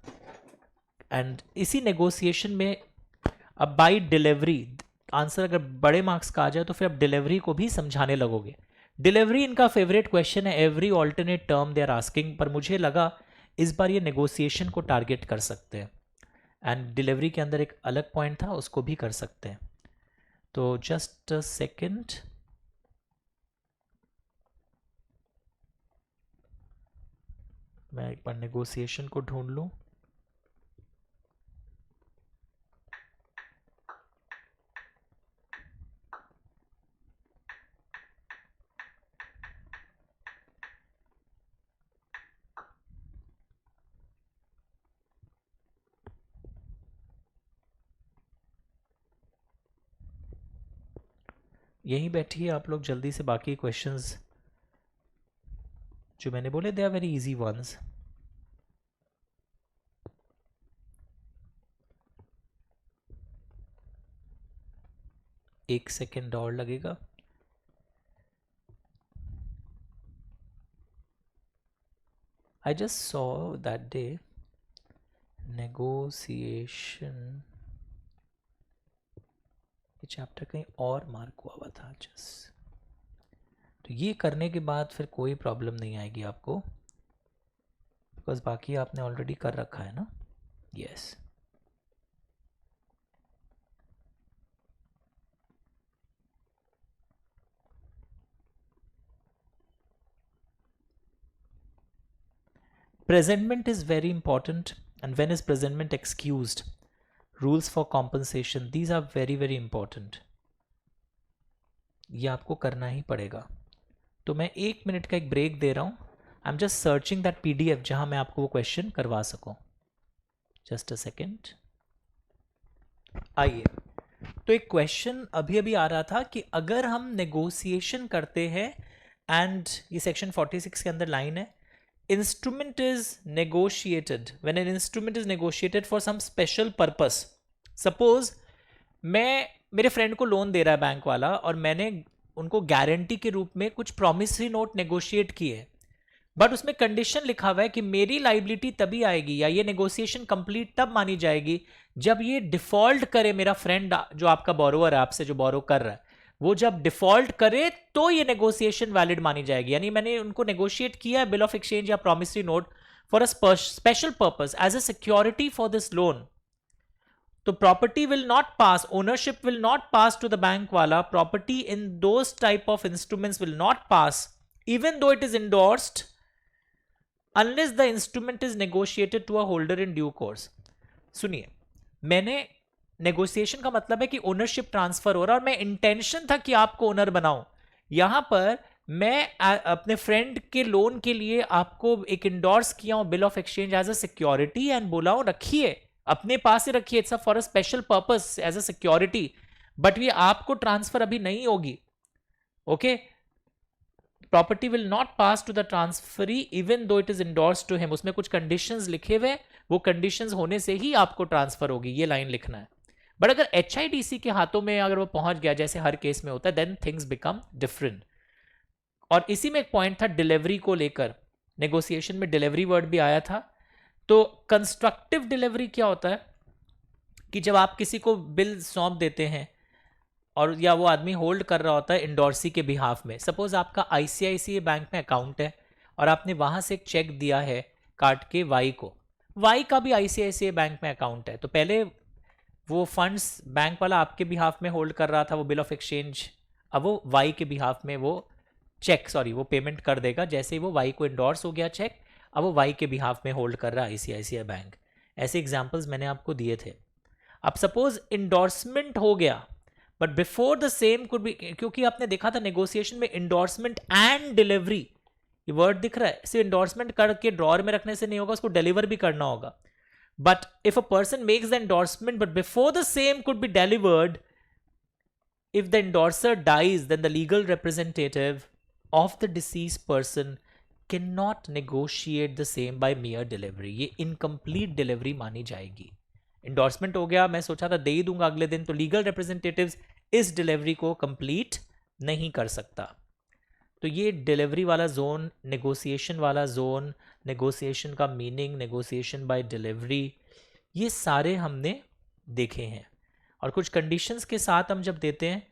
एंड इसी नेगोशिएशन में अब बाई डिलीवरी आंसर अगर बड़े मार्क्स का आ जाए तो फिर अब डिलीवरी को भी समझाने लगोगे। डिलीवरी इनका फेवरेट क्वेश्चन है, every alternate term they are asking, पर मुझे लगा इस बार ये नेगोशिएशन को टारगेट कर सकते हैं एंड डिलीवरी के अंदर एक अलग पॉइंट था उसको भी कर सकते हैं। तो जस्ट अ सेकेंड, मैं एक बार नेगोशिएशन को ढूंढ लूं। यहीं बैठिए आप लोग, जल्दी से बाकी क्वेश्चंस जो मैंने बोले they are very easy ones. एक सेकेंड और लगेगा। I just saw that the negotiation chapter कहीं और मार्क हुआ था जस्ट। तो ये करने के बाद फिर कोई प्रॉब्लम नहीं आएगी आपको, बिकॉज बाकी आपने ऑलरेडी कर रखा है ना। Yes, presentment is very important, and when is presentment excused, rules for compensation, these are very very important, ये आपको करना ही पड़ेगा। तो मैं 1 मिनट का एक ब्रेक दे रहा हूँ, I am just searching that PDF जहाँ मैं आपको वो क्वेश्चन करवा सकूँ। Just a second. आइए, तो एक क्वेश्चन अभी अभी आ रहा था कि अगर हम नेगोशिएशन करते हैं, एंड ये सेक्शन 46 के अंदर लाइन है, instrument is negotiated when an instrument is negotiated for some special purpose. Suppose मैं, मेरे फ्रेंड को लोन दे रहा है बैंक वाला और मैंने उनको गारंटी के रूप में कुछ प्रॉमिसरी नोट नेगोशिएट किए, बट उसमें कंडीशन लिखा हुआ है कि मेरी लाइबिलिटी तभी आएगी या ये नेगोशिएशन कंप्लीट तब मानी जाएगी जब ये डिफॉल्ट करे, मेरा फ्रेंड जो आपका बोरोवर है, आपसे जो बोरो कर रहा है, वो जब डिफॉल्ट करे तो ये नेगोशिएशन वैलिड मानी जाएगी। यानी मैंने उनको नेगोशिएट किया है बिल ऑफ एक्सचेंज या promissory note for a special purpose as a security for this loan, तो property will not pass, ownership will not pass to the bank वाला, property in those type of instruments will not pass even though it is endorsed unless the instrument is negotiated to a holder in due course. सुनिए, मैंने negotiation का मतलब है कि ownership transfer हो रहा है और मैं इंटेंशन था कि आपको ओनर बनाऊं। यहां पर मैं अपने फ्रेंड के लोन के लिए आपको एक इंडोर्स किया हूं bill of exchange as a security and बोला हूं रखिए, अपने पास ही रखिए, it's for a special purpose as a security, but ये आपको ट्रांसफर अभी नहीं होगी। Okay, property will not pass to the transferee even though it is endorse to him, उसमें कुछ कंडीशंस लिखे हुए, वो कंडीशंस होने से ही आपको ट्रांसफर होगी, ये लाइन लिखना है। बट अगर HIDC के हाथों में अगर वो पहुंच गया, जैसे हर केस में होता है, देन थिंग्स बिकम डिफरेंट। और इसी में एक पॉइंट था डिलीवरी को लेकर, नेगोशिएशन में डिलीवरी वर्ड भी आया था। तो कंस्ट्रक्टिव डिलीवरी क्या होता है कि जब आप किसी को बिल सौंप देते हैं और या वो आदमी होल्ड कर रहा होता है इंडोर्सी के बिहाफ में, सपोज आपका ICICI बैंक में अकाउंट है और आपने वहां से एक चेक दिया है काट के वाई को, वाई का भी ICICI बैंक में अकाउंट है, तो पहले वो फंड्स बैंक वाला आपके बिहाफ में होल्ड कर रहा था, वो बिल ऑफ एक्सचेंज, अब वो वाई के बिहाफ में वो चेक, सॉरी वो पेमेंट कर देगा जैसे ही वो वाई को इंडोर्स हो गया चेक, अब वो वाई के बिहाफ में होल्ड कर रहा है ICICI बैंक। ऐसे एग्जाम्पल्स मैंने आपको दिए थे। अब सपोज इंडोर्समेंट हो गया but before the same could be, क्योंकि आपने देखा था नेगोशिएशन में इंडोर्समेंट एंड डिलीवरी, ये वर्ड दिख रहा है, सिर्फ इंडोर्समेंट करके ड्रॉर में रखने से नहीं होगा, उसको डिलीवर भी करना होगा. But if a person makes the endorsement but before the same could be delivered, if the endorser dies, then the legal representative of the deceased person cannot negotiate the same by mere delivery. ये incomplete delivery मानी जाएगी. Endorsement हो गया, मैं सोचा था दे ही दूंगा अगले दिन, तो लीगल रिप्रेजेंटेटिव्स इस डिलीवरी को कंप्लीट नहीं कर सकता. तो ये डिलीवरी वाला जोन, नेगोशिएशन वाला जोन, नेगोशिएशन का मीनिंग, नेगोशिएशन बाय डिलीवरी, ये सारे हमने देखे हैं. और कुछ कंडीशंस के साथ हम जब देते हैं,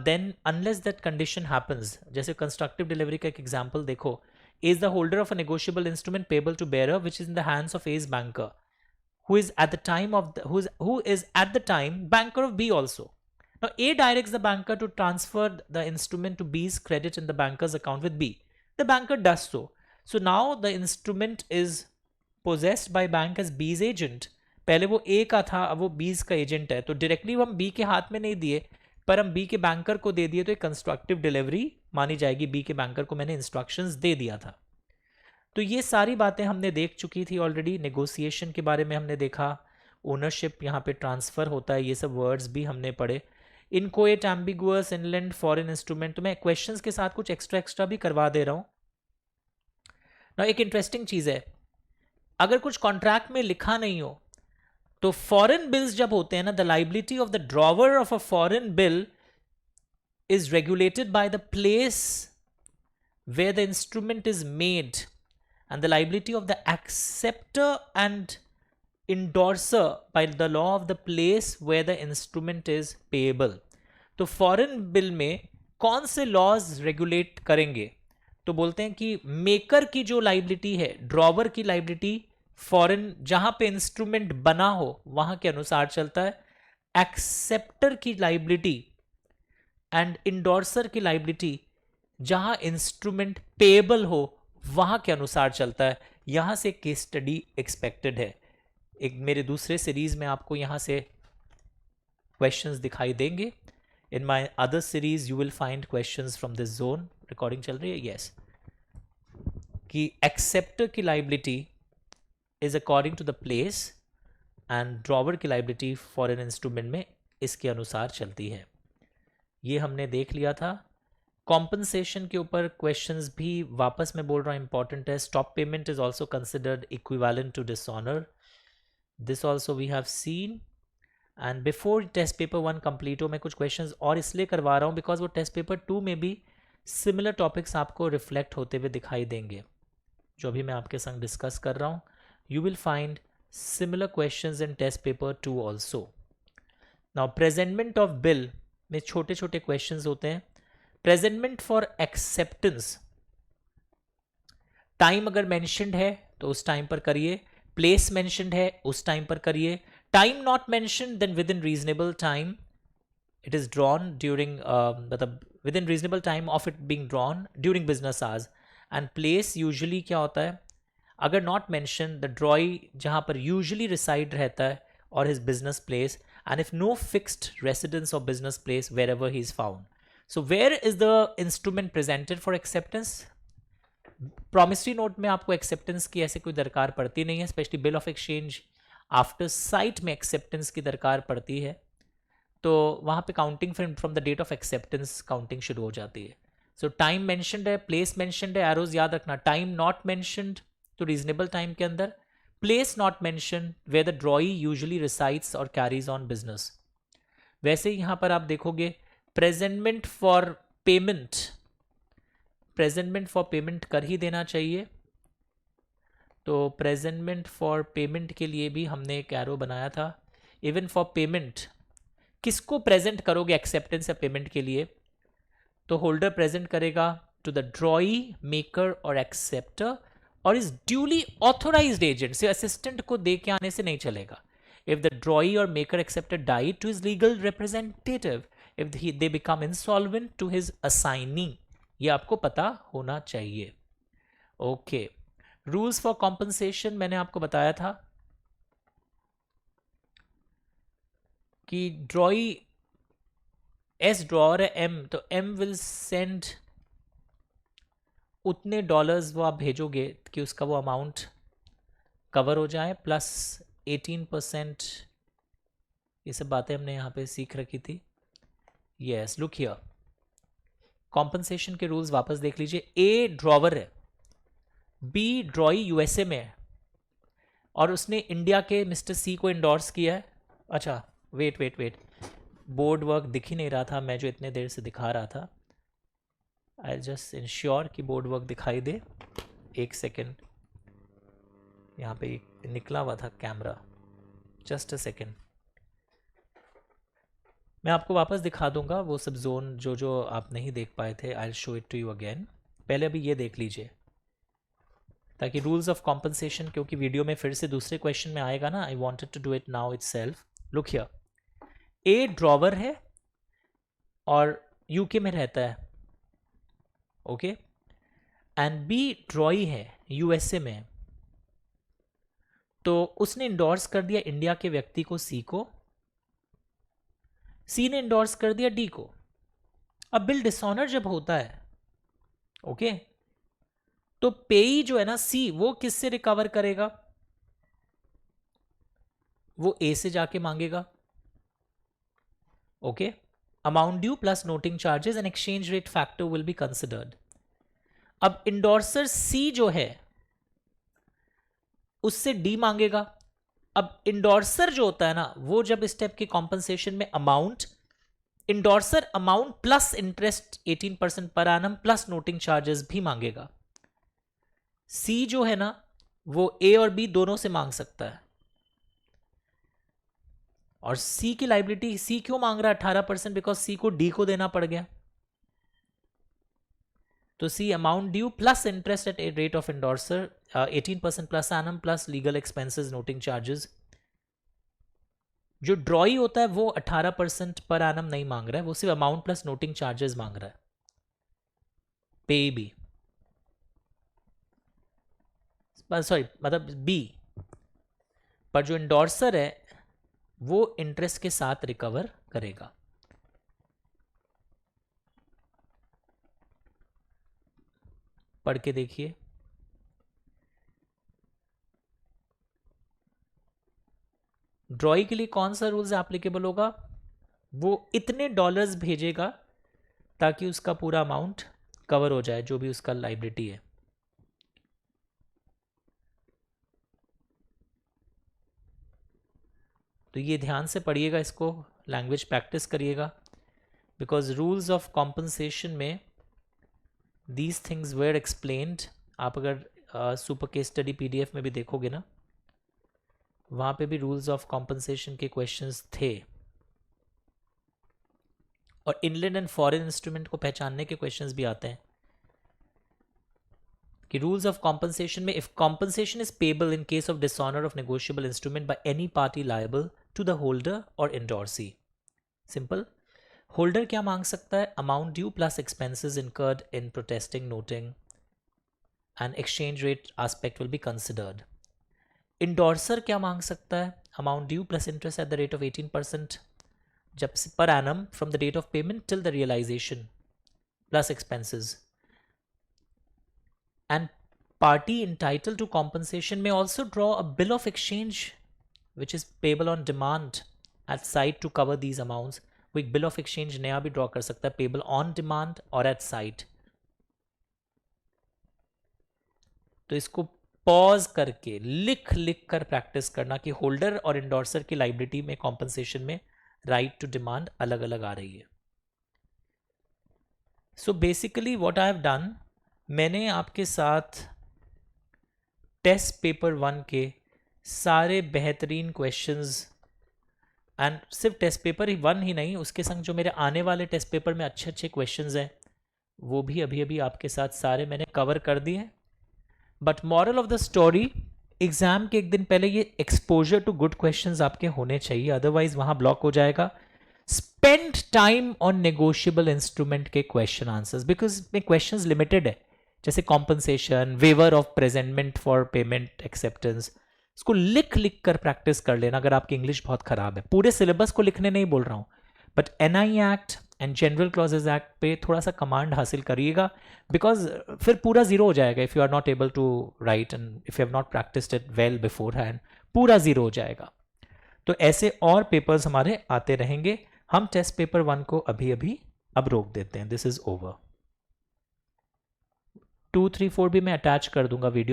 then unless that condition happens, जैसे कंस्ट्रक्टिव डिलीवरी का एक एग्जांपल देखो, is the holder of a negotiable instrument payable to bearer which is in the hands of as banker who is at the time of the, who is at the time banker of B also. Now A directs the banker to transfer the instrument to B's credit in the banker's account with B. The banker does so. So now the instrument is possessed by bank as B's agent. पहले वो A का था, अब वो B's का agent है, तो directly हम B के हाथ में नहीं दिए, पर हम B के बैंकर को दे दिए, तो एक कंस्ट्रक्टिव डिलीवरी मानी जाएगी. B के बैंकर को मैंने इंस्ट्रक्शंस दे दिया था. तो ये सारी बातें हमने देख चुकी थी ऑलरेडी. नेगोशिएशन के बारे में हमने देखा, ओनरशिप यहाँ पे ट्रांसफ़र होता है, ये सब वर्ड्स भी हमने पढ़े. Inchoate, ambiguous, inland, foreign instrument, तो मैं क्वेश्चंस के साथ कुछ एक्स्ट्रा भी करवा दे रहा हूँ ना. एक इंटरेस्टिंग चीज़ है, अगर कुछ कॉन्ट्रैक्ट में लिखा नहीं हो तो फॉरेन बिल्स जब होते हैं ना, the liability of the drawer of a foreign bill is regulated by the place where the instrument is made, and the liability of the acceptor and endorser by the law of the place where the instrument is payable. तो foreign bill में कौन से laws regulate करेंगे? तो बोलते हैं कि maker की जो लाइबिलिटी है, ड्रॉवर की लाइबिलिटी फॉरेन जहां पे इंस्ट्रूमेंट बना हो वहां के अनुसार चलता है. एक्सेप्टर की लाइबिलिटी एंड इंडोर्सर की लाइबिलिटी जहां इंस्ट्रूमेंट पेएबल हो वहां के अनुसार चलता है. यहां से केस स्टडी एक्सपेक्टेड है. एक मेरे दूसरे सीरीज में आपको यहां से क्वेश्चंस दिखाई देंगे. In my other series you will find questions from this zone. Recording चल रही है? यस. कि एक्सेप्टर की liability is according to the place and drawer की लाइबिलिटी फॉरेन इंस्ट्रूमेंट में इसके अनुसार चलती है. ये हमने देख लिया था. कॉम्पनसेशन के ऊपर क्वेश्चंस भी वापस मैं बोल रहा हूँ इंपॉर्टेंट है. Stop payment is also considered equivalent to dishonour. This also we have seen. And before test paper 1 complete हो, मैं कुछ क्वेश्चंस और इसलिए करवा रहा हूँ बिकॉज वो टेस्ट पेपर 2 में भी सिमिलर टॉपिक्स आपको रिफ्लेक्ट होते हुए दिखाई देंगे. जो अभी मैं आपके संग डिस्कस कर रहा हूँ, you will find similar questions in test paper 2 also. Now presentment of bill में छोटे छोटे क्वेश्चंस होते हैं. प्रेजेंटमेंट फॉर एक्सेप्टेंस, टाइम अगर मेंशन्ड है तो उस टाइम पर करिए. प्लेस मेंशन्ड है उस टाइम पर करिए. Time not mentioned then within reasonable time it is drawn during, मतलब within reasonable time of it being drawn during business hours. And place usually क्या होता है, अगर नॉट मेंशन द ड्रॉई जहां पर यूजुअली रिसाइड रहता है और his business place, and if no fixed residence or business place wherever he is found. So where is the instrument presented for acceptance? Promissory note में आपको acceptance की ऐसे कोई दरकार पड़ती नहीं है. Specially bill of exchange after sight में acceptance की दरकार पड़ती है. तो वहाँ पे counting from the date of acceptance counting शुरू हो जाती है. सो टाइम मेंशन्ड है, प्लेस मेंशन्ड है, एरोज याद रखना. टाइम नॉट मेंशन्ड तो रीजनेबल टाइम के अंदर, place not mentioned where the drawee usually resides और कैरीज ऑन बिजनेस. वैसे ही यहाँ पर आप देखोगे presentment for payment, presentment for payment कर ही देना चाहिए. तो प्रेजेंटमेंट फॉर पेमेंट के लिए भी हमने एक एरो बनाया था. इवन फॉर पेमेंट किसको प्रेजेंट करोगे एक्सेप्टेंस या पेमेंट के लिए, तो होल्डर प्रेजेंट करेगा टू द ड्रॉई, मेकर और एक्सेप्टर और इज ड्यूली ऑथोराइज्ड एजेंट. से असिस्टेंट को दे के आने से नहीं चलेगा. इफ द ड्रॉई और maker acceptor died to his legal representative, if they become insolvent to his assignee. ये आपको पता होना चाहिए. ओके, रूल्स फॉर कॉम्पनसेशन मैंने आपको बताया था कि ड्रॉई एस ड्रॉअर है एम, तो एम विल सेंड उतने डॉलर्स वो आप भेजोगे कि उसका वो अमाउंट कवर हो जाए, प्लस 18%। ये सब बातें हमने यहाँ पे सीख रखी थी। यस, लुक हियर, कॉम्पनसेशन के रूल्स वापस देख लीजिए। ए ड्रॉवर है, बी ड्रॉई यूएसए में है और उसने इंडिया के मिस्टर सी को इंडोर्स किया है। अच्छा wait wait wait, board work दिख ही नहीं रहा था, मैं जो इतने देर से दिखा रहा था। आई जस्ट इंश्योर कि बोर्ड वर्क दिखाई दे। एक सेकेंड, यहाँ पे निकला हुआ था कैमरा, जस्ट अ सेकेंड, मैं आपको वापस दिखा दूंगा वो सब जोन जो जो आप नहीं देख पाए थे। I show it to you again. पहले अभी ये देख लीजिए ताकि रूल्स ऑफ कॉम्पनसेशन, क्योंकि वीडियो में फिर से दूसरे क्वेश्चन में आएगा ना, I wanted to do it now itself. Look here, a drawer है और यूके में रहता है, ओके, एंड बी ड्रॉई है, यूएसए में। तो उसने इंडोर्स कर दिया इंडिया के व्यक्ति को, सी को, सी ने इंडोर्स कर दिया डी को। अब बिल डिसऑनर जब होता है, ओके, तो पेई जो है ना सी, वो किससे रिकवर करेगा? वो ए से जाके मांगेगा, okay. Amount due plus noting charges and exchange rate factor will be considered. अब इंडोर्सर सी जो है उससे डी मांगेगा। अब इंडोर्सर जो होता है ना, वो जब इस टाइप के कॉम्पनसेशन में amount, endorser amount plus interest 18% per annum plus noting charges भी मांगेगा। सी जो है ना, वो ए और बी दोनों से मांग सकता है। और सी की लाइबिलिटी, सी क्यों मांग रहा है 18%? बिकॉज सी को डी को देना पड़ गया। तो C amount due plus interest at a rate of endorser 18% plus annum plus legal expenses noting charges. जो ड्रॉई होता है वो 18% पर एनम नहीं मांग रहा है, वो सिर्फ अमाउंट प्लस नोटिंग चार्जेस मांग रहा है, पे बी, सॉरी मतलब बी। पर जो इंडोर्सर है वो इंटरेस्ट के साथ रिकवर करेगा। पढ़ के देखिए। ड्रॉई के लिए कौन सा रूल्स एप्लीकेबल होगा? वो इतने डॉलर्स भेजेगा ताकि उसका पूरा अमाउंट कवर हो जाए, जो भी उसका लाइबिलिटी है। तो ये ध्यान से पढ़िएगा, इसको लैंग्वेज प्रैक्टिस करिएगा, बिकॉज रूल्स ऑफ कॉम्पनसेशन में दीज थिंग्स वेर एक्सप्लेन्ड। आप अगर सुपर केस स्टडी पीडीएफ में भी देखोगे ना, वहाँ पे भी रूल्स ऑफ कॉम्पनसेशन के क्वेश्चंस थे, और इनलैंड एंड फॉरेन इंस्ट्रूमेंट को पहचानने के क्वेश्चंस भी आते हैं कि रूल्स ऑफ कॉम्पनसेशन में, if compensation is payable in case of dishonour of negotiable instrument by any party liable to the holder or endorsee. Simple, holder क्या मांग सकता है? Amount due plus expenses incurred in protesting noting and exchange rate aspect will be considered. Endorser क्या मांग सकता है? Amount due plus interest at the rate of 18% जब per annum from the date of payment till the realisation plus expenses. And party entitled to compensation may also draw a bill of exchange which is payable on demand at site to cover these amounts। वो एक bill of exchange नया भी draw कर सकता है, payable on demand और eight site. तो इसको पॉज करके लिख लिख कर प्रैक्टिस करना कि होल्डर और इंडोर्सर की लाइबिलिटी में कॉम्पनसेशन में राइट टू डिमांड अलग अलग आ रही है। So basically what I have done, मैंने आपके साथ टेस्ट पेपर 1 के सारे बेहतरीन क्वेश्चंस, एंड सिर्फ टेस्ट पेपर 1 ही नहीं, उसके संग जो मेरे आने वाले टेस्ट पेपर में अच्छे अच्छे क्वेश्चंस हैं वो भी अभी अभी आपके साथ सारे मैंने कवर कर दिए हैं। But moral of the story, exam के एक दिन पहले ये एक्सपोजर टू गुड क्वेश्चंस आपके होने चाहिए, अदरवाइज वहां ब्लॉक हो जाएगा। Spend time on negotiable instrument के क्वेश्चन आंसर्स, बिकॉज में क्वेश्चंस लिमिटेड है, जैसे compensation, waiver of presentment for payment acceptance. इसको लिख लिख कर प्रैक्टिस कर लेना अगर आपकी इंग्लिश बहुत खराब है। पूरे सिलेबस को लिखने नहीं बोल रहा हूं, but NI act, and general clauses act पे थोड़ा सा कमांड हासिल करिएगा, बिकॉज फिर पूरा ज़ीरो हो जाएगा if you are not able to write and if you have not practised it well beforehand, पूरा ज़ीरो हो जाएगा। तो ऐसे और पेपर्स हमारे आते रहेंगे। हम टेस्ट पेपर 1 को अभी अब रोक देते हैं। This is over. 2, 3, 4 भी मैं अटैच कर दूंगा वीडियो।